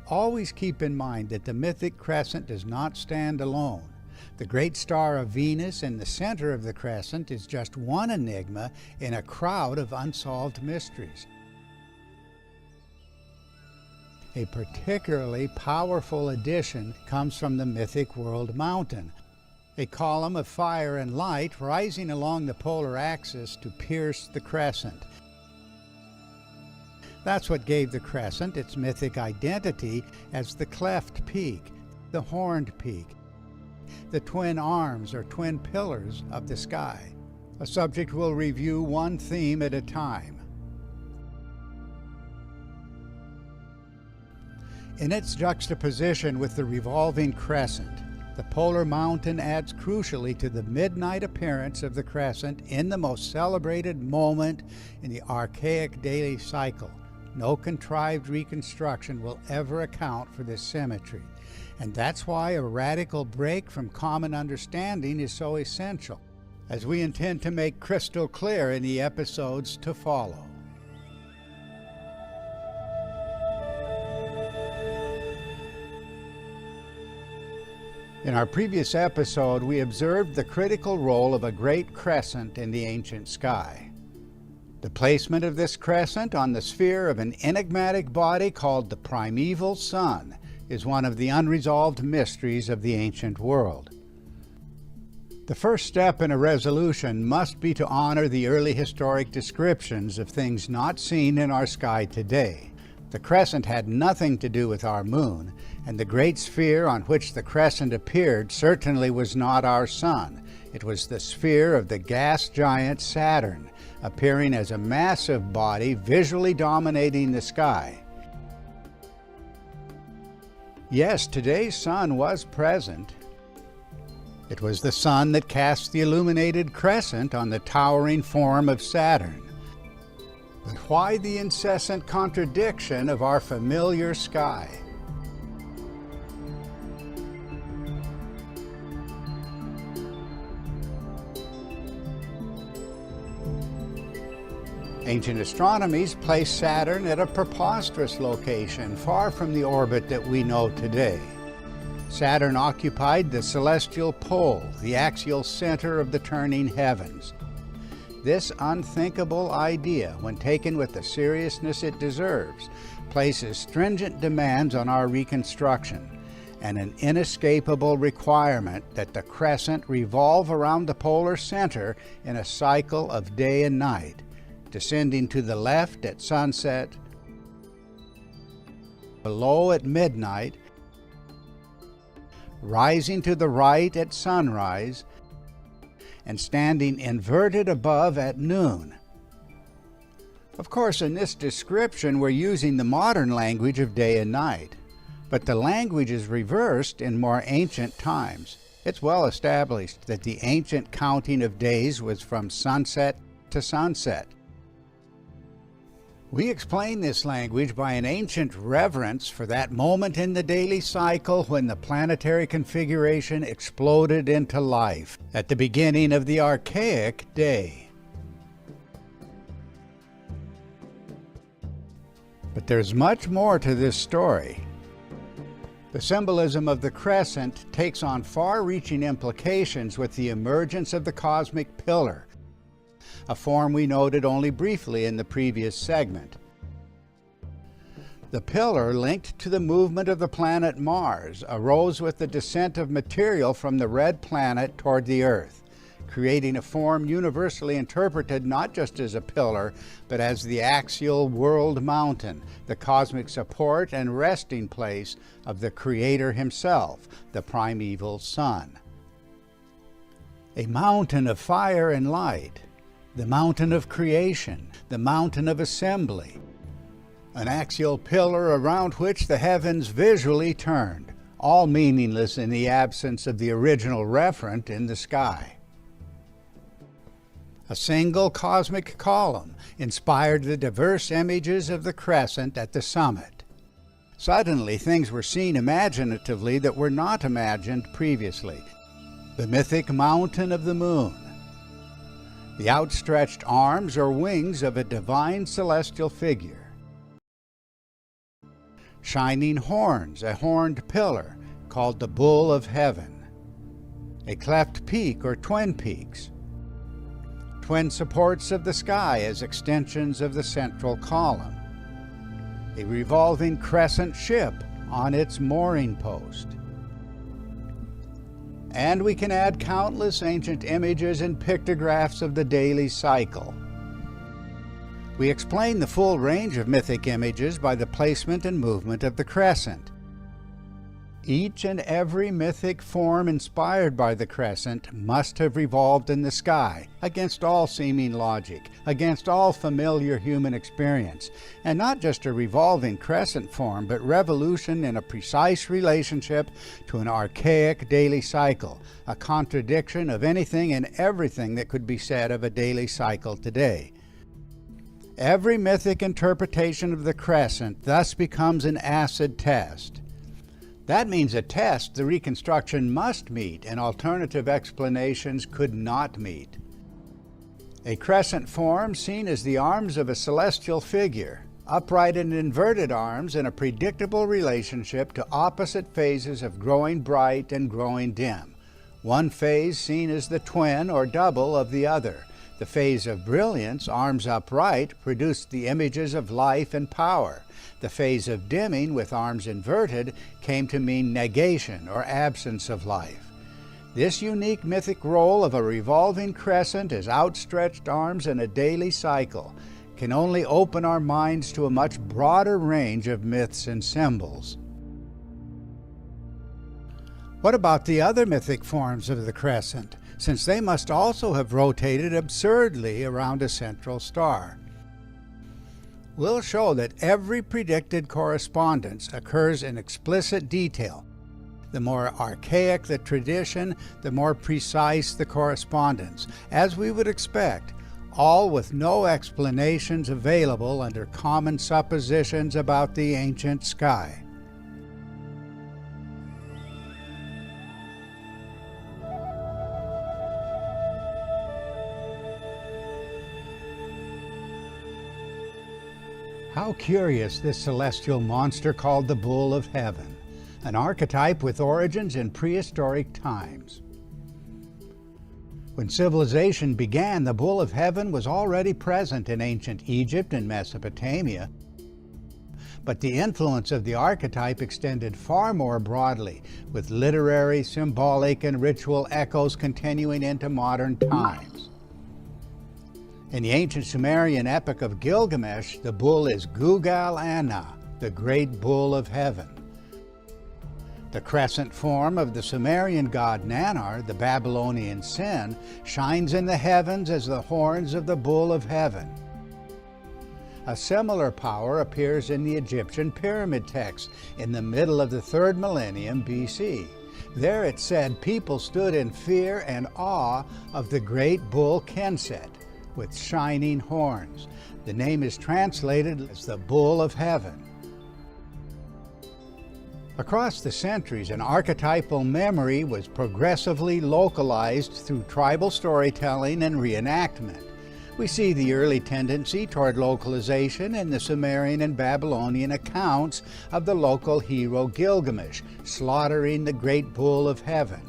Always keep in mind that the mythic crescent does not stand alone. The great star of Venus in the center of the crescent is just one enigma in a crowd of unsolved mysteries. A particularly powerful addition comes from the mythic world mountain, a column of fire and light rising along the polar axis to pierce the crescent. That's what gave the crescent its mythic identity as the cleft peak, the horned peak, the twin arms or twin pillars of the sky. A subject we'll review one theme at a time. In its juxtaposition with the revolving crescent, the polar mountain adds crucially to the midnight appearance of the crescent in the most celebrated moment in the archaic daily cycle. No contrived reconstruction will ever account for this symmetry, and that's why a radical break from common understanding is so essential, as we intend to make crystal clear in the episodes to follow. In our previous episode, we observed the critical role of a great crescent in the ancient sky. The placement of this crescent on the sphere of an enigmatic body called the primeval sun is one of the unresolved mysteries of the ancient world. The first step in a resolution must be to honor the early historic descriptions of things not seen in our sky today. The crescent had nothing to do with our moon, and the great sphere on which the crescent appeared certainly was not our sun. It was the sphere of the gas giant Saturn, appearing as a massive body visually dominating the sky. Yes, today's sun was present. It was the sun that cast the illuminated crescent on the towering form of Saturn. But why the incessant contradiction of our familiar sky? Ancient astronomies placed Saturn at a preposterous location, far from the orbit that we know today. Saturn occupied the celestial pole, the axial center of the turning heavens. This unthinkable idea, when taken with the seriousness it deserves, places stringent demands on our reconstruction and an inescapable requirement that the crescent revolve around the polar center in a cycle of day and night, descending to the left at sunset, below at midnight, rising to the right at sunrise, and standing inverted above at noon. Of course, in this description, we're using the modern language of day and night, but the language is reversed in more ancient times. It's well established that the ancient counting of days was from sunset to sunset. We explain this language by an ancient reverence for that moment in the daily cycle when the planetary configuration exploded into life at the beginning of the archaic day. But there's much more to this story. The symbolism of the crescent takes on far-reaching implications with the emergence of the cosmic pillar, a form we noted only briefly in the previous segment. The pillar, linked to the movement of the planet Mars, arose with the descent of material from the red planet toward the Earth, creating a form universally interpreted not just as a pillar, but as the axial world mountain, the cosmic support and resting place of the Creator himself, the primeval Sun. A mountain of fire and light, the mountain of creation, the mountain of assembly, an axial pillar around which the heavens visually turned, all meaningless in the absence of the original referent in the sky. A single cosmic column inspired the diverse images of the crescent at the summit. Suddenly, things were seen imaginatively that were not imagined previously. The mythic mountain of the moon, the outstretched arms or wings of a divine celestial figure, shining horns, a horned pillar called the Bull of Heaven, a cleft peak or twin peaks, twin supports of the sky as extensions of the central column, a revolving crescent ship on its mooring post. And we can add countless ancient images and pictographs of the daily cycle. We explain the full range of mythic images by the placement and movement of the crescent. Each and every mythic form inspired by the crescent must have revolved in the sky, against all seeming logic, against all familiar human experience, and not just a revolving crescent form, but revolution in a precise relationship to an archaic daily cycle, a contradiction of anything and everything that could be said of a daily cycle today. Every mythic interpretation of the crescent thus becomes an acid test. That means a test the reconstruction must meet and alternative explanations could not meet. A crescent form seen as the arms of a celestial figure, upright and inverted arms in a predictable relationship to opposite phases of growing bright and growing dim. One phase seen as the twin or double of the other. The phase of brilliance, arms upright, produced the images of life and power. The phase of dimming, with arms inverted, came to mean negation or absence of life. This unique mythic role of a revolving crescent as outstretched arms in a daily cycle can only open our minds to a much broader range of myths and symbols. What about the other mythic forms of the crescent, since they must also have rotated absurdly around a central star? We'll show that every predicted correspondence occurs in explicit detail. The more archaic the tradition, the more precise the correspondence, as we would expect, all with no explanations available under common suppositions about the ancient sky. How curious this celestial monster called the Bull of Heaven, an archetype with origins in prehistoric times. When civilization began, the Bull of Heaven was already present in ancient Egypt and Mesopotamia, but the influence of the archetype extended far more broadly, with literary, symbolic, and ritual echoes continuing into modern times. In the ancient Sumerian epic of Gilgamesh, the bull is Gugal Anna, the great bull of heaven. The crescent form of the Sumerian god Nannar, the Babylonian Sin, shines in the heavens as the horns of the bull of heaven. A similar power appears in the Egyptian pyramid text in the middle of the 3rd millennium BC. There it said people stood in fear and awe of the great bull Kenset with shining horns. The name is translated as the bull of heaven. Across the centuries, an archetypal memory was progressively localized through tribal storytelling and reenactment. We see the early tendency toward localization in the Sumerian and Babylonian accounts of the local hero Gilgamesh slaughtering the great bull of heaven.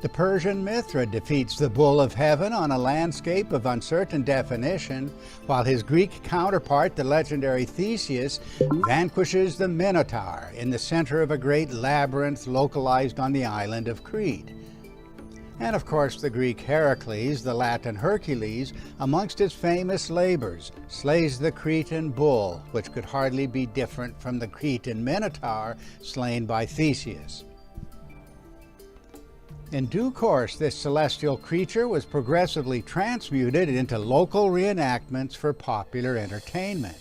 The Persian Mithra defeats the bull of heaven on a landscape of uncertain definition, while his Greek counterpart, the legendary Theseus, vanquishes the Minotaur in the center of a great labyrinth localized on the island of Crete. And of course the Greek Heracles, the Latin Hercules, amongst his famous labors, slays the Cretan bull, which could hardly be different from the Cretan Minotaur slain by Theseus. In due course, this celestial creature was progressively transmuted into local reenactments for popular entertainment.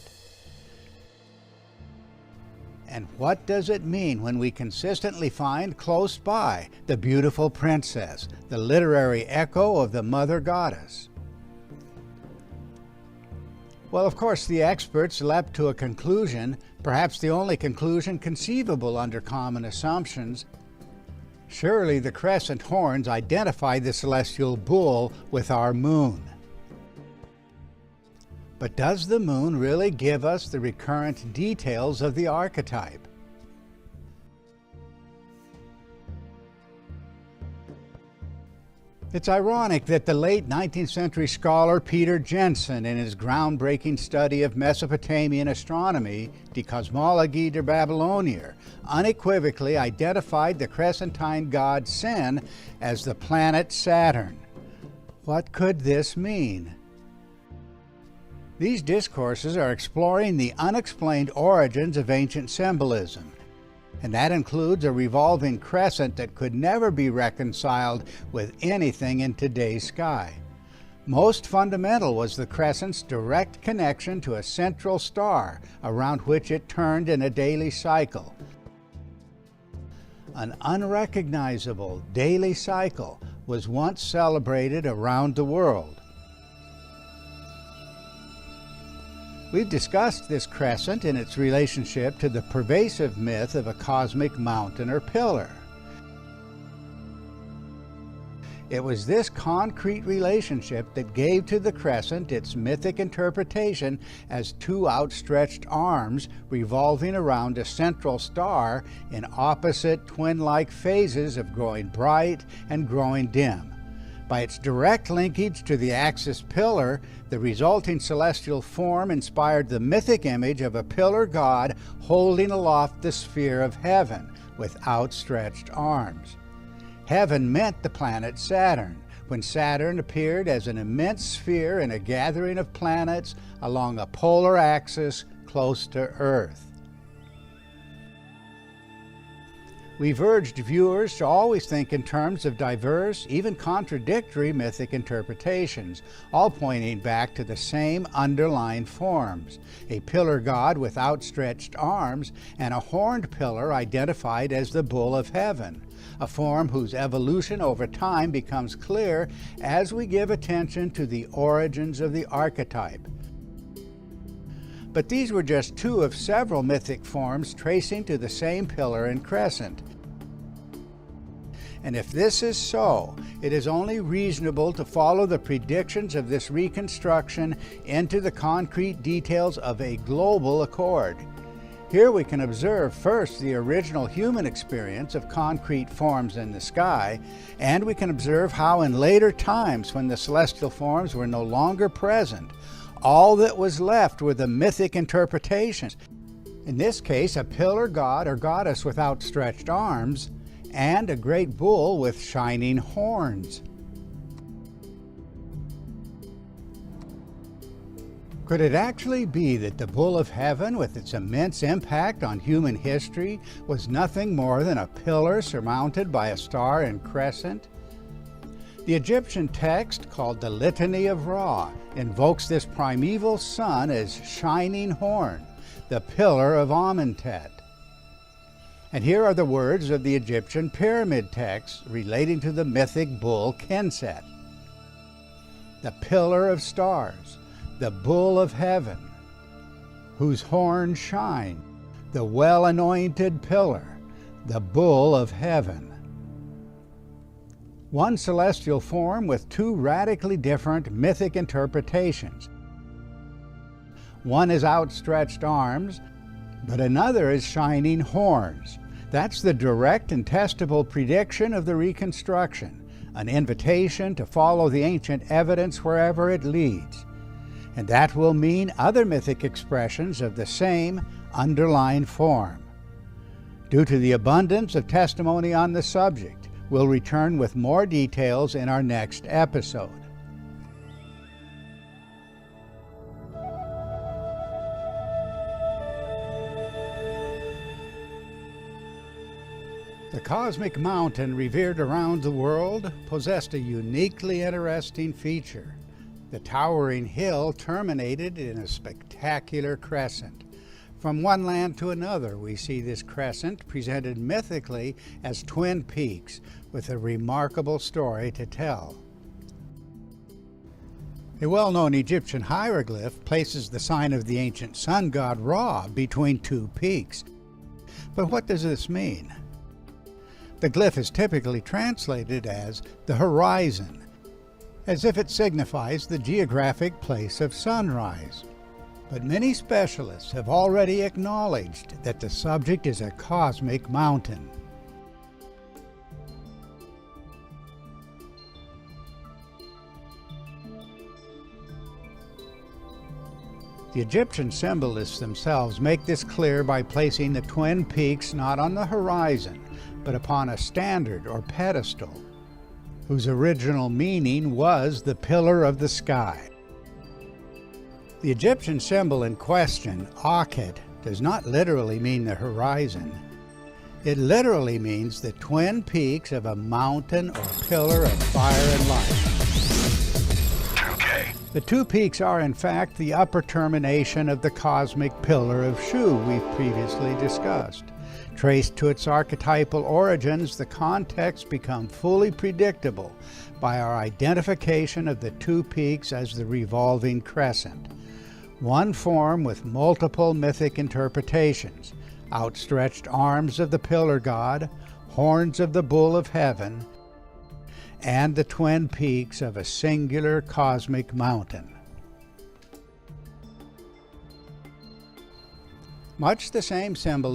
And what does it mean when we consistently find close by the beautiful princess, the literary echo of the mother goddess? Well, of course, the experts leapt to a conclusion, perhaps the only conclusion conceivable under common assumptions. Surely the crescent horns identify the celestial bull with our moon. But does the moon really give us the recurrent details of the archetype? It's ironic that the late 19th century scholar Peter Jensen, in his groundbreaking study of Mesopotamian astronomy, Die Kosmologie der Babylonier, unequivocally identified the crescentine god Sin as the planet Saturn. What could this mean? These discourses are exploring the unexplained origins of ancient symbolism, and that includes a revolving crescent that could never be reconciled with anything in today's sky. Most fundamental was the crescent's direct connection to a central star around which it turned in a daily cycle. An unrecognizable daily cycle was once celebrated around the world. We've discussed this crescent in its relationship to the pervasive myth of a cosmic mountain or pillar. It was this concrete relationship that gave to the crescent its mythic interpretation as two outstretched arms revolving around a central star in opposite twin-like phases of growing bright and growing dim. By its direct linkage to the axis pillar, the resulting celestial form inspired the mythic image of a pillar god holding aloft the sphere of heaven with outstretched arms. Heaven meant the planet Saturn, when Saturn appeared as an immense sphere in a gathering of planets along a polar axis close to Earth. We've urged viewers to always think in terms of diverse, even contradictory mythic interpretations, all pointing back to the same underlying forms: a pillar god with outstretched arms and a horned pillar identified as the bull of heaven, a form whose evolution over time becomes clear as we give attention to the origins of the archetype. But these were just two of several mythic forms tracing to the same pillar and crescent. And if this is so, it is only reasonable to follow the predictions of this reconstruction into the concrete details of a global accord. Here we can observe first the original human experience of concrete forms in the sky, and we can observe how in later times, when the celestial forms were no longer present, all that was left were the mythic interpretations. In this case, a pillar god or goddess with outstretched arms, and a great bull with shining horns. Could it actually be that the Bull of Heaven, with its immense impact on human history, was nothing more than a pillar surmounted by a star and crescent? The Egyptian text, called the Litany of Ra, invokes this primeval sun as shining horn, the pillar of Amentet. And here are the words of the Egyptian pyramid text relating to the mythic bull Kenset. The pillar of stars, the bull of heaven, whose horns shine, the well-anointed pillar, the bull of heaven. One celestial form with two radically different mythic interpretations. One is outstretched arms, but another is shining horns. That's the direct and testable prediction of the reconstruction, an invitation to follow the ancient evidence wherever it leads. And that will mean other mythic expressions of the same underlying form. Due to the abundance of testimony on the subject, we'll return with more details in our next episode. The cosmic mountain revered around the world possessed a uniquely interesting feature. The towering hill terminated in a spectacular crescent. From one land to another, we see this crescent presented mythically as twin peaks with a remarkable story to tell. A well-known Egyptian hieroglyph places the sign of the ancient sun god Ra between two peaks. But what does this mean? The glyph is typically translated as the horizon, as if it signifies the geographic place of sunrise. But many specialists have already acknowledged that the subject is a cosmic mountain. The Egyptian symbolists themselves make this clear by placing the twin peaks not on the horizon, but upon a standard or pedestal, whose original meaning was the pillar of the sky. The Egyptian symbol in question, Akhet, does not literally mean the horizon. It literally means the twin peaks of a mountain or pillar of fire and light. Okay. The two peaks are in fact the upper termination of the cosmic pillar of Shu we've previously discussed. Traced to its archetypal origins, the context becomes fully predictable by our identification of the two peaks as the revolving crescent. One form with multiple mythic interpretations, outstretched arms of the pillar god, horns of the bull of heaven, and the twin peaks of a singular cosmic mountain. Much the same symbolism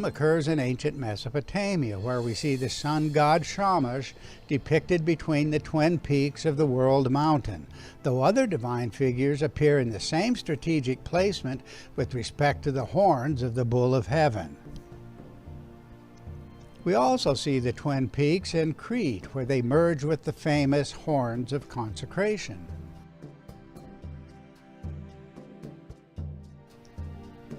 occurs in ancient Mesopotamia, where we see the sun god Shamash depicted between the twin peaks of the world mountain, though other divine figures appear in the same strategic placement with respect to the horns of the bull of heaven. We also see the twin peaks in Crete, where they merge with the famous horns of consecration.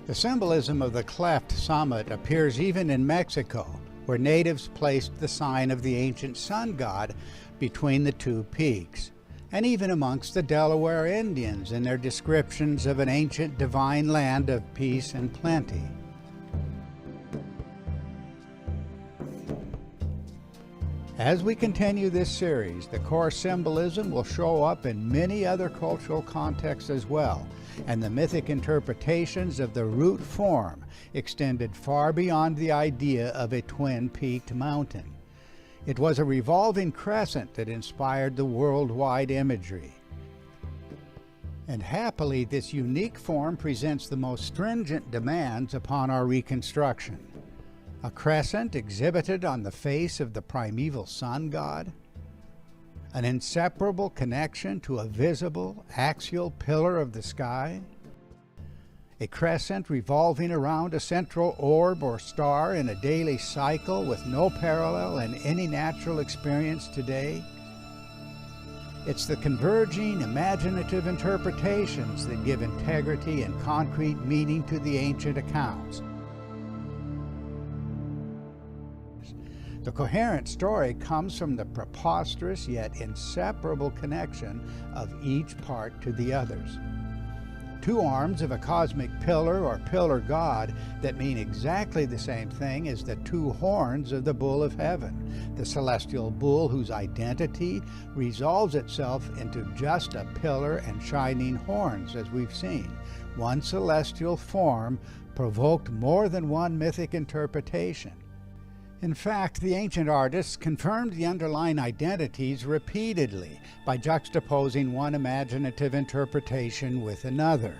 The symbolism of the cleft summit appears even in Mexico, where natives placed the sign of the ancient sun god between the two peaks, and even amongst the Delaware Indians in their descriptions of an ancient divine land of peace and plenty. As we continue this series, the core symbolism will show up in many other cultural contexts as well, and the mythic interpretations of the root form extended far beyond the idea of a twin-peaked mountain. It was a revolving crescent that inspired the worldwide imagery. And happily, this unique form presents the most stringent demands upon our reconstruction. A crescent exhibited on the face of the primeval sun god, an inseparable connection to a visible, axial pillar of the sky, a crescent revolving around a central orb or star in a daily cycle with no parallel in any natural experience today, It's the converging, imaginative interpretations that give integrity and concrete meaning to the ancient accounts. The coherent story comes from the preposterous yet inseparable connection of each part to the others. Two arms of a cosmic pillar or pillar god that mean exactly the same thing as the two horns of the bull of heaven, the celestial bull whose identity resolves itself into just a pillar and shining horns, as we've seen. One celestial form provoked more than one mythic interpretation. In fact, the ancient artists confirmed the underlying identities repeatedly by juxtaposing one imaginative interpretation with another.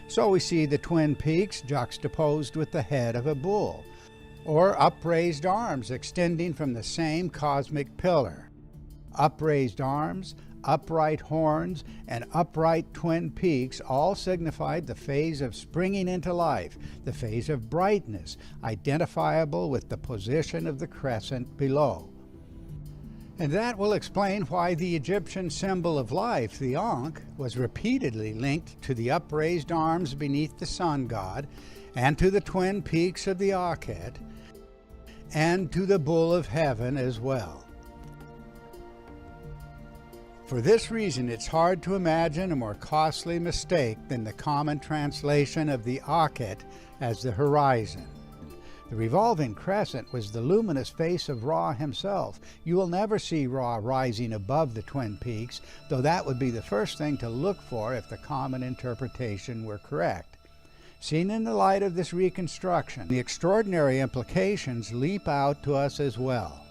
So we see the twin peaks juxtaposed with the head of a bull, or upraised arms extending from the same cosmic pillar. Upraised arms, upright horns, and upright twin peaks all signified the phase of springing into life, the phase of brightness, identifiable with the position of the crescent below. And that will explain why the Egyptian symbol of life, the Ankh, was repeatedly linked to the upraised arms beneath the sun god, and to the twin peaks of the Akhet, and to the bull of heaven as well. For this reason, it's hard to imagine a more costly mistake than the common translation of the Akhet as the horizon. The revolving crescent was the luminous face of Ra himself. You will never see Ra rising above the twin peaks, though that would be the first thing to look for if the common interpretation were correct. Seen in the light of this reconstruction, the extraordinary implications leap out to us as well.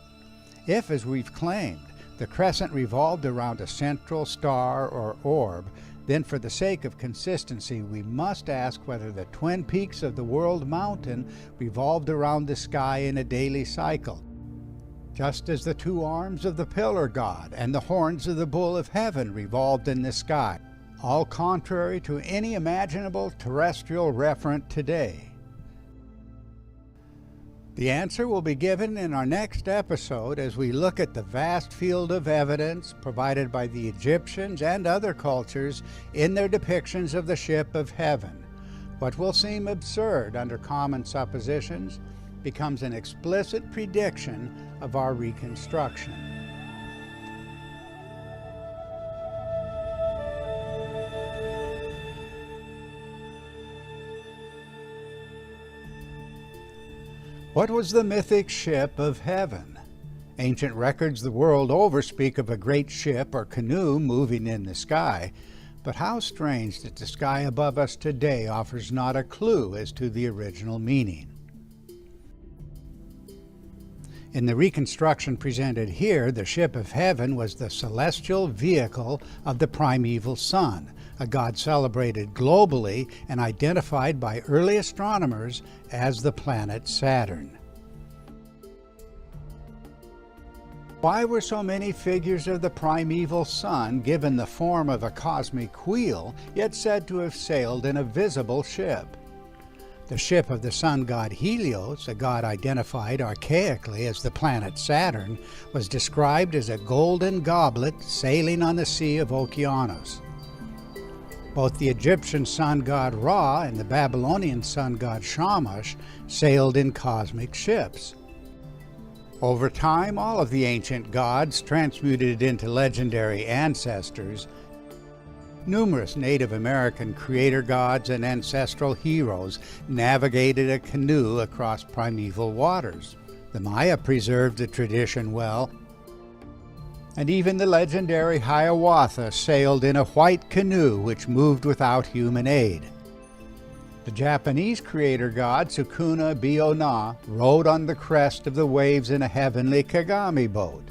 If, as we've claimed, the crescent revolved around a central star or orb, then for the sake of consistency we must ask whether the twin peaks of the world mountain revolved around the sky in a daily cycle, just as the two arms of the pillar god and the horns of the bull of heaven revolved in the sky, all contrary to any imaginable terrestrial referent today. The answer will be given in our next episode as we look at the vast field of evidence provided by the Egyptians and other cultures in their depictions of the ship of heaven. What will seem absurd under common suppositions becomes an explicit prediction of our reconstruction. What was the mythic ship of heaven? Ancient records the world over speak of a great ship or canoe moving in the sky, but how strange that the sky above us today offers not a clue as to the original meaning. In the reconstruction presented here, the ship of heaven was the celestial vehicle of the primeval sun, a god celebrated globally and identified by early astronomers as the planet Saturn. Why were so many figures of the primeval sun given the form of a cosmic wheel, yet said to have sailed in a visible ship? The ship of the sun god Helios, a god identified archaically as the planet Saturn, was described as a golden goblet sailing on the Sea of Okeanos. Both the Egyptian sun god Ra and the Babylonian sun god Shamash sailed in cosmic ships. Over time, all of the ancient gods transmuted into legendary ancestors. Numerous Native American creator gods and ancestral heroes navigated a canoe across primeval waters. The Maya preserved the tradition well, and even the legendary Hiawatha sailed in a white canoe which moved without human aid. The Japanese creator god Sukuna Biona rode on the crest of the waves in a heavenly Kagami boat.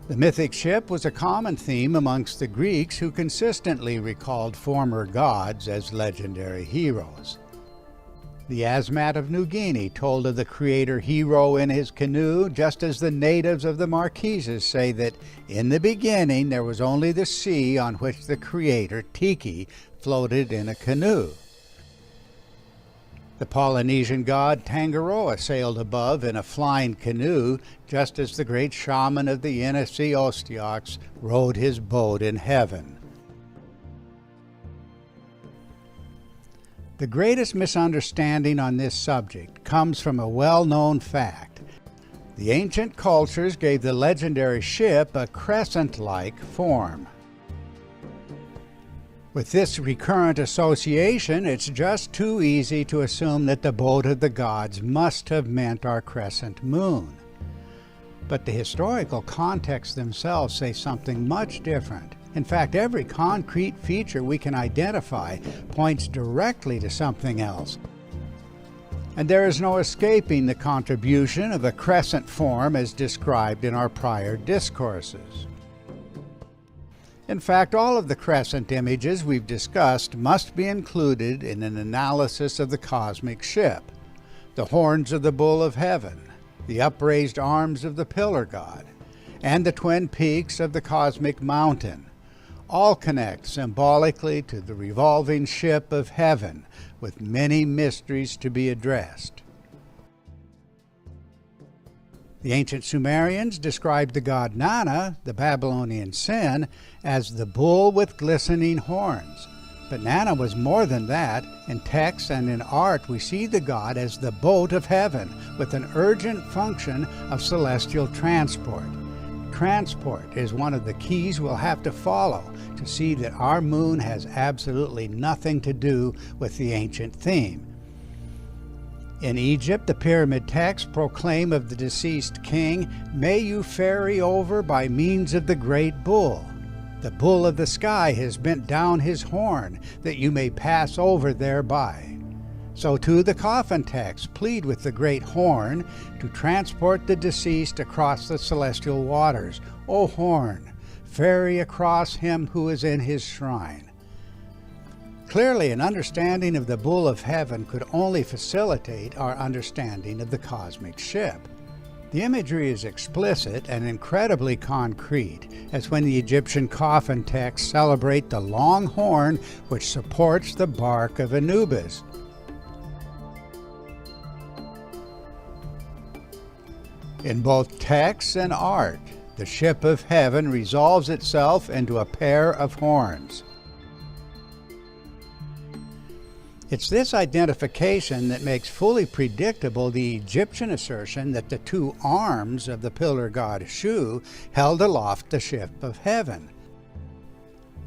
The mythic ship was a common theme amongst the Greeks, who consistently recalled former gods as legendary heroes. The Asmat of New Guinea told of the creator hero in his canoe, just as the natives of the Marquesas say that in the beginning there was only the sea on which the creator, Tiki, floated in a canoe. The Polynesian god Tangaroa sailed above in a flying canoe, just as the great shaman of the NFC Osteox rode his boat in heaven. The greatest misunderstanding on this subject comes from a well-known fact. The ancient cultures gave the legendary ship a crescent-like form. With this recurrent association, it's just too easy to assume that the boat of the gods must have meant our crescent moon. But the historical contexts themselves say something much different. In fact, every concrete feature we can identify points directly to something else. And there is no escaping the contribution of a crescent form as described in our prior discourses. In fact, all of the crescent images we've discussed must be included in an analysis of the cosmic ship. The horns of the bull of heaven, the upraised arms of the pillar god, and the twin peaks of the cosmic mountain all connect symbolically to the revolving ship of heaven, with many mysteries to be addressed. The ancient Sumerians described the god Nana, the Babylonian sin, as the bull with glistening horns. But Nana was more than that. In text and in art, we see the god as the boat of heaven, with an urgent function of celestial transport. Transport is one of the keys we'll have to follow to see that our moon has absolutely nothing to do with the ancient theme. In Egypt, the pyramid texts proclaim of the deceased king, "May you ferry over by means of the great bull. The bull of the sky has bent down his horn, that you may pass over thereby." So too the coffin texts plead with the great horn to transport the deceased across the celestial waters. O horn, ferry across him who is in his shrine. Clearly, an understanding of the bull of heaven could only facilitate our understanding of the cosmic ship. The imagery is explicit and incredibly concrete, as when the Egyptian coffin texts celebrate the long horn which supports the bark of Anubis. In both text and art, the ship of heaven resolves itself into a pair of horns. It's this identification that makes fully predictable the Egyptian assertion that the two arms of the pillar god Shu held aloft the ship of heaven.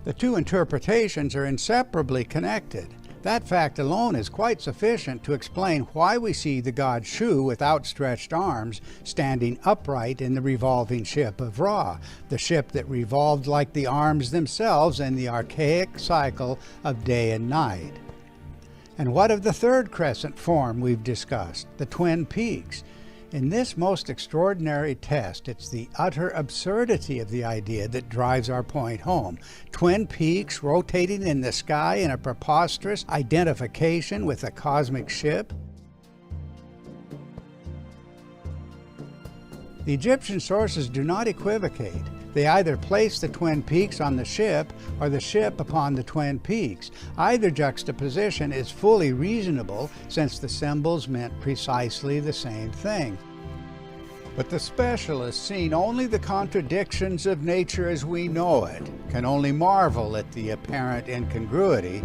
The two interpretations are inseparably connected. That fact alone is quite sufficient to explain why we see the god Shu with outstretched arms standing upright in the revolving ship of Ra, the ship that revolved like the arms themselves in the archaic cycle of day and night. And what of the third crescent form we've discussed, the twin peaks? In this most extraordinary test, it's the utter absurdity of the idea that drives our point home. Twin peaks rotating in the sky in a preposterous identification with a cosmic ship? The Egyptian sources do not equivocate. They either place the twin peaks on the ship or the ship upon the twin peaks. Either juxtaposition is fully reasonable since the symbols meant precisely the same thing. But the specialists, seeing only the contradictions of nature as we know it, can only marvel at the apparent incongruity.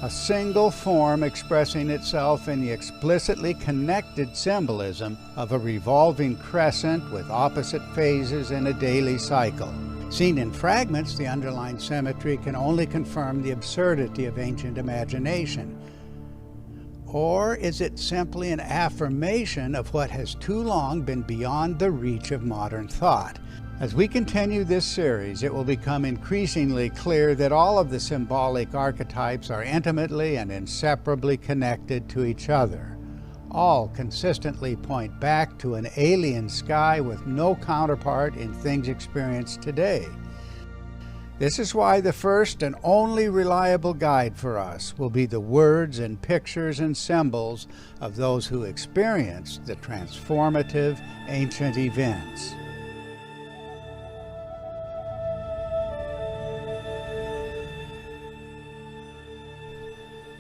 A single form expressing itself in the explicitly connected symbolism of a revolving crescent with opposite phases in a daily cycle. Seen in fragments, the underlying symmetry can only confirm the absurdity of ancient imagination. Or is it simply an affirmation of what has too long been beyond the reach of modern thought? As we continue this series, it will become increasingly clear that all of the symbolic archetypes are intimately and inseparably connected to each other. All consistently point back to an alien sky with no counterpart in things experienced today. This is why the first and only reliable guide for us will be the words and pictures and symbols of those who experienced the transformative ancient events.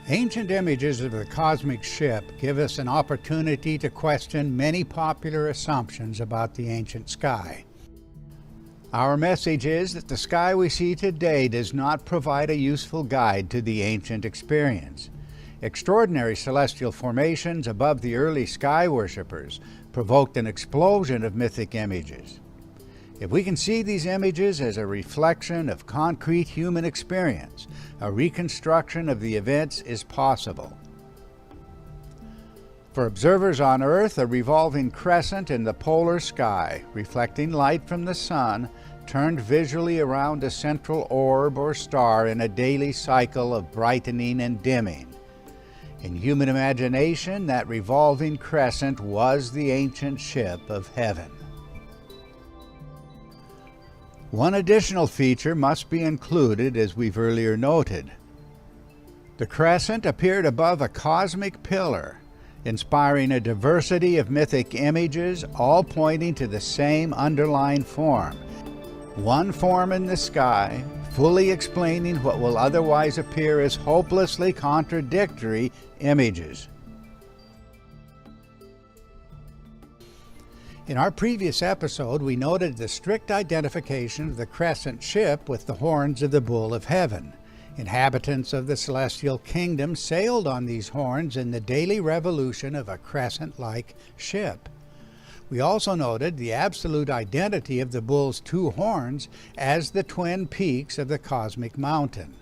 Ancient images of the cosmic ship give us an opportunity to question many popular assumptions about the ancient sky. Our message is that the sky we see today does not provide a useful guide to the ancient experience. Extraordinary celestial formations above the early sky worshippers provoked an explosion of mythic images. If we can see these images as a reflection of concrete human experience, a reconstruction of the events is possible. For observers on Earth, a revolving crescent in the polar sky, reflecting light from the sun, turned visually around a central orb or star in a daily cycle of brightening and dimming. In human imagination, that revolving crescent was the ancient ship of heaven. One additional feature must be included, as we've earlier noted. The crescent appeared above a cosmic pillar, inspiring a diversity of mythic images, all pointing to the same underlying form. One form in the sky, fully explaining what will otherwise appear as hopelessly contradictory images. In our previous episode, we noted the strict identification of the crescent ship with the horns of the bull of heaven. Inhabitants of the celestial kingdom sailed on these horns in the daily revolution of a crescent-like ship. We also noted the absolute identity of the bull's two horns as the twin peaks of the cosmic mountain.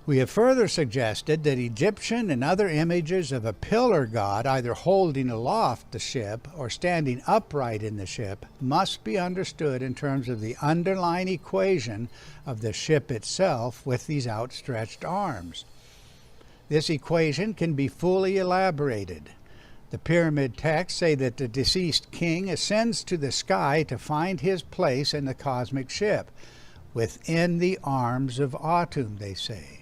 We have further suggested that Egyptian and other images of a pillar god either holding aloft the ship or standing upright in the ship must be understood in terms of the underlying equation of the ship itself with these outstretched arms. This equation can be fully elaborated. The pyramid texts say that the deceased king ascends to the sky to find his place in the cosmic ship, within the arms of Atum, they say.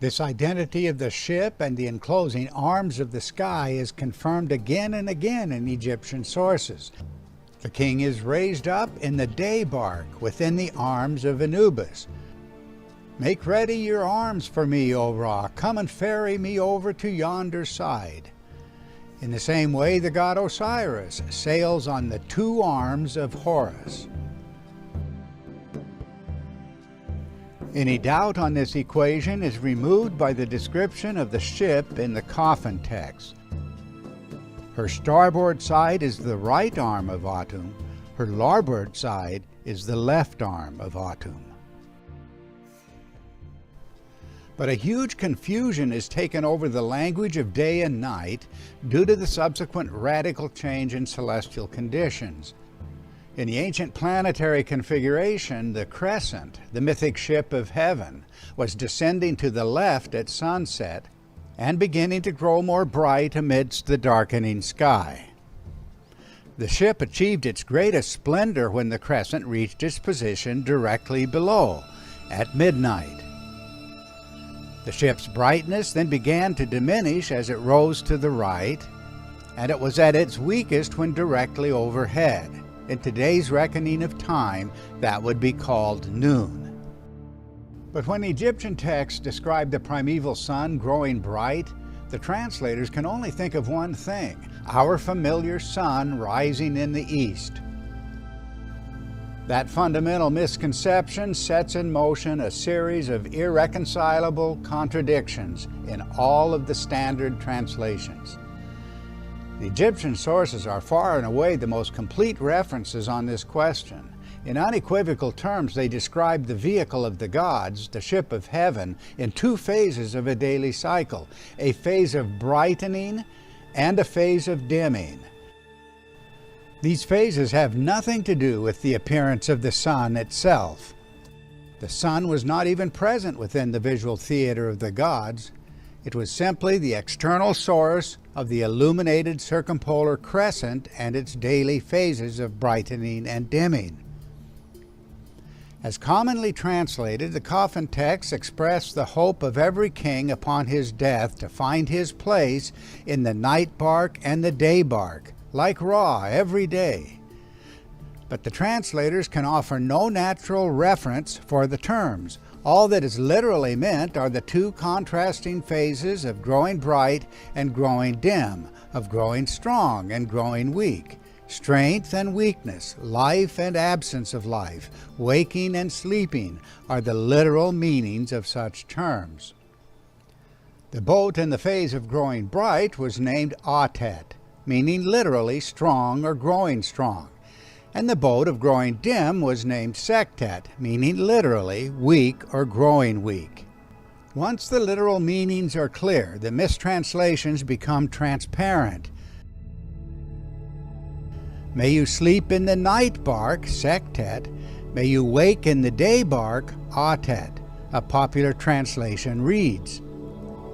This identity of the ship and the enclosing arms of the sky is confirmed again and again in Egyptian sources. The king is raised up in the day bark within the arms of Anubis. Make ready your arms for me, O Ra. Come and ferry me over to yonder side. In the same way, the god Osiris sails on the two arms of Horus. Any doubt on this equation is removed by the description of the ship in the coffin text. Her starboard side is the right arm of Atum. Her larboard side is the left arm of Atum. But a huge confusion is taken over the language of day and night due to the subsequent radical change in celestial conditions. In the ancient planetary configuration, the crescent, the mythic ship of heaven, was descending to the left at sunset and beginning to grow more bright amidst the darkening sky. The ship achieved its greatest splendor when the crescent reached its position directly below, at midnight. The ship's brightness then began to diminish as it rose to the right, and it was at its weakest when directly overhead. In today's reckoning of time, that would be called noon. But when Egyptian texts describe the primeval sun growing bright, the translators can only think of one thing: our familiar sun rising in the east. That fundamental misconception sets in motion a series of irreconcilable contradictions in all of the standard translations. The Egyptian sources are far and away the most complete references on this question. In unequivocal terms, they describe the vehicle of the gods, the ship of heaven, in two phases of a daily cycle: a phase of brightening and a phase of dimming. These phases have nothing to do with the appearance of the sun itself. The sun was not even present within the visual theater of the gods. It was simply the external source of the illuminated circumpolar crescent and its daily phases of brightening and dimming. As commonly translated, the coffin texts express the hope of every king upon his death to find his place in the night bark and the day bark, like Ra every day. But the translators can offer no natural reference for the terms. All that is literally meant are the two contrasting phases of growing bright and growing dim, of growing strong and growing weak, strength and weakness, life and absence of life, waking and sleeping are the literal meanings of such terms. The boat in the phase of growing bright was named Atet, meaning literally strong or growing strong, and the boat of growing dim was named Sektet, meaning literally weak or growing weak. Once the literal meanings are clear, the mistranslations become transparent. May you sleep in the night bark, Sektet. May you wake in the day bark, Atet. A popular translation reads.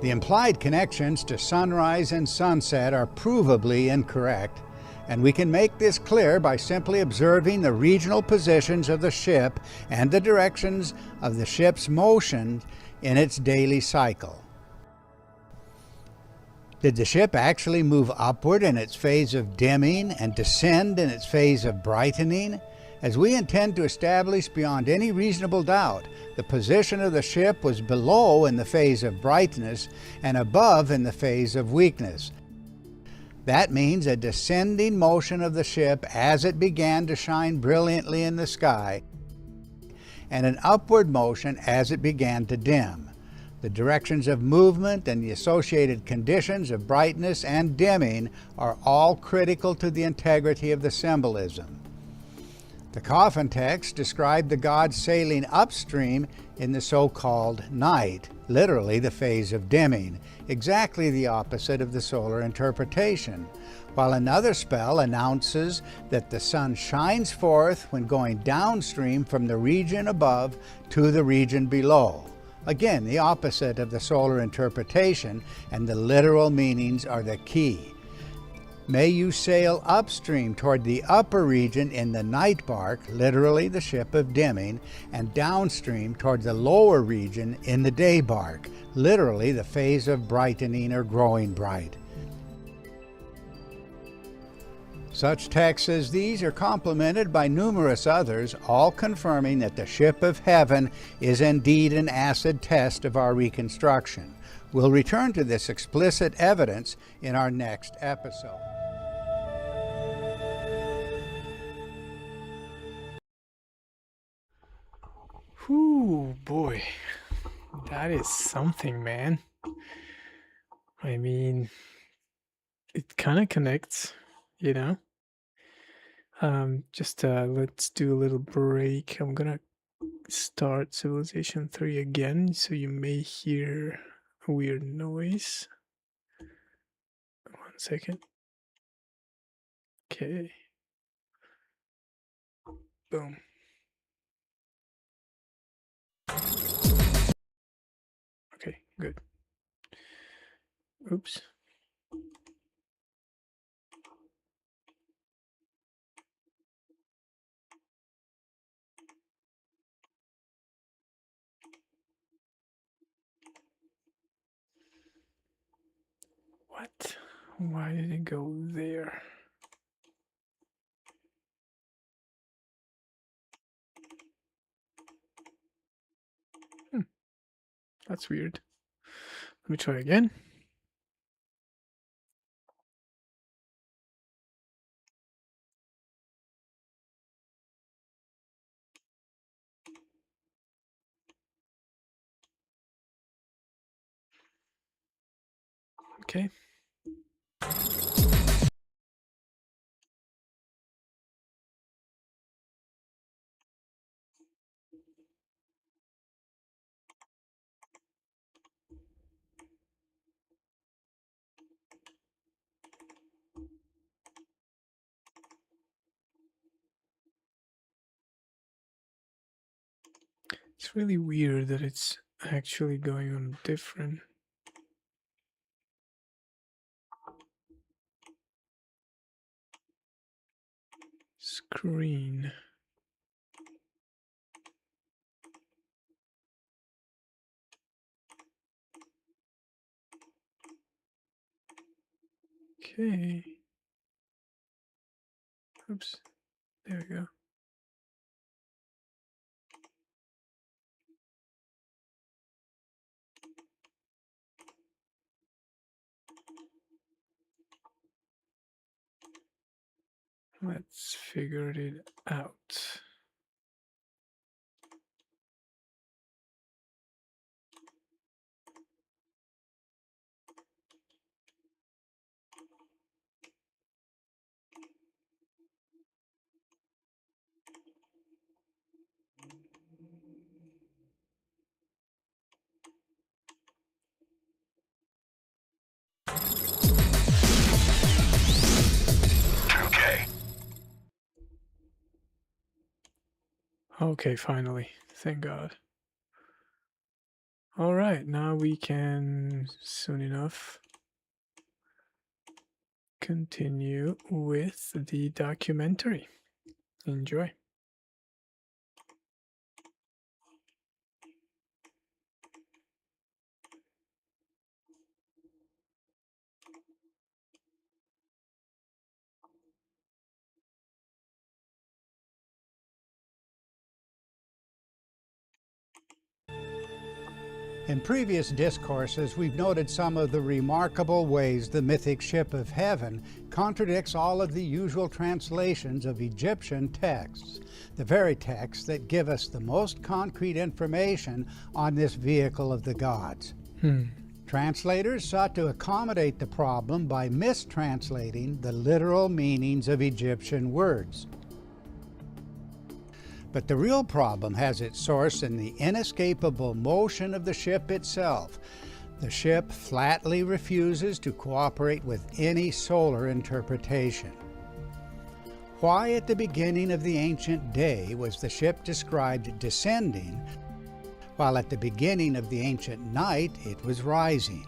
The implied connections to sunrise and sunset are provably incorrect, and we can make this clear by simply observing the regional positions of the ship and the directions of the ship's motion in its daily cycle. Did the ship actually move upward in its phase of dimming and descend in its phase of brightening? As we intend to establish beyond any reasonable doubt, the position of the ship was below in the phase of brightness and above in the phase of weakness. That means a descending motion of the ship as it began to shine brilliantly in the sky, and an upward motion as it began to dim. The directions of movement and the associated conditions of brightness and dimming are all critical to the integrity of the symbolism. The coffin text described the gods sailing upstream in the so-called night, literally the phase of dimming, exactly the opposite of the solar interpretation, while another spell announces that the sun shines forth when going downstream from the region above to the region below. Again, the opposite of the solar interpretation, and the literal meanings are the key. May you sail upstream toward the upper region in the night bark, literally the ship of dimming, and downstream toward the lower region in the day bark, literally the phase of brightening or growing bright. Such texts as these are complemented by numerous others, all confirming that the ship of heaven is indeed an acid test of our reconstruction. We'll return to this explicit evidence in our next episode. Whew, boy. That is something, man. I mean, it kind of connects, you know? Let's do a little break. I'm gonna start Civilization 3 again, so you may hear a weird noise. 1 second. Okay. Boom. Okay, good. Oops. What? Why did it go there? That's weird. Let me try again. Okay. It's really weird that it's actually going on different. Screen. Okay. Oops. There we go. Let's figure it out. Okay, finally. Thank God. All right, now we can soon enough continue with the documentary. Enjoy. In previous discourses, we've noted some of the remarkable ways the mythic ship of heaven contradicts all of the usual translations of Egyptian texts, the very texts that give us the most concrete information on this vehicle of the gods. Translators sought to accommodate the problem by mistranslating the literal meanings of Egyptian words. But the real problem has its source in the inescapable motion of the ship itself. The ship flatly refuses to cooperate with any solar interpretation. Why at the beginning of the ancient day was the ship described descending, while at the beginning of the ancient night it was rising?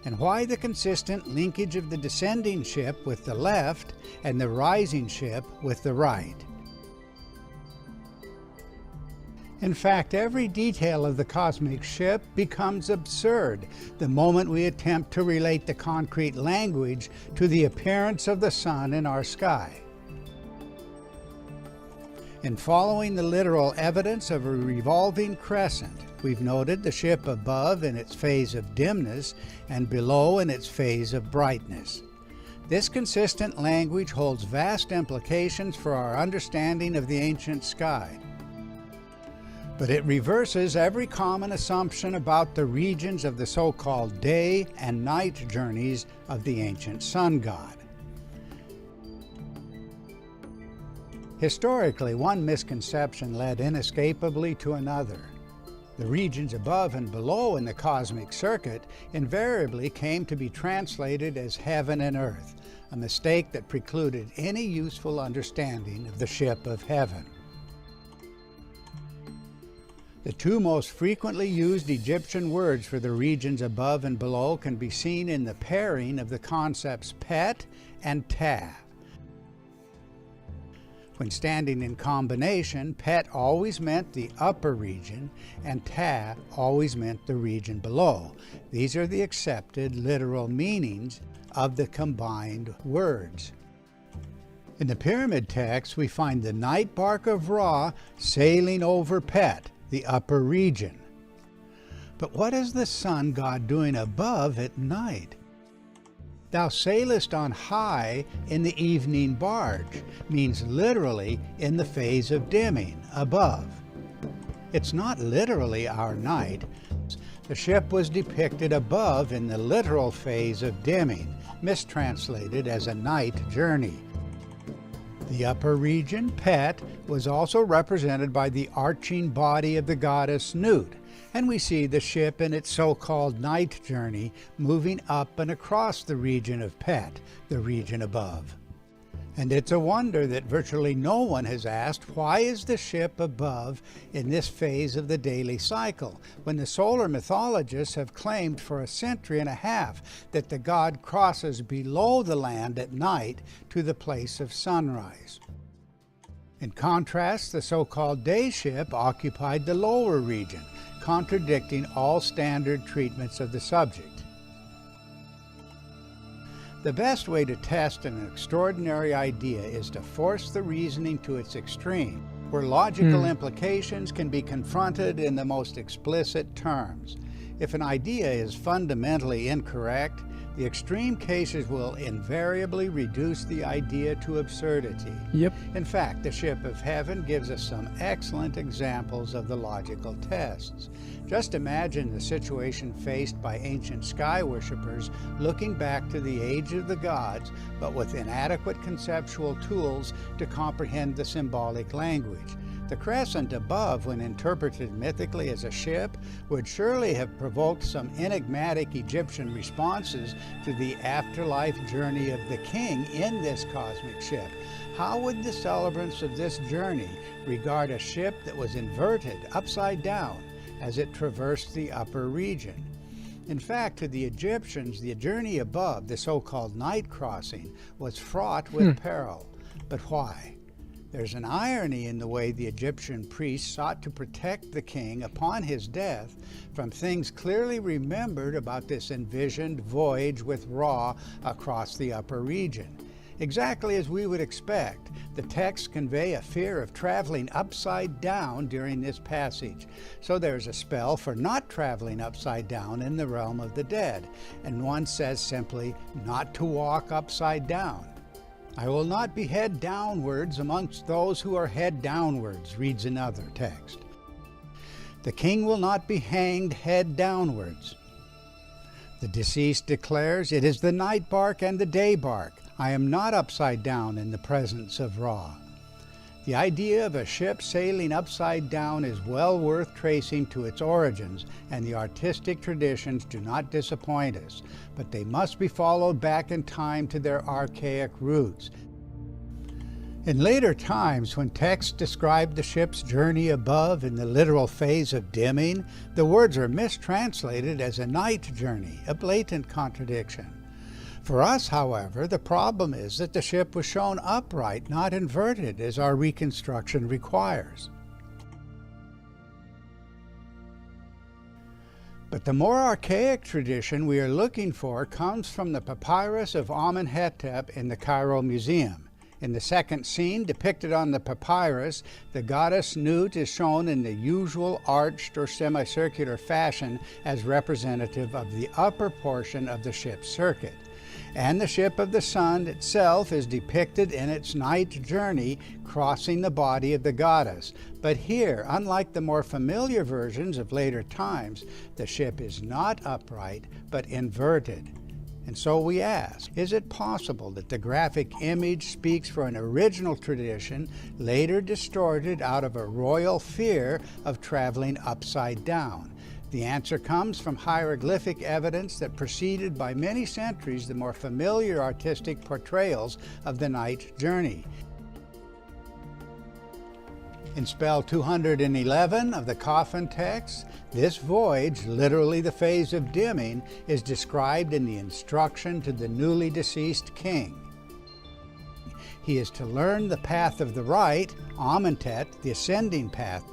And why the consistent linkage of the descending ship with the left and the rising ship with the right? In fact, every detail of the cosmic ship becomes absurd the moment we attempt to relate the concrete language to the appearance of the sun in our sky. In following the literal evidence of a revolving crescent, we've noted the ship above in its phase of dimness and below in its phase of brightness. This consistent language holds vast implications for our understanding of the ancient sky. But it reverses every common assumption about the regions of the so-called day and night journeys of the ancient sun god. Historically, one misconception led inescapably to another. The regions above and below in the cosmic circuit invariably came to be translated as heaven and earth, a mistake that precluded any useful understanding of the ship of heaven. The two most frequently used Egyptian words for the regions above and below can be seen in the pairing of the concepts pet and ta. When standing in combination, pet always meant the upper region and ta always meant the region below. These are the accepted literal meanings of the combined words. In the pyramid text, we find the night bark of Ra sailing over Pet, the upper region. But what is the sun god doing above at night? Thou sailest on high in the evening barge means literally in the phase of dimming, above. It's not literally our night. The ship was depicted above in the literal phase of dimming, mistranslated as a night journey. The upper region, Pet, was also represented by the arching body of the goddess Nut, and we see the ship in its so-called night journey moving up and across the region of Pet, the region above. And it's a wonder that virtually no one has asked, why is the ship above in this phase of the daily cycle, when the solar mythologists have claimed for a century and a half that the god crosses below the land at night to the place of sunrise. In contrast, the so-called day ship occupied the lower region, contradicting all standard treatments of the subject. The best way to test an extraordinary idea is to force the reasoning to its extreme, where logical implications can be confronted in the most explicit terms. If an idea is fundamentally incorrect, the extreme cases will invariably reduce the idea to absurdity. Yep. In fact, the ship of heaven gives us some excellent examples of the logical tests. Just imagine the situation faced by ancient sky worshippers looking back to the age of the gods, but with inadequate conceptual tools to comprehend the symbolic language. The crescent above, when interpreted mythically as a ship, would surely have provoked some enigmatic Egyptian responses to the afterlife journey of the king in this cosmic ship. How would the celebrants of this journey regard a ship that was inverted, upside down, as it traversed the upper region? In fact, to the Egyptians, the journey above, the so-called night crossing, was fraught with peril. But why? There's an irony in the way the Egyptian priests sought to protect the king upon his death from things clearly remembered about this envisioned voyage with Ra across the upper region. Exactly as we would expect, the texts convey a fear of traveling upside down during this passage. So there's a spell for not traveling upside down in the realm of the dead, and one says simply, not to walk upside down. I will not be head downwards amongst those who are head downwards, reads another text. The king will not be hanged head downwards. The deceased declares, it is the night bark and the day bark. I am not upside down in the presence of Ra. The idea of a ship sailing upside down is well worth tracing to its origins, and the artistic traditions do not disappoint us, but they must be followed back in time to their archaic roots. In later times, when texts describe the ship's journey above in the literal phase of dimming, the words are mistranslated as a night journey, a blatant contradiction. For us, however, the problem is that the ship was shown upright, not inverted, as our reconstruction requires. But the more archaic tradition we are looking for comes from the papyrus of Amenhotep in the Cairo Museum. In the second scene depicted on the papyrus, the goddess Nut is shown in the usual arched or semicircular fashion as representative of the upper portion of the ship's circuit. And the ship of the sun itself is depicted in its night journey crossing the body of the goddess. But here, unlike the more familiar versions of later times, the ship is not upright, but inverted. And so we ask, is it possible that the graphic image speaks for an original tradition, later distorted out of a royal fear of traveling upside down? The answer comes from hieroglyphic evidence that preceded by many centuries the more familiar artistic portrayals of the night journey. In spell 211 of the coffin text, this voyage, literally the phase of dimming, is described in the instruction to the newly deceased king. He is to learn the path of the right, Amentet, the ascending path,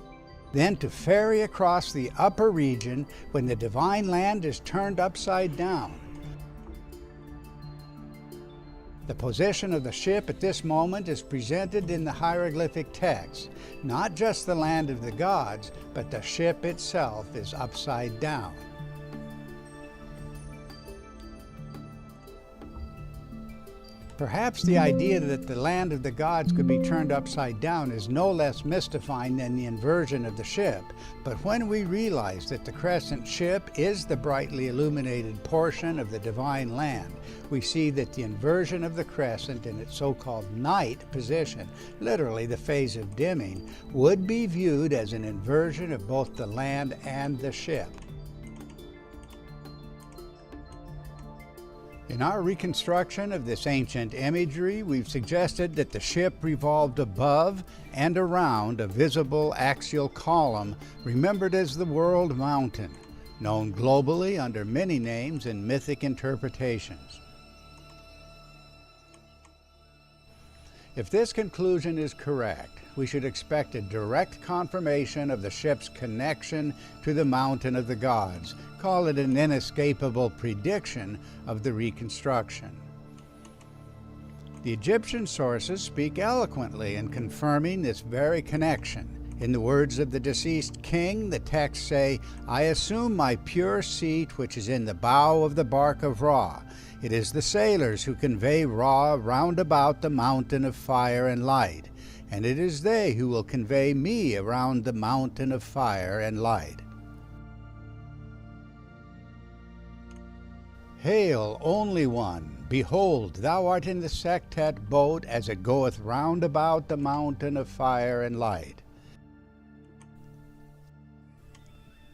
then to ferry across the upper region when the divine land is turned upside down. The position of the ship at this moment is presented in the hieroglyphic text. Not just the land of the gods, but the ship itself is upside down. Perhaps the idea that the land of the gods could be turned upside down is no less mystifying than the inversion of the ship. But when we realize that the crescent ship is the brightly illuminated portion of the divine land, we see that the inversion of the crescent in its so-called night position, literally the phase of dimming, would be viewed as an inversion of both the land and the ship. In our reconstruction of this ancient imagery, we've suggested that the ship revolved above and around a visible axial column remembered as the World Mountain, known globally under many names and mythic interpretations. If this conclusion is correct, we should expect a direct confirmation of the ship's connection to the mountain of the gods. Call it an inescapable prediction of the reconstruction. The Egyptian sources speak eloquently in confirming this very connection. In the words of the deceased king, the texts say, "I assume my pure seat which is in the bow of the bark of Ra. It is the sailors who convey Ra round about the mountain of fire and light, and it is they who will convey me around the mountain of fire and light." Hail, only one! Behold, thou art in the sectet boat as it goeth round about the mountain of fire and light.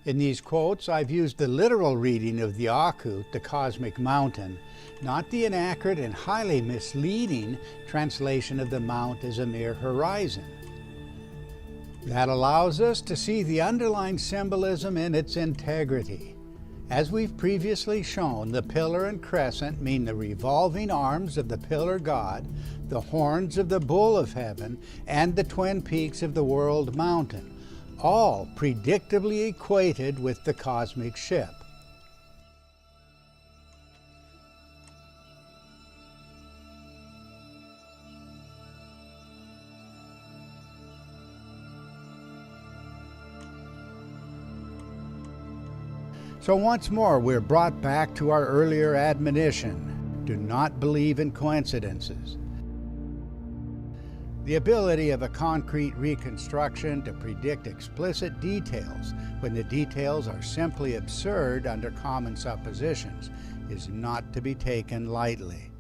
In these quotes, I've used the literal reading of the Akut, the cosmic mountain, not the inaccurate and highly misleading translation of the mount as a mere horizon. That allows us to see the underlying symbolism in its integrity. As we've previously shown, the pillar and crescent mean the revolving arms of the pillar god, the horns of the bull of heaven, and the twin peaks of the world mountain, all predictably equated with the cosmic ship. So once more, we're brought back to our earlier admonition: do not believe in coincidences. The ability of a concrete reconstruction to predict explicit details when the details are simply absurd under common suppositions is not to be taken lightly.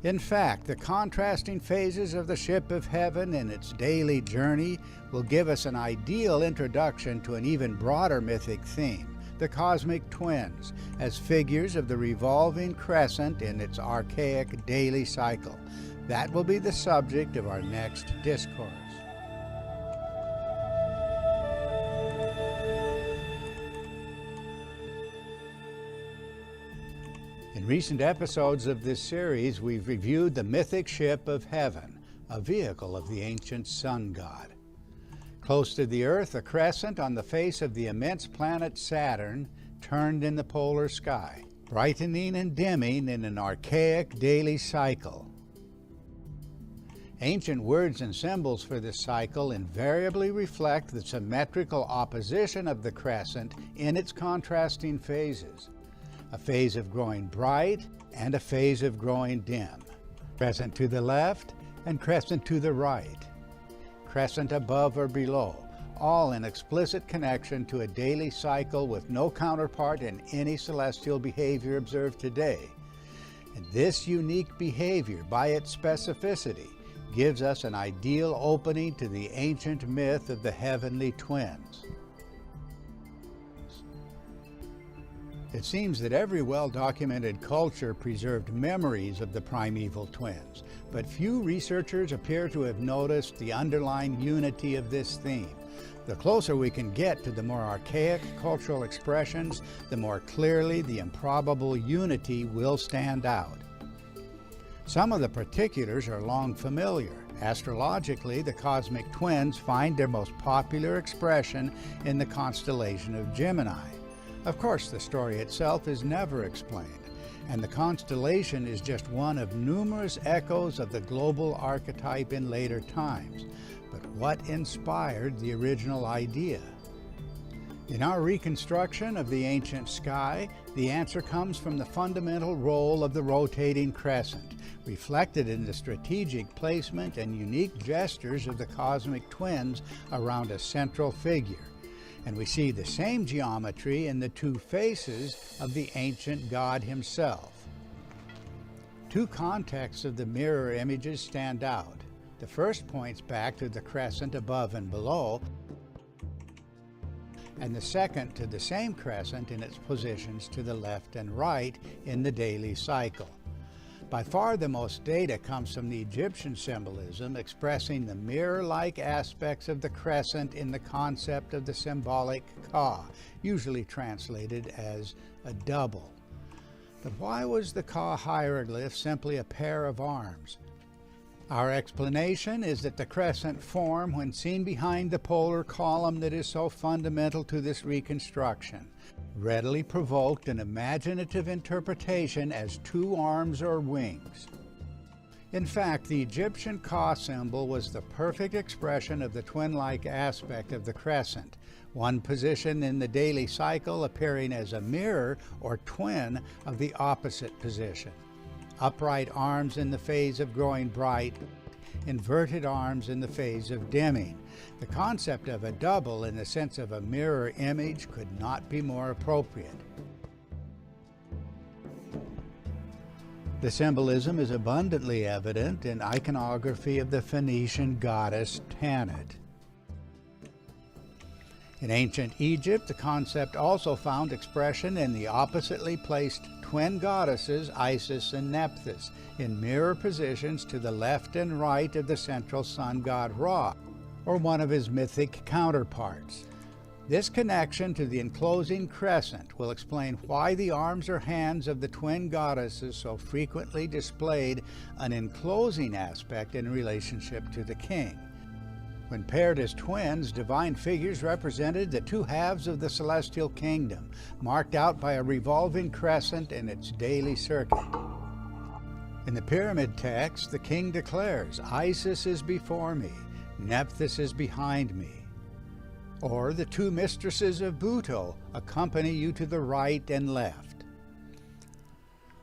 In fact, the contrasting phases of the ship of heaven in its daily journey will give us an ideal introduction to an even broader mythic theme: the cosmic twins, as figures of the revolving crescent in its archaic daily cycle. That will be the subject of our next discourse. In recent episodes of this series, we've reviewed the mythic ship of heaven, a vehicle of the ancient sun god. Close to the Earth, a crescent on the face of the immense planet Saturn turned in the polar sky, brightening and dimming in an archaic daily cycle. Ancient words and symbols for this cycle invariably reflect the symmetrical opposition of the crescent in its contrasting phases: a phase of growing bright and a phase of growing dim, crescent to the left and crescent to the right, crescent above or below, all in explicit connection to a daily cycle with no counterpart in any celestial behavior observed today. And this unique behavior, by its specificity, gives us an ideal opening to the ancient myth of the heavenly twins. It seems that every well-documented culture preserved memories of the primeval twins, but few researchers appear to have noticed the underlying unity of this theme. The closer we can get to the more archaic cultural expressions, the more clearly the improbable unity will stand out. Some of the particulars are long familiar. Astrologically, the cosmic twins find their most popular expression in the constellation of Gemini. Of course, the story itself is never explained, and the constellation is just one of numerous echoes of the global archetype in later times. But what inspired the original idea? In our reconstruction of the ancient sky, the answer comes from the fundamental role of the rotating crescent, reflected in the strategic placement and unique gestures of the cosmic twins around a central figure. And we see the same geometry in the two faces of the ancient god himself. Two contexts of the mirror images stand out. The first points back to the crescent above and below, and the second to the same crescent in its positions to the left and right in the daily cycle. By far the most data comes from the Egyptian symbolism expressing the mirror-like aspects of the crescent in the concept of the symbolic Ka, usually translated as a double. But why was the Ka hieroglyph simply a pair of arms? Our explanation is that the crescent form, when seen behind the polar column that is so fundamental to this reconstruction, readily provoked an imaginative interpretation as two arms or wings. In fact, the Egyptian Ka symbol was the perfect expression of the twin-like aspect of the crescent, one position in the daily cycle appearing as a mirror or twin of the opposite position. Upright arms in the phase of growing bright, inverted arms in the phase of dimming. The concept of a double in the sense of a mirror image could not be more appropriate. The symbolism is abundantly evident in iconography of the Phoenician goddess Tanit. In ancient Egypt, the concept also found expression in the oppositely placed twin goddesses Isis and Nephthys in mirror positions to the left and right of the central sun god Ra, or one of his mythic counterparts. This connection to the enclosing crescent will explain why the arms or hands of the twin goddesses so frequently displayed an enclosing aspect in relationship to the king. When paired as twins, divine figures represented the two halves of the celestial kingdom, marked out by a revolving crescent in its daily circuit. In the pyramid text, the king declares, "Isis is before me, Nephthys is behind me." Or the two mistresses of Buto accompany you to the right and left.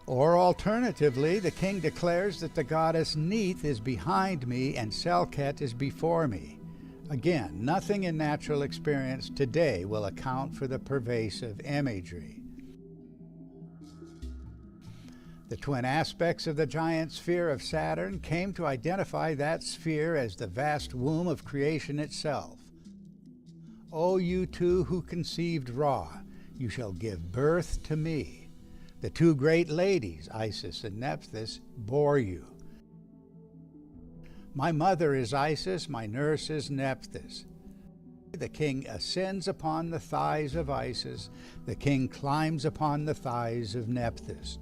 Or alternatively, the king declares that the goddess Neith is behind me and Selket is before me. Again, nothing in natural experience today will account for the pervasive imagery. The twin aspects of the giant sphere of Saturn came to identify that sphere as the vast womb of creation itself. O you two who conceived Ra, you shall give birth to me. The two great ladies, Isis and Nephthys, bore you. My mother is Isis, my nurse is Nephthys. The king ascends upon the thighs of Isis, the king climbs upon the thighs of Nephthys.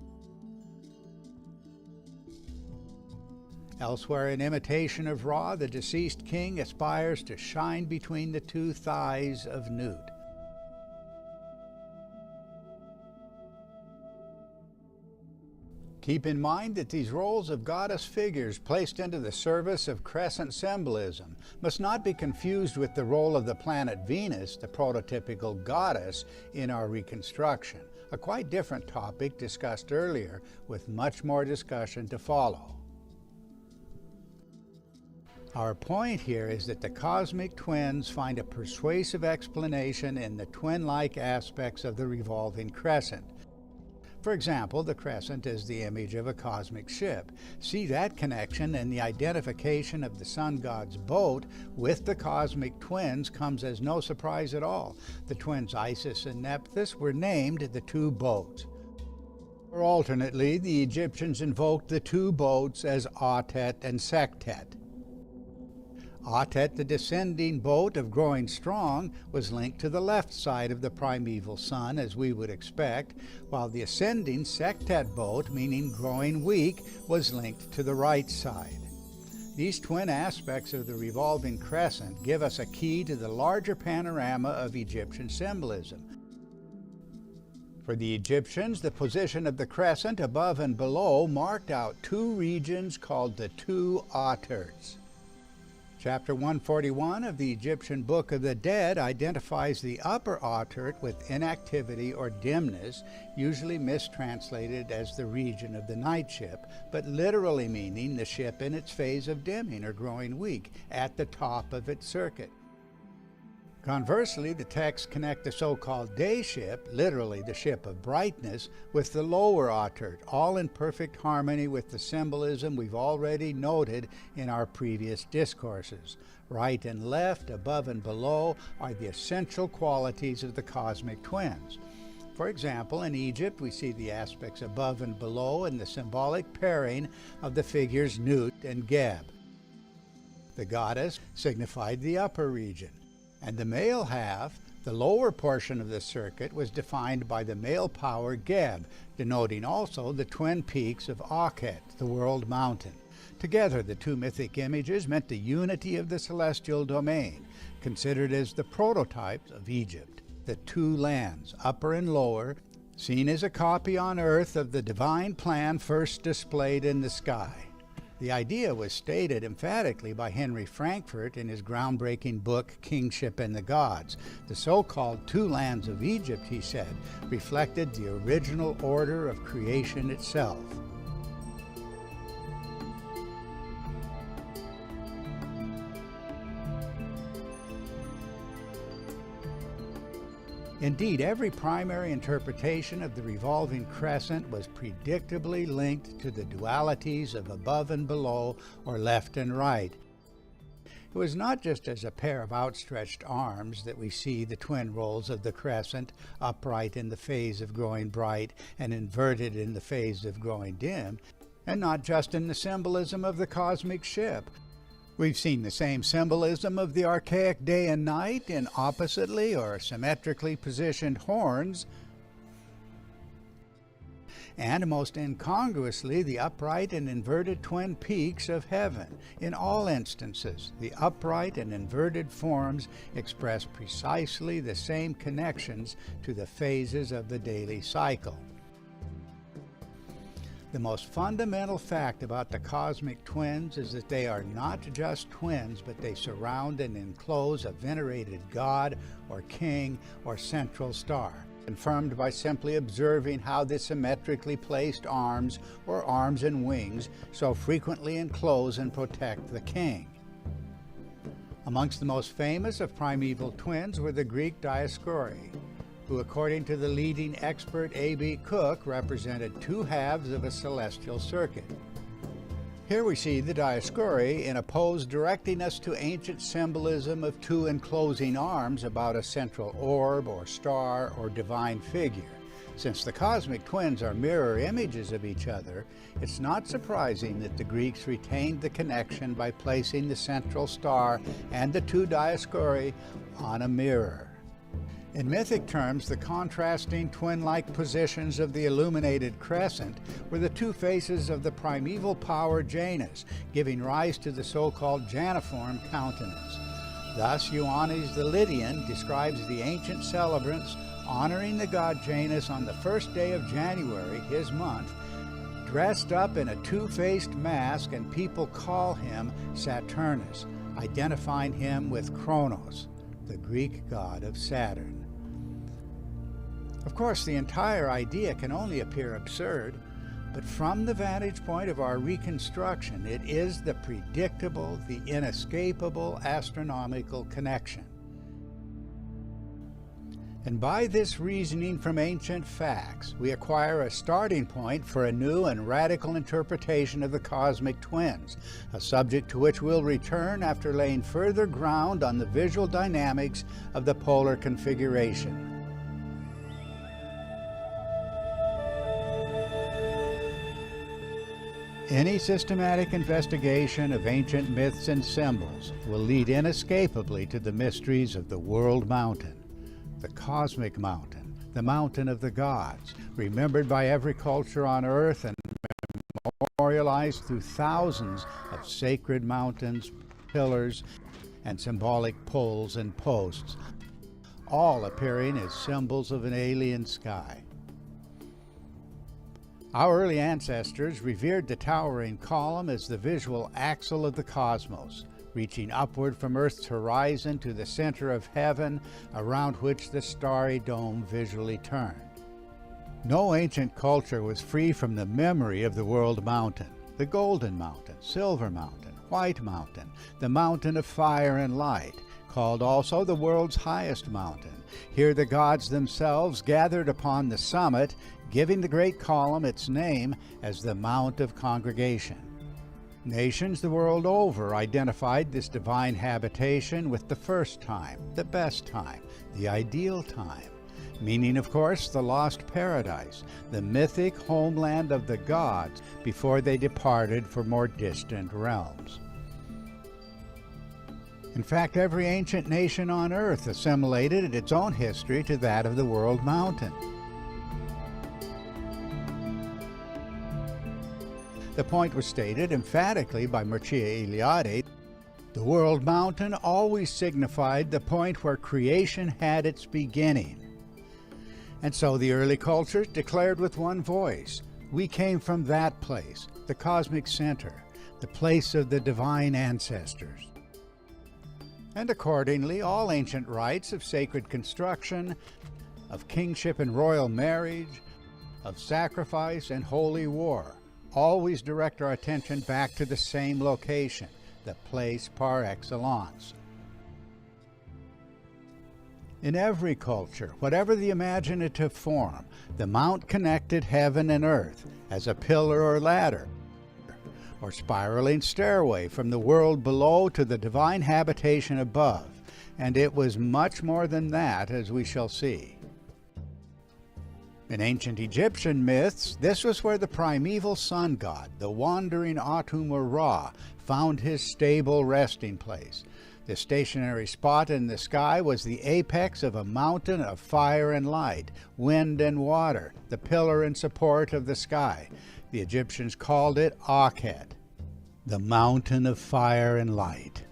Elsewhere, in imitation of Ra, the deceased king aspires to shine between the two thighs of Nut. Keep in mind that these roles of goddess figures placed into the service of crescent symbolism must not be confused with the role of the planet Venus, the prototypical goddess, in our reconstruction, a quite different topic discussed earlier, with much more discussion to follow. Our point here is that the cosmic twins find a persuasive explanation in the twin-like aspects of the revolving crescent. For example, the crescent is the image of a cosmic ship. See that connection in the identification of the sun god's boat with the cosmic twins comes as no surprise at all. The twins Isis and Nephthys were named the two boats. Or alternately, the Egyptians invoked the two boats as Autet and Sektet. Autet, the descending boat of growing strong, was linked to the left side of the primeval sun, as we would expect, while the ascending Sektet boat, meaning growing weak, was linked to the right side. These twin aspects of the revolving crescent give us a key to the larger panorama of Egyptian symbolism. For the Egyptians, the position of the crescent above and below marked out two regions called the two Auterts. Chapter 141 of the Egyptian Book of the Dead identifies the upper Autert with inactivity or dimness, usually mistranslated as the region of the night ship, but literally meaning the ship in its phase of dimming or growing weak, at the top of its circuit. Conversely, the texts connect the so-called day ship, literally the ship of brightness, with the lower Autert, all in perfect harmony with the symbolism we've already noted in our previous discourses. Right and left, above and below, are the essential qualities of the cosmic twins. For example, in Egypt, we see the aspects above and below in the symbolic pairing of the figures Nut and Geb. The goddess signified the upper region, and the male half, the lower portion of the circuit, was defined by the male power Geb, denoting also the twin peaks of Akhet, the world mountain. Together, the two mythic images meant the unity of the celestial domain, considered as the prototypes of Egypt, the two lands, upper and lower, seen as a copy on earth of the divine plan first displayed in the sky. The idea was stated emphatically by Henry Frankfurt in his groundbreaking book, Kingship and the Gods. The so-called two lands of Egypt, he said, reflected the original order of creation itself. Indeed, every primary interpretation of the revolving crescent was predictably linked to the dualities of above and below, or left and right. It was not just as a pair of outstretched arms that we see the twin roles of the crescent, upright in the phase of growing bright and inverted in the phase of growing dim, and not just in the symbolism of the cosmic ship. We've seen the same symbolism of the archaic day and night in oppositely or symmetrically positioned horns, and most incongruously the upright and inverted twin peaks of heaven. In all instances, the upright and inverted forms express precisely the same connections to the phases of the daily cycle. The most fundamental fact about the cosmic twins is that they are not just twins, but they surround and enclose a venerated god or king or central star, confirmed by simply observing how the symmetrically placed arms or arms and wings so frequently enclose and protect the king. Amongst the most famous of primeval twins were the Greek Dioscuri, who, according to the leading expert A.B. Cook, represented two halves of a celestial circuit. Here we see the Dioscuri in a pose directing us to ancient symbolism of two enclosing arms about a central orb or star or divine figure. Since the cosmic twins are mirror images of each other, it's not surprising that the Greeks retained the connection by placing the central star and the two Dioscuri on a mirror. In mythic terms, the contrasting twin-like positions of the illuminated crescent were the two faces of the primeval power Janus, giving rise to the so-called Janiform countenance. Thus, Ioannis the Lydian describes the ancient celebrants honoring the god Janus on the first day of January, his month, dressed up in a two-faced mask, and people call him Saturnus, identifying him with Kronos, the Greek god of Saturn. Of course, the entire idea can only appear absurd, but from the vantage point of our reconstruction, it is the predictable, the inescapable astronomical connection. And by this reasoning from ancient facts, we acquire a starting point for a new and radical interpretation of the cosmic twins, a subject to which we'll return after laying further ground on the visual dynamics of the polar configuration. Any systematic investigation of ancient myths and symbols will lead inescapably to the mysteries of the world mountain, the cosmic mountain, the mountain of the gods, remembered by every culture on earth and memorialized through thousands of sacred mountains, pillars, and symbolic poles and posts, all appearing as symbols of an alien sky. Our early ancestors revered the towering column as the visual axle of the cosmos, reaching upward from Earth's horizon to the center of heaven, around which the starry dome visually turned. No ancient culture was free from the memory of the world mountain, the Golden Mountain, Silver Mountain, White Mountain, the Mountain of Fire and Light, called also the world's highest mountain. Here the gods themselves gathered upon the summit, giving the great column its name as the Mount of Congregation. Nations the world over identified this divine habitation with the first time, the best time, the ideal time, meaning, of course, the lost paradise, the mythic homeland of the gods before they departed for more distant realms. In fact, every ancient nation on earth assimilated its own history to that of the world mountain. The point was stated emphatically by Mircea Eliade. The world mountain always signified the point where creation had its beginning. And so the early cultures declared with one voice, we came from that place, the cosmic center, the place of the divine ancestors. And accordingly, all ancient rites of sacred construction, of kingship and royal marriage, of sacrifice and holy war, always direct our attention back to the same location, the place par excellence. In every culture, whatever the imaginative form, the mount connected heaven and earth as a pillar or ladder, or spiraling stairway from the world below to the divine habitation above, and it was much more than that, as we shall see. In ancient Egyptian myths, this was where the primeval sun god, the wandering Atum or Ra, found his stable resting place. The stationary spot in the sky was the apex of a mountain of fire and light, wind and water, the pillar and support of the sky. The Egyptians called it Akhet, the mountain of fire and light.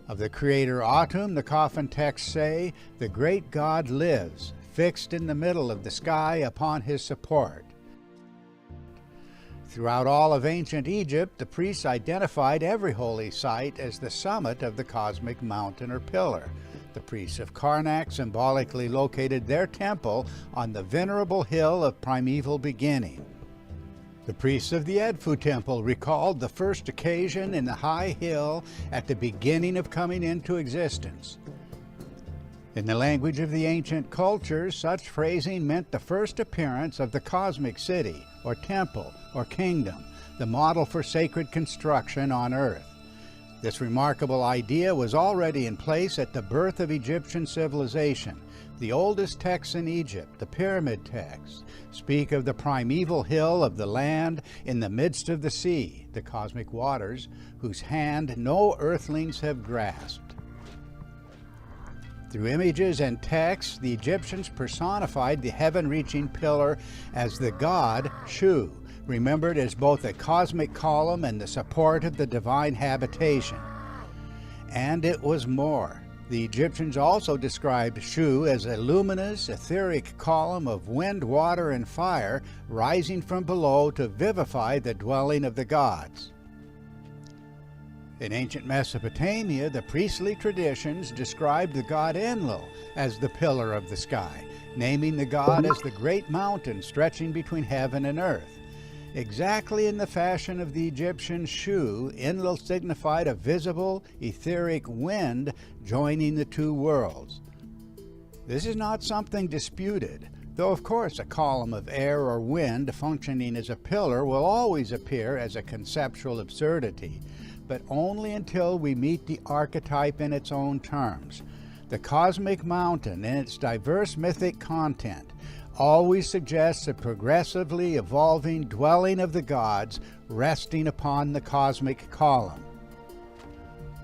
Of the creator Atum, the coffin texts say, "The great God lives, fixed in the middle of the sky upon his support." Throughout all of ancient Egypt, the priests identified every holy site as the summit of the cosmic mountain or pillar. The priests of Karnak symbolically located their temple on the venerable hill of primeval beginning. The priests of the Edfu temple recalled the first occasion in the high hill at the beginning of coming into existence. In the language of the ancient cultures, such phrasing meant the first appearance of the cosmic city, or temple, or kingdom, the model for sacred construction on earth. This remarkable idea was already in place at the birth of Egyptian civilization. The oldest texts in Egypt, the Pyramid texts, speak of the primeval hill of the land in the midst of the sea, the cosmic waters, whose hand no earthlings have grasped. Through images and texts, the Egyptians personified the heaven-reaching pillar as the god Shu, remembered as both a cosmic column and the support of the divine habitation. And it was more. The Egyptians also described Shu as a luminous, etheric column of wind, water, and fire rising from below to vivify the dwelling of the gods. In ancient Mesopotamia, the priestly traditions described the god Enlil as the pillar of the sky, naming the god as the great mountain stretching between heaven and earth. Exactly in the fashion of the Egyptian Shu, Enlil signified a visible, etheric wind joining the two worlds. This is not something disputed, though of course a column of air or wind functioning as a pillar will always appear as a conceptual absurdity, but only until we meet the archetype in its own terms. The cosmic mountain, in its diverse mythic content, always suggests a progressively evolving dwelling of the gods resting upon the cosmic column.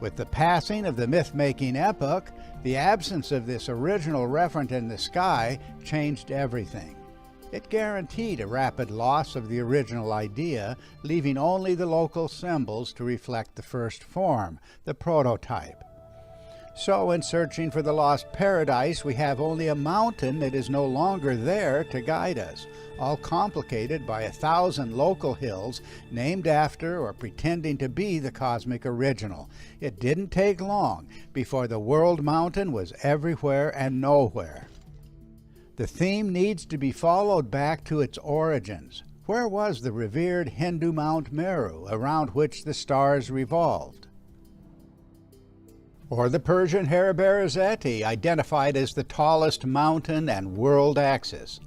With the passing of the myth-making epoch, the absence of this original referent in the sky changed everything. It guaranteed a rapid loss of the original idea, leaving only the local symbols to reflect the first form, the prototype. So in searching for the lost paradise, we have only a mountain that is no longer there to guide us, all complicated by 1,000 local hills named after or pretending to be the cosmic original. It didn't take long before the world mountain was everywhere and nowhere. The theme needs to be followed back to its origins. Where was the revered Hindu Mount Meru, around which the stars revolved? Or the Persian Heraberet, identified as the tallest mountain and world axis.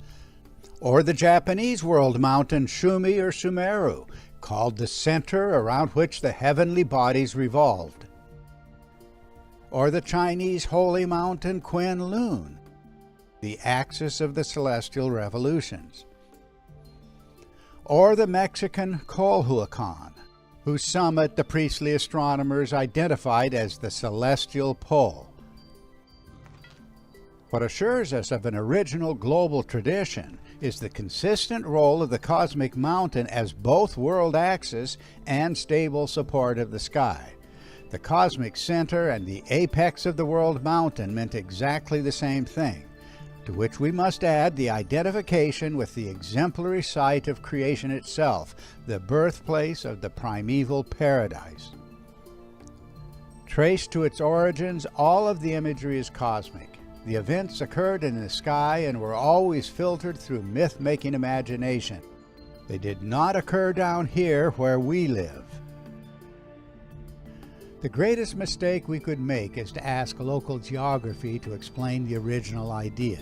Or the Japanese world mountain Shumi or Sumeru, called the center around which the heavenly bodies revolved. Or the Chinese holy mountain Quayle, the axis of the celestial revolutions. Or the Mexican Colhuacan, whose summit the priestly astronomers identified as the celestial pole. What assures us of an original global tradition is the consistent role of the cosmic mountain as both world axis and stable support of the sky. The cosmic center and the apex of the world mountain meant exactly the same thing. to which we must add the identification with the exemplary site of creation itself, the birthplace of the primeval paradise. Traced to its origins, all of the imagery is cosmic. The events occurred in the sky and were always filtered through myth-making imagination. They did not occur down here where we live. The greatest mistake we could make is to ask local geography to explain the original idea.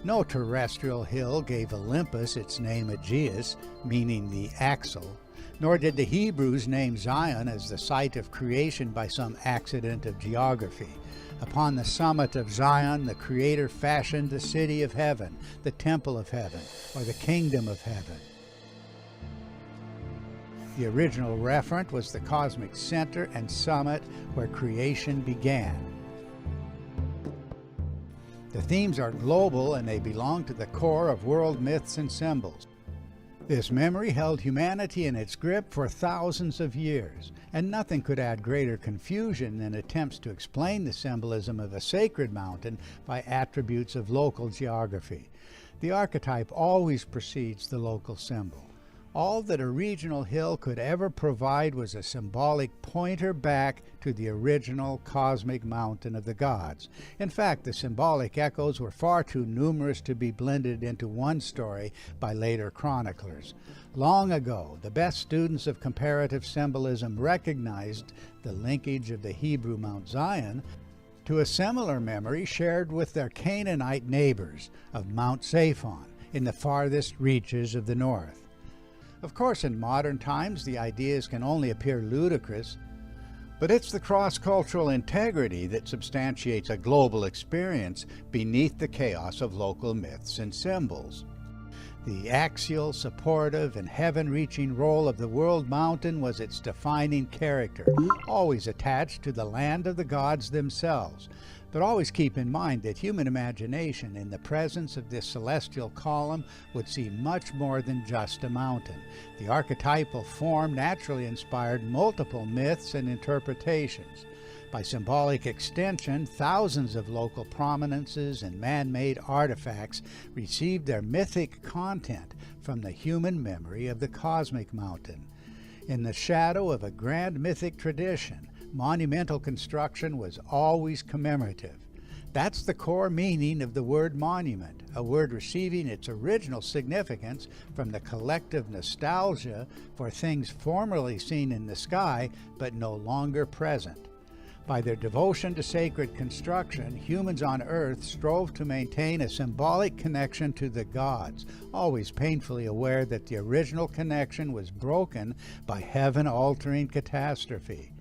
No terrestrial hill gave Olympus its name Aegeus, meaning the axle, nor did the Hebrews name Zion as the site of creation by some accident of geography. Upon the summit of Zion, the Creator fashioned the city of heaven, the temple of heaven, or the kingdom of heaven. The original referent was the cosmic center and summit where creation began. The themes are global and they belong to the core of world myths and symbols. This memory held humanity in its grip for thousands of years, and nothing could add greater confusion than attempts to explain the symbolism of a sacred mountain by attributes of local geography. The archetype always precedes the local symbol. All that a regional hill could ever provide was a symbolic pointer back to the original cosmic mountain of the gods. In fact, the symbolic echoes were far too numerous to be blended into one story by later chroniclers. Long ago, the best students of comparative symbolism recognized the linkage of the Hebrew Mount Zion to a similar memory shared with their Canaanite neighbors of Mount Zaphon in the farthest reaches of the north. Of course, in modern times, the ideas can only appear ludicrous, but it's the cross-cultural integrity that substantiates a global experience beneath the chaos of local myths and symbols. The axial, supportive, and heaven-reaching role of the world mountain was its defining character, always attached to the land of the gods themselves. But always keep in mind that human imagination in the presence of this celestial column would see much more than just a mountain. The archetypal form naturally inspired multiple myths and interpretations. By symbolic extension, thousands of local prominences and man-made artifacts received their mythic content from the human memory of the cosmic mountain. In the shadow of a grand mythic tradition, monumental construction was always commemorative. That's the core meaning of the word monument, a word receiving its original significance from the collective nostalgia for things formerly seen in the sky but no longer present. By their devotion to sacred construction, humans on Earth strove to maintain a symbolic connection to the gods, always painfully aware that the original connection was broken by heaven-altering catastrophe.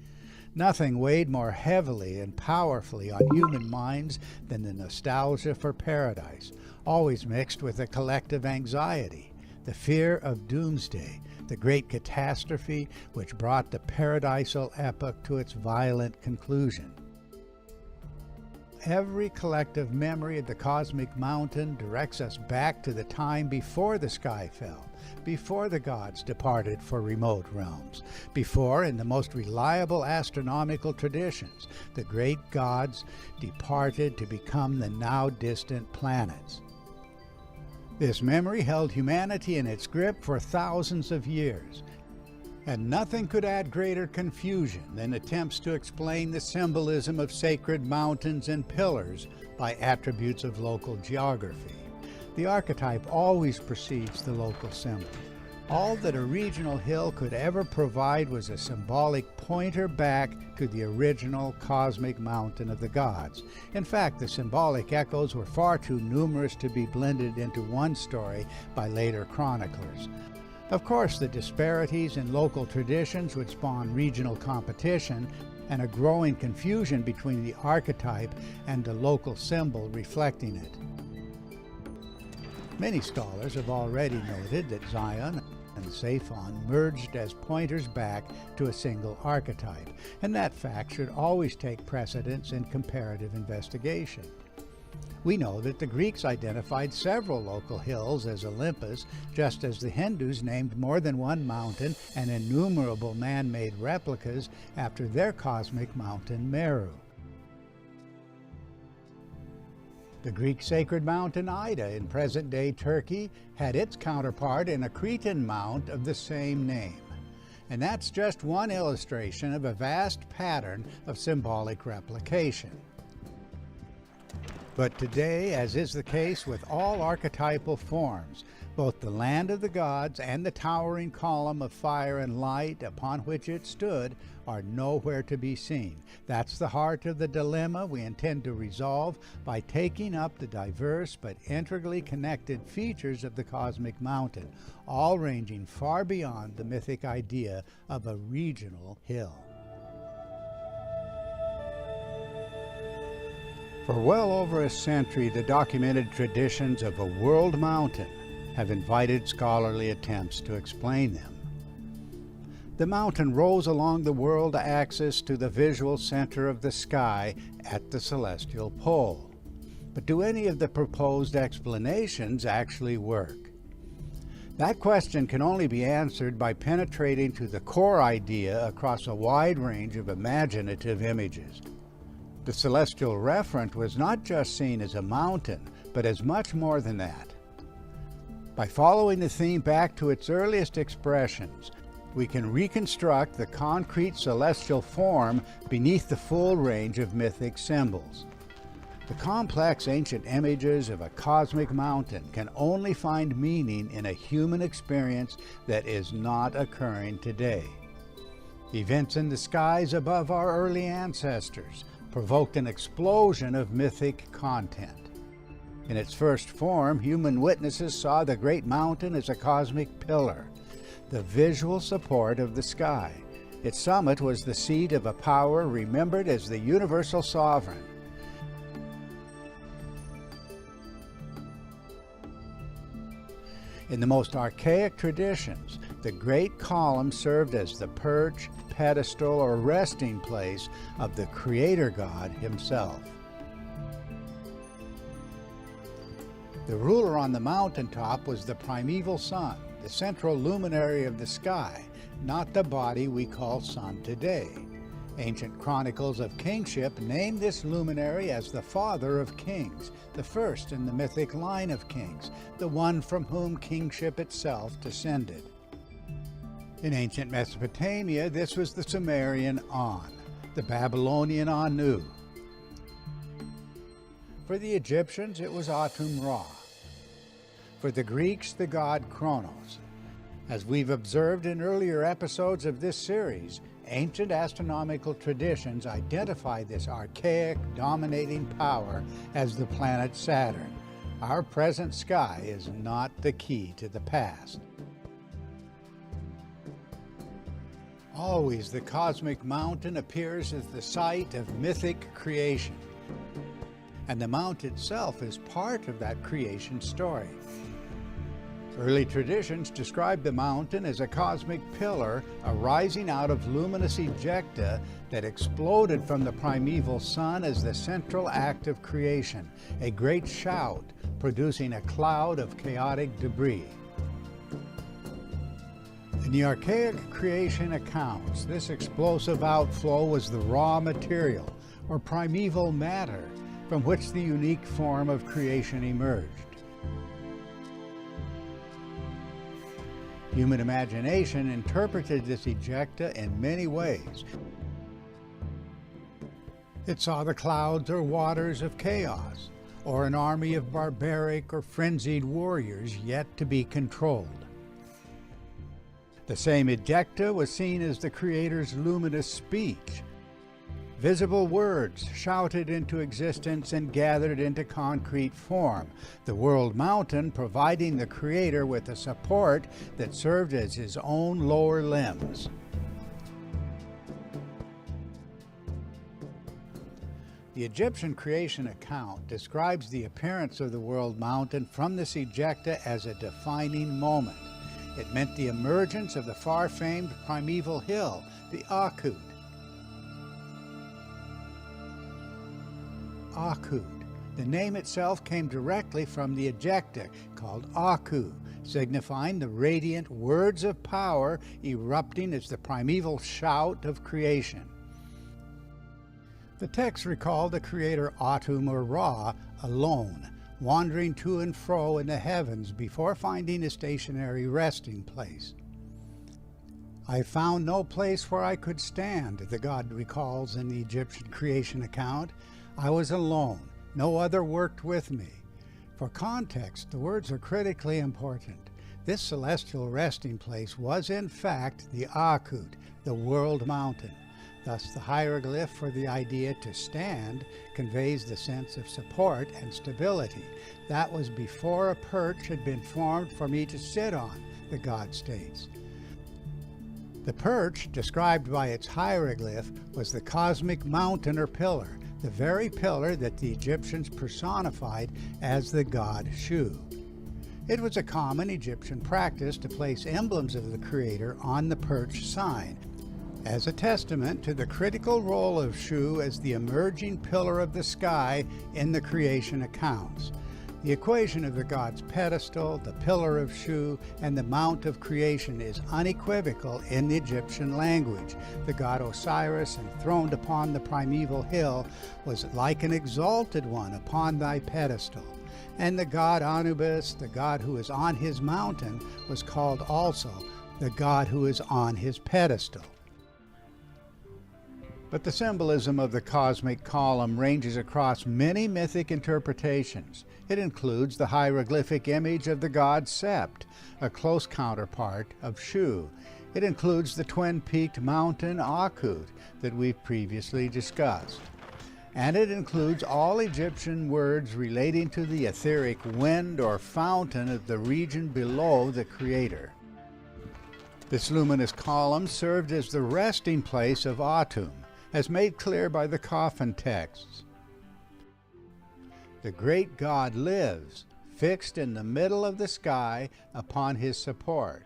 Nothing weighed more heavily and powerfully on human minds than the nostalgia for paradise, always mixed with a collective anxiety, the fear of doomsday, the great catastrophe which brought the paradisal epoch to its violent conclusion. Every collective memory of the cosmic mountain directs us back to the time before the sky fell, before the gods departed for remote realms, before, in the most reliable astronomical traditions, the great gods departed to become the now distant planets. This memory held humanity in its grip for thousands of years, and nothing could add greater confusion than attempts to explain the symbolism of sacred mountains and pillars by attributes of local geography. The archetype always precedes the local symbol. All that a regional hill could ever provide was a symbolic pointer back to the original cosmic mountain of the gods. In fact, the symbolic echoes were far too numerous to be blended into one story by later chroniclers. Of course, the disparities in local traditions would spawn regional competition and a growing confusion between the archetype and the local symbol reflecting it. Many scholars have already noted that Zion and Zaphon merged as pointers back to a single archetype, and that fact should always take precedence in comparative investigation. We know that the Greeks identified several local hills as Olympus, just as the Hindus named more than one mountain and innumerable man-made replicas after their cosmic mountain Meru. The Greek sacred mountain Ida in present-day Turkey had its counterpart in a Cretan mount of the same name. And that's just one illustration of a vast pattern of symbolic replication. But today, as is the case with all archetypal forms, both the land of the gods and the towering column of fire and light upon which it stood are nowhere to be seen. That's the heart of the dilemma we intend to resolve by taking up the diverse but integrally connected features of the cosmic mountain, all ranging far beyond the mythic idea of a regional hill. For well over a century, the documented traditions of a world mountain have invited scholarly attempts to explain them. The mountain rose along the world axis to the visual center of the sky at the celestial pole. But do any of the proposed explanations actually work? That question can only be answered by penetrating to the core idea across a wide range of imaginative images. The celestial referent was not just seen as a mountain, but as much more than that. By following the theme back to its earliest expressions, we can reconstruct the concrete celestial form beneath the full range of mythic symbols. The complex ancient images of a cosmic mountain can only find meaning in a human experience that is not occurring today. Events in the skies above our early ancestors provoked an explosion of mythic content. In its first form, human witnesses saw the great mountain as a cosmic pillar, the visual support of the sky. Its summit was the seat of a power remembered as the universal sovereign. In the most archaic traditions, the great column served as the perch, pedestal, or resting place of the Creator God himself. The ruler on the mountaintop was the primeval sun, the central luminary of the sky, not the body we call sun today. Ancient chronicles of kingship name this luminary as the father of kings, the first in the mythic line of kings, the one from whom kingship itself descended. In ancient Mesopotamia, this was the Sumerian On, the Babylonian Anu. For the Egyptians, it was Atum-Ra. For the Greeks, the god Kronos. As we've observed in earlier episodes of this series, ancient astronomical traditions identify this archaic, dominating power as the planet Saturn. Our present sky is not the key to the past. Always the cosmic mountain appears as the site of mythic creation, and the mount itself is part of that creation story. Early traditions describe the mountain as a cosmic pillar arising out of luminous ejecta that exploded from the primeval sun as the central act of creation, a great shout producing a cloud of chaotic debris. In the archaic creation accounts, this explosive outflow was the raw material, or primeval matter, from which the unique form of creation emerged. Human imagination interpreted this ejecta in many ways. It saw the clouds or waters of chaos, or an army of barbaric or frenzied warriors yet to be controlled. The same ejecta was seen as the Creator's luminous speech. Visible words shouted into existence and gathered into concrete form, the world mountain providing the Creator with a support that served as his own lower limbs. The Egyptian creation account describes the appearance of the world mountain from this ejecta as a defining moment. It meant the emergence of the far-famed primeval hill, the Akut. Akut. The name itself came directly from the ejecta called Aku, signifying the radiant words of power erupting as the primeval shout of creation. The text recalled the creator Atum or Ra alone, wandering to and fro in the heavens before finding a stationary resting place. I found no place where I could stand, the god recalls in the Egyptian creation account. I was alone. No other worked with me. For context, the words are critically important. This celestial resting place was in fact the Akut, the world mountain. Thus the hieroglyph for the idea to stand conveys the sense of support and stability. That was before a perch had been formed for me to sit on, the god states. The perch, described by its hieroglyph, was the cosmic mountain or pillar, the very pillar that the Egyptians personified as the god Shu. It was a common Egyptian practice to place emblems of the creator on the perch sign, as a testament to the critical role of Shu as the emerging pillar of the sky in the creation accounts. The equation of the god's pedestal, the pillar of Shu, and the mount of creation is unequivocal in the Egyptian language. The god Osiris, enthroned upon the primeval hill, was like an exalted one upon thy pedestal. And the god Anubis, the god who is on his mountain, was called also the god who is on his pedestal. But the symbolism of the cosmic column ranges across many mythic interpretations. It includes the hieroglyphic image of the god Sept, a close counterpart of Shu. It includes the twin-peaked mountain Akut that we've previously discussed. And it includes all Egyptian words relating to the etheric wind or fountain of the region below the creator. This luminous column served as the resting place of Atum, as made clear by the coffin texts. The great god lives, fixed in the middle of the sky upon his support.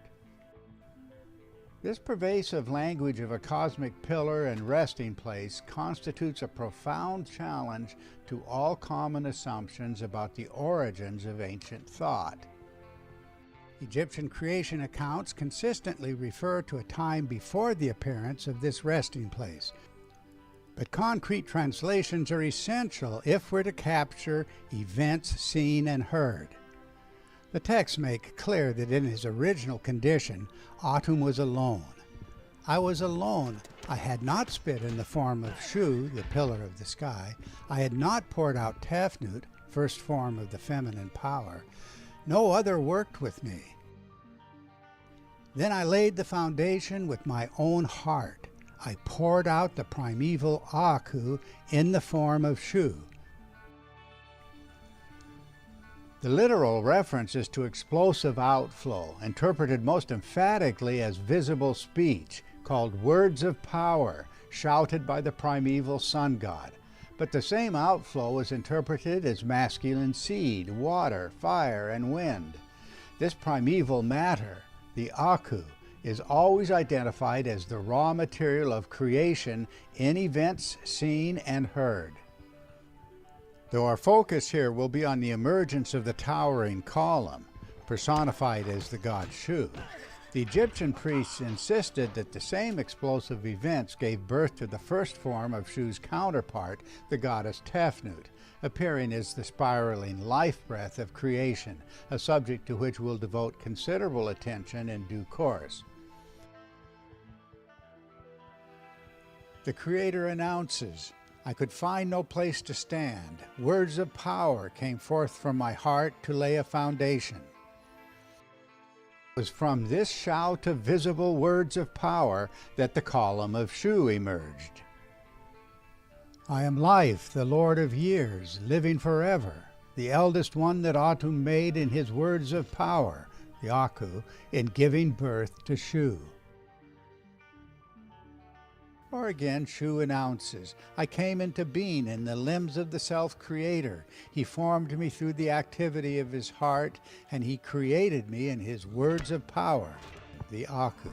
This pervasive language of a cosmic pillar and resting place constitutes a profound challenge to all common assumptions about the origins of ancient thought. Egyptian creation accounts consistently refer to a time before the appearance of this resting place, but concrete translations are essential if we're to capture events seen and heard. The texts make clear that in his original condition, Atum was alone. I was alone. I had not spit in the form of Shu, the pillar of the sky. I had not poured out Tefnut, first form of the feminine power. No other worked with me. Then I laid the foundation with my own heart. I poured out the primeval Aku in the form of Shu. The literal reference is to explosive outflow, interpreted most emphatically as visible speech, called words of power, shouted by the primeval sun god. But the same outflow is interpreted as masculine seed, water, fire, and wind. This primeval matter, the Aku, is always identified as the raw material of creation in events seen and heard. Though our focus here will be on the emergence of the towering column, personified as the god Shu, the Egyptian priests insisted that the same explosive events gave birth to the first form of Shu's counterpart, the goddess Tefnut, appearing as the spiraling life breath of creation, a subject to which we'll devote considerable attention in due course. The Creator announces, I could find no place to stand. Words of power came forth from my heart to lay a foundation. It was from this shout of visible words of power that the column of Shu emerged. I am life, the Lord of years, living forever, the eldest one that Atum made in his words of power, the Aku, in giving birth to Shu. Or again, Shu announces, I came into being in the limbs of the self-creator. He formed me through the activity of his heart, and he created me in his words of power, the Aku.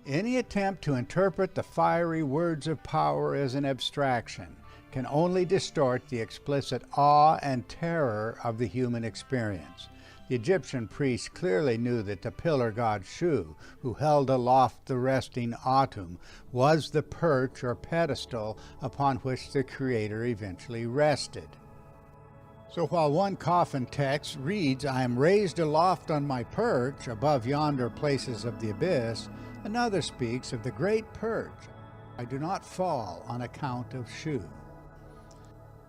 Any attempt to interpret the fiery words of power as an abstraction can only distort the explicit awe and terror of the human experience. The Egyptian priests clearly knew that the pillar god Shu, who held aloft the resting Atum, was the perch or pedestal upon which the Creator eventually rested. So while one coffin text reads, "I am raised aloft on my perch above yonder places of the abyss," another speaks of the great perch. "I do not fall on account of Shu."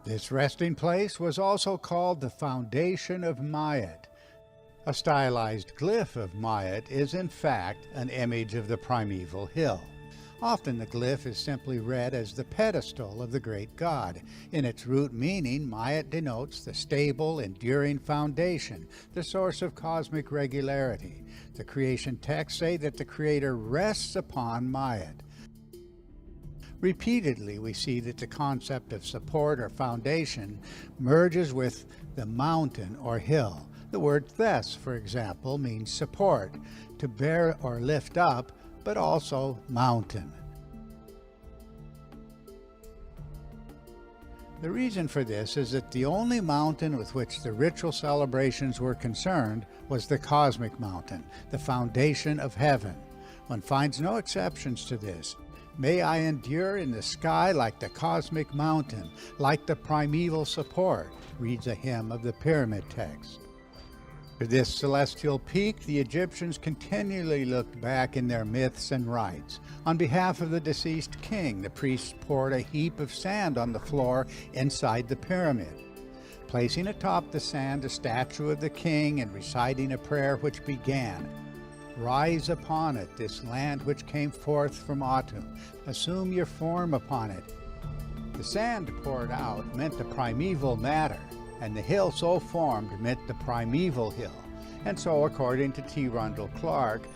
This resting place was also called the foundation of Mayat. A stylized glyph of Mayat is in fact an image of the primeval hill. Often the glyph is simply read as the pedestal of the great god. In its root meaning, Mayat denotes the stable, enduring foundation, the source of cosmic regularity. The creation texts say that the Creator rests upon Mayat. Repeatedly, we see that the concept of support or foundation merges with the mountain or hill. The word thes, for example, means support, to bear or lift up, but also mountain. The reason for this is that the only mountain with which the ritual celebrations were concerned was the cosmic mountain, the foundation of heaven. One finds no exceptions to this. "May I endure in the sky like the cosmic mountain, like the primeval support," reads a hymn of the pyramid text. To this celestial peak, the Egyptians continually looked back in their myths and rites. On behalf of the deceased king, the priests poured a heap of sand on the floor inside the pyramid. Placing atop the sand a statue of the king and reciting a prayer which began, "Rise upon it, this land which came forth from Atum. Assume your form upon it." The sand poured out meant the primeval matter, and the hill so formed meant the primeval hill. And so, according to T. Rundle Clark,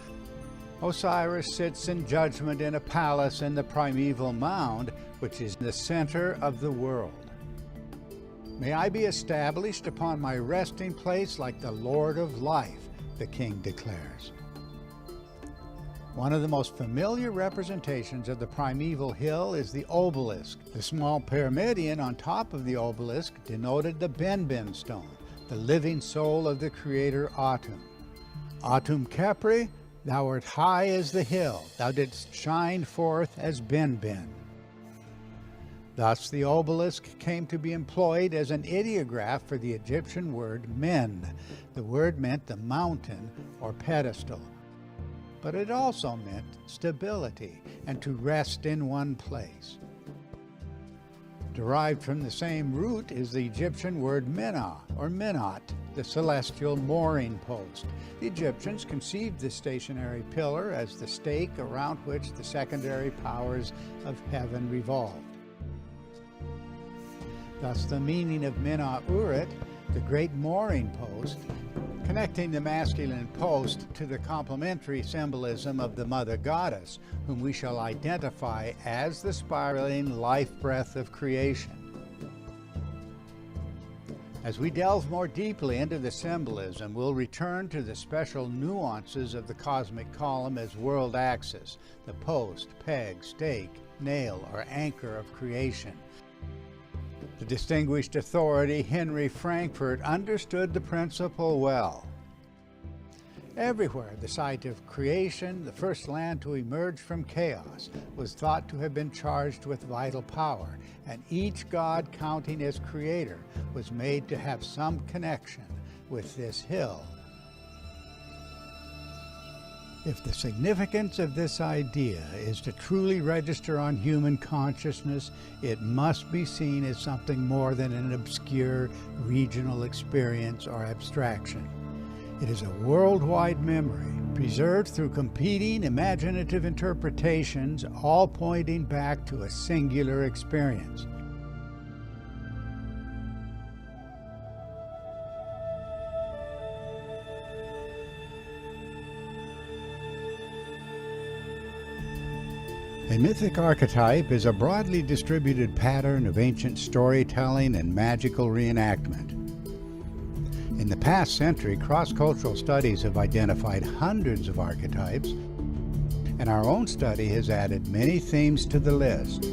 Osiris sits in judgment in a palace in the primeval mound, which is the center of the world. "May I be established upon my resting place like the Lord of life," the king declares. One of the most familiar representations of the primeval hill is the obelisk. The small pyramidion on top of the obelisk denoted the Benben stone, the living soul of the creator Atum. "Atum Khepri, thou art high as the hill, thou didst shine forth as Benben." Thus the obelisk came to be employed as an ideograph for the Egyptian word men. The word meant the mountain or pedestal, but it also meant stability and to rest in one place. Derived from the same root is the Egyptian word minah or minot, the celestial mooring post. The Egyptians conceived this stationary pillar as the stake around which the secondary powers of heaven revolved. Thus the meaning of minah urit, the great mooring post, connecting the masculine post to the complementary symbolism of the mother goddess, whom we shall identify as the spiraling life breath of creation. As we delve more deeply into the symbolism, we'll return to the special nuances of the cosmic column as world axis, the post, peg, stake, nail, or anchor of creation. The distinguished authority Henry Frankfurt understood the principle well. Everywhere the site of creation, the first land to emerge from chaos, was thought to have been charged with vital power, and each god counting as creator was made to have some connection with this hill. If the significance of this idea is to truly register on human consciousness, it must be seen as something more than an obscure regional experience or abstraction. It is a worldwide memory, preserved through competing imaginative interpretations, all pointing back to a singular experience. A mythic archetype is a broadly distributed pattern of ancient storytelling and magical reenactment. In the past century, cross-cultural studies have identified hundreds of archetypes, and our own study has added many themes to the list.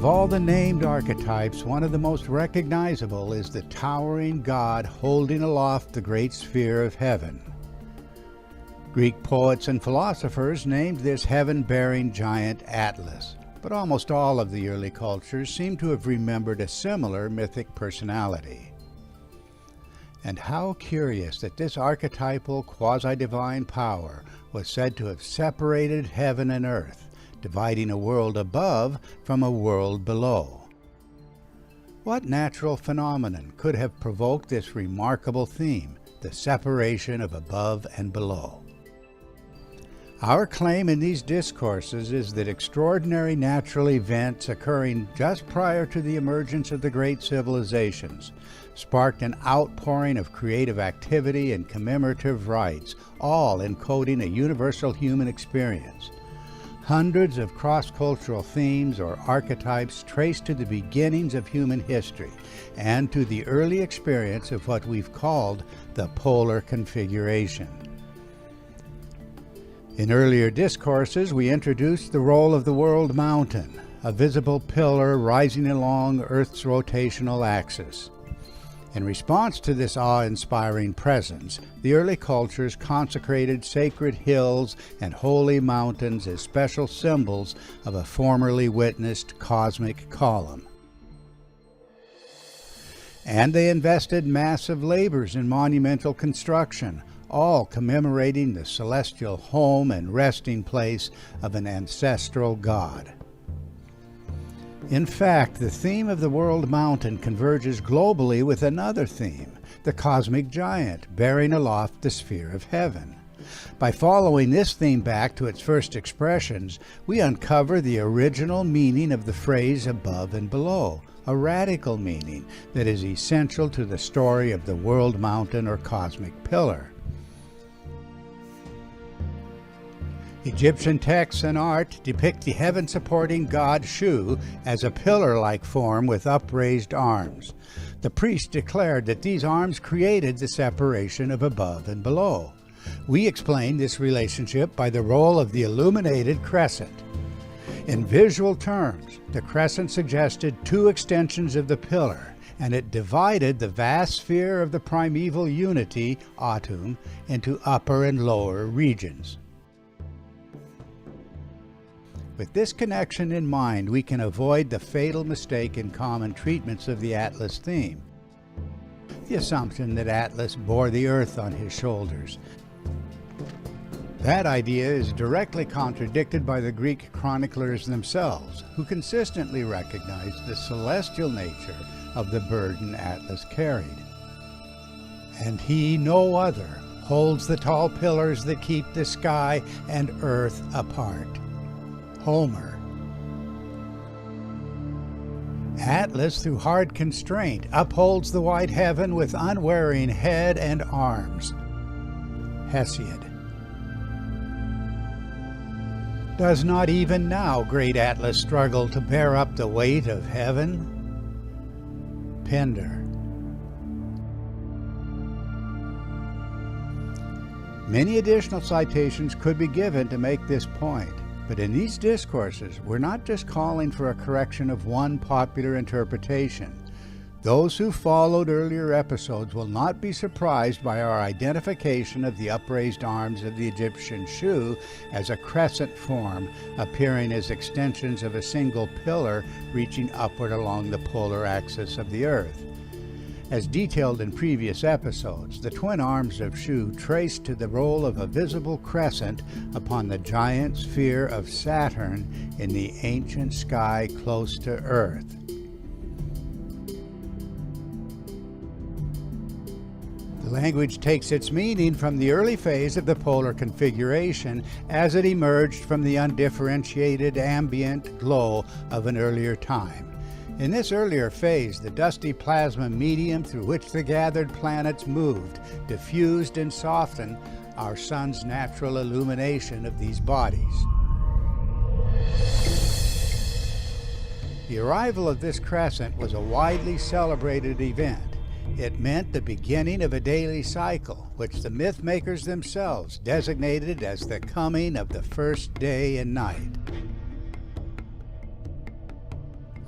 Of all the named archetypes, one of the most recognizable is the towering god holding aloft the great sphere of heaven. Greek poets and philosophers named this heaven-bearing giant Atlas, but almost all of the early cultures seem to have remembered a similar mythic personality. And how curious that this archetypal quasi-divine power was said to have separated heaven and earth, dividing a world above from a world below. What natural phenomenon could have provoked this remarkable theme, the separation of above and below? Our claim in these discourses is that extraordinary natural events occurring just prior to the emergence of the great civilizations sparked an outpouring of creative activity and commemorative rites, all encoding a universal human experience. Hundreds of cross-cultural themes or archetypes traced to the beginnings of human history and to the early experience of what we've called the polar configuration. In earlier discourses, we introduced the role of the world mountain, a visible pillar rising along Earth's rotational axis. In response to this awe-inspiring presence, the early cultures consecrated sacred hills and holy mountains as special symbols of a formerly witnessed cosmic column. And they invested massive labors in monumental construction, all commemorating the celestial home and resting place of an ancestral god. In fact, the theme of the world mountain converges globally with another theme, the cosmic giant bearing aloft the sphere of heaven. By following this theme back to its first expressions, we uncover the original meaning of the phrase above and below, a radical meaning that is essential to the story of the world mountain or cosmic pillar. Egyptian texts and art depict the heaven-supporting god Shu as a pillar-like form with upraised arms. The priest declared that these arms created the separation of above and below. We explain this relationship by the role of the illuminated crescent. In visual terms, the crescent suggested two extensions of the pillar, and it divided the vast sphere of the primeval unity, Atum, into upper and lower regions. With this connection in mind, we can avoid the fatal mistake in common treatments of the Atlas theme, the assumption that Atlas bore the earth on his shoulders. That idea is directly contradicted by the Greek chroniclers themselves, who consistently recognized the celestial nature of the burden Atlas carried. And he, no other, holds the tall pillars that keep the sky and earth apart. Homer. Atlas, through hard constraint, upholds the wide heaven with unwearying head and arms. Hesiod. Does not even now great Atlas struggle to bear up the weight of heaven? Pindar. Many additional citations could be given to make this point. But in these discourses, we're not just calling for a correction of one popular interpretation. Those who followed earlier episodes will not be surprised by our identification of the upraised arms of the Egyptian Shu as a crescent form, appearing as extensions of a single pillar reaching upward along the polar axis of the Earth. As detailed in previous episodes, the twin arms of Shu trace to the role of a visible crescent upon the giant sphere of Saturn in the ancient sky close to Earth. The language takes its meaning from the early phase of the polar configuration as it emerged from the undifferentiated ambient glow of an earlier time. In this earlier phase, the dusty plasma medium through which the gathered planets moved diffused and softened our sun's natural illumination of these bodies. The arrival of this crescent was a widely celebrated event. It meant the beginning of a daily cycle, which the myth makers themselves designated as the coming of the first day and night.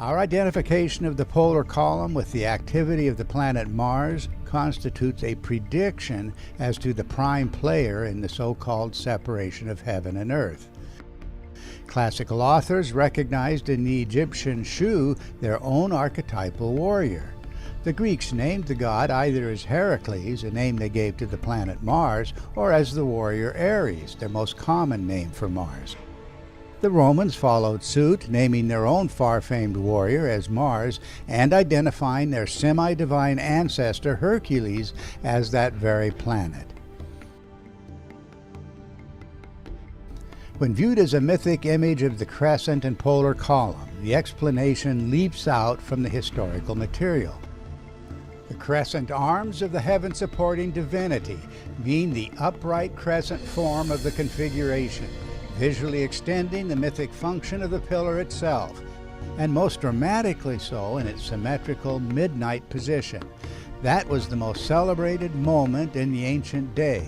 Our identification of the polar column with the activity of the planet Mars constitutes a prediction as to the prime player in the so-called separation of heaven and earth. Classical authors recognized in the Egyptian Shu their own archetypal warrior. The Greeks named the god either as Heracles, a name they gave to the planet Mars, or as the warrior Ares, their most common name for Mars. The Romans followed suit, naming their own far-famed warrior as Mars and identifying their semi-divine ancestor Hercules as that very planet. When viewed as a mythic image of the crescent and polar column, the explanation leaps out from the historical material. The crescent arms of the heaven-supporting divinity mean the upright crescent form of the configuration, visually extending the mythic function of the pillar itself, and most dramatically so in its symmetrical midnight position. That was the most celebrated moment in the ancient day.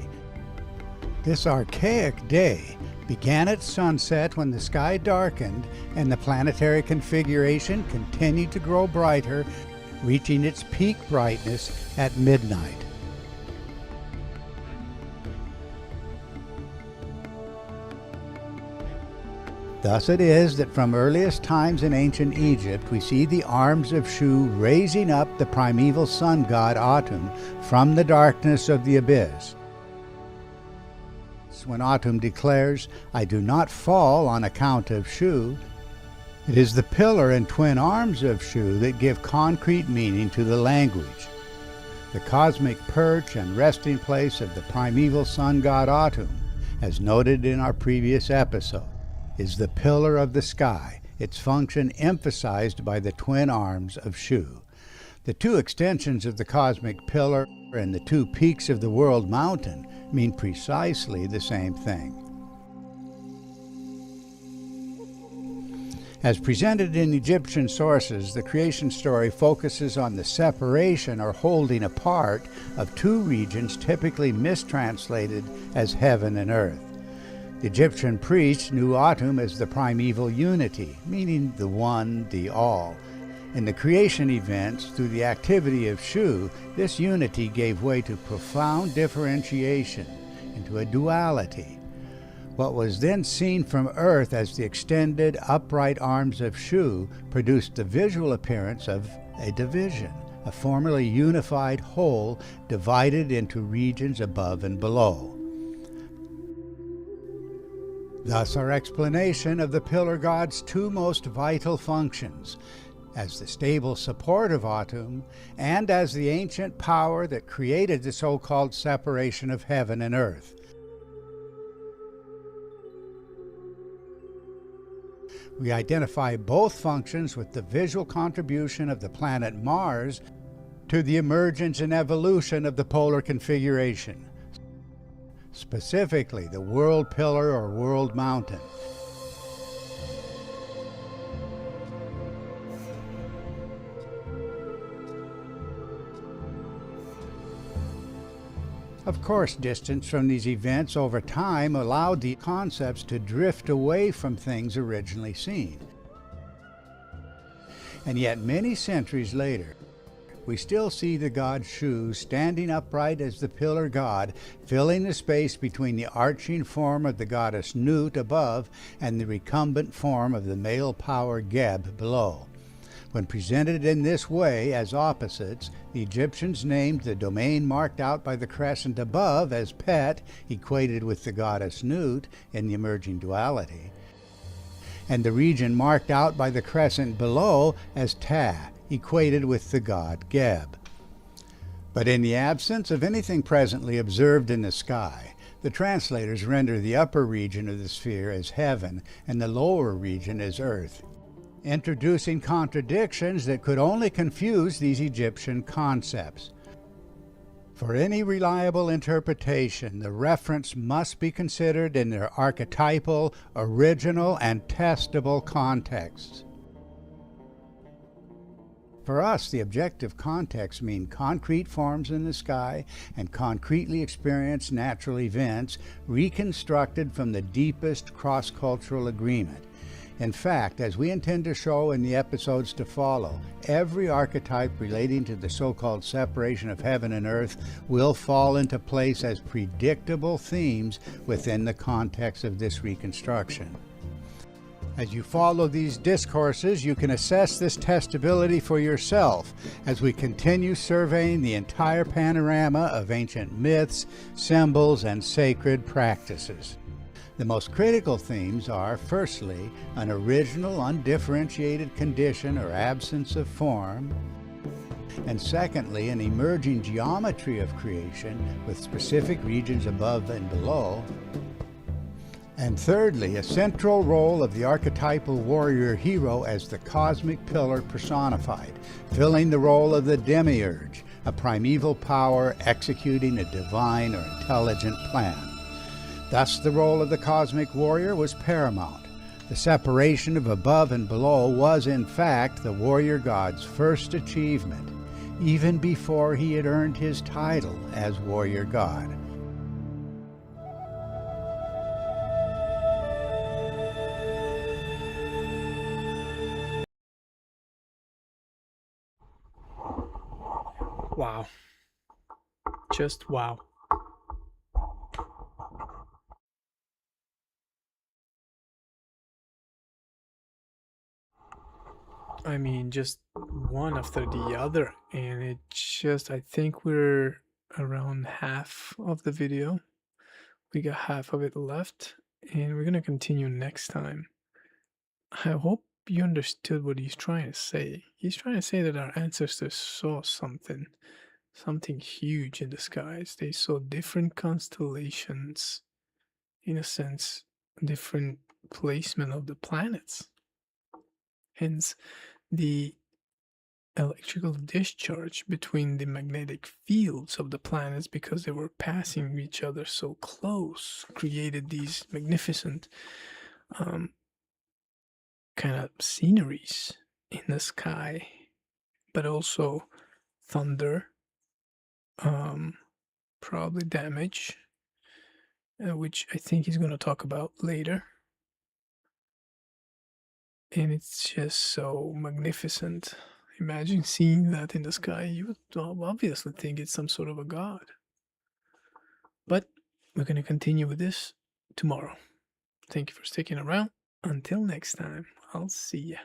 This archaic day began at sunset when the sky darkened and the planetary configuration continued to grow brighter, reaching its peak brightness at midnight. Thus it is that from earliest times in ancient Egypt we see the arms of Shu raising up the primeval sun god Atum from the darkness of the abyss. When Atum declares, "I do not fall on account of Shu," it is the pillar and twin arms of Shu that give concrete meaning to the language. The cosmic perch and resting place of the primeval sun god Atum, as noted in our previous episode, is the pillar of the sky, its function emphasized by the twin arms of Shu. The two extensions of the cosmic pillar and the two peaks of the world mountain mean precisely the same thing. As presented in Egyptian sources, the creation story focuses on the separation or holding apart of two regions typically mistranslated as heaven and earth. The Egyptian priests knew Atum as the primeval unity, meaning the one, the all. In the creation events, through the activity of Shu, this unity gave way to profound differentiation, into a duality. What was then seen from earth as the extended, upright arms of Shu produced the visual appearance of a division, a formerly unified whole divided into regions above and below. Thus our explanation of the pillar god's two most vital functions, as the stable support of Atum and as the ancient power that created the so-called separation of heaven and earth. We identify both functions with the visual contribution of the planet Mars to the emergence and evolution of the polar configuration, specifically the world pillar or world mountain. Of course, distance from these events over time allowed the concepts to drift away from things originally seen. And yet many centuries later, we still see the god Shu standing upright as the pillar god, filling the space between the arching form of the goddess Nut above and the recumbent form of the male power Geb below. When presented in this way as opposites, the Egyptians named the domain marked out by the crescent above as Pet, equated with the goddess Nut in the emerging duality, and the region marked out by the crescent below as Ta, equated with the god Geb. But in the absence of anything presently observed in the sky, the translators render the upper region of the sphere as heaven and the lower region as earth, introducing contradictions that could only confuse these Egyptian concepts. For any reliable interpretation, the reference must be considered in their archetypal, original, and testable contexts. For us, the objective contexts mean concrete forms in the sky and concretely experienced natural events reconstructed from the deepest cross-cultural agreement. In fact, as we intend to show in the episodes to follow, every archetype relating to the so-called separation of heaven and earth will fall into place as predictable themes within the context of this reconstruction. As you follow these discourses, you can assess this testability for yourself as we continue surveying the entire panorama of ancient myths, symbols, and sacred practices. The most critical themes are, firstly, an original, undifferentiated condition or absence of form, and secondly, an emerging geometry of creation with specific regions above and below, and thirdly, a central role of the archetypal warrior-hero as the cosmic pillar personified, filling the role of the demiurge, a primeval power executing a divine or intelligent plan. Thus, the role of the cosmic warrior was paramount. The separation of above and below was, in fact, the warrior god's first achievement, even before he had earned his title as warrior god. Wow. Just wow. I mean, just one after the other, and it just, I think we're around half of the video. We got half of it left, and we're gonna continue next time. I hope you understood what he's trying to say. He's trying to say that our ancestors saw something huge in the skies. They saw different constellations, in a sense, different placement of the planets. Hence, the electrical discharge between the magnetic fields of the planets, because they were passing each other so close, created these magnificent kind of sceneries in the sky, but also thunder, probably damage, which I think he's going to talk about later. And it's just so magnificent. Imagine seeing that in the sky. You would obviously think it's some sort of a god. But we're going to continue with this tomorrow. Thank you for sticking around. Until next time, I'll see ya.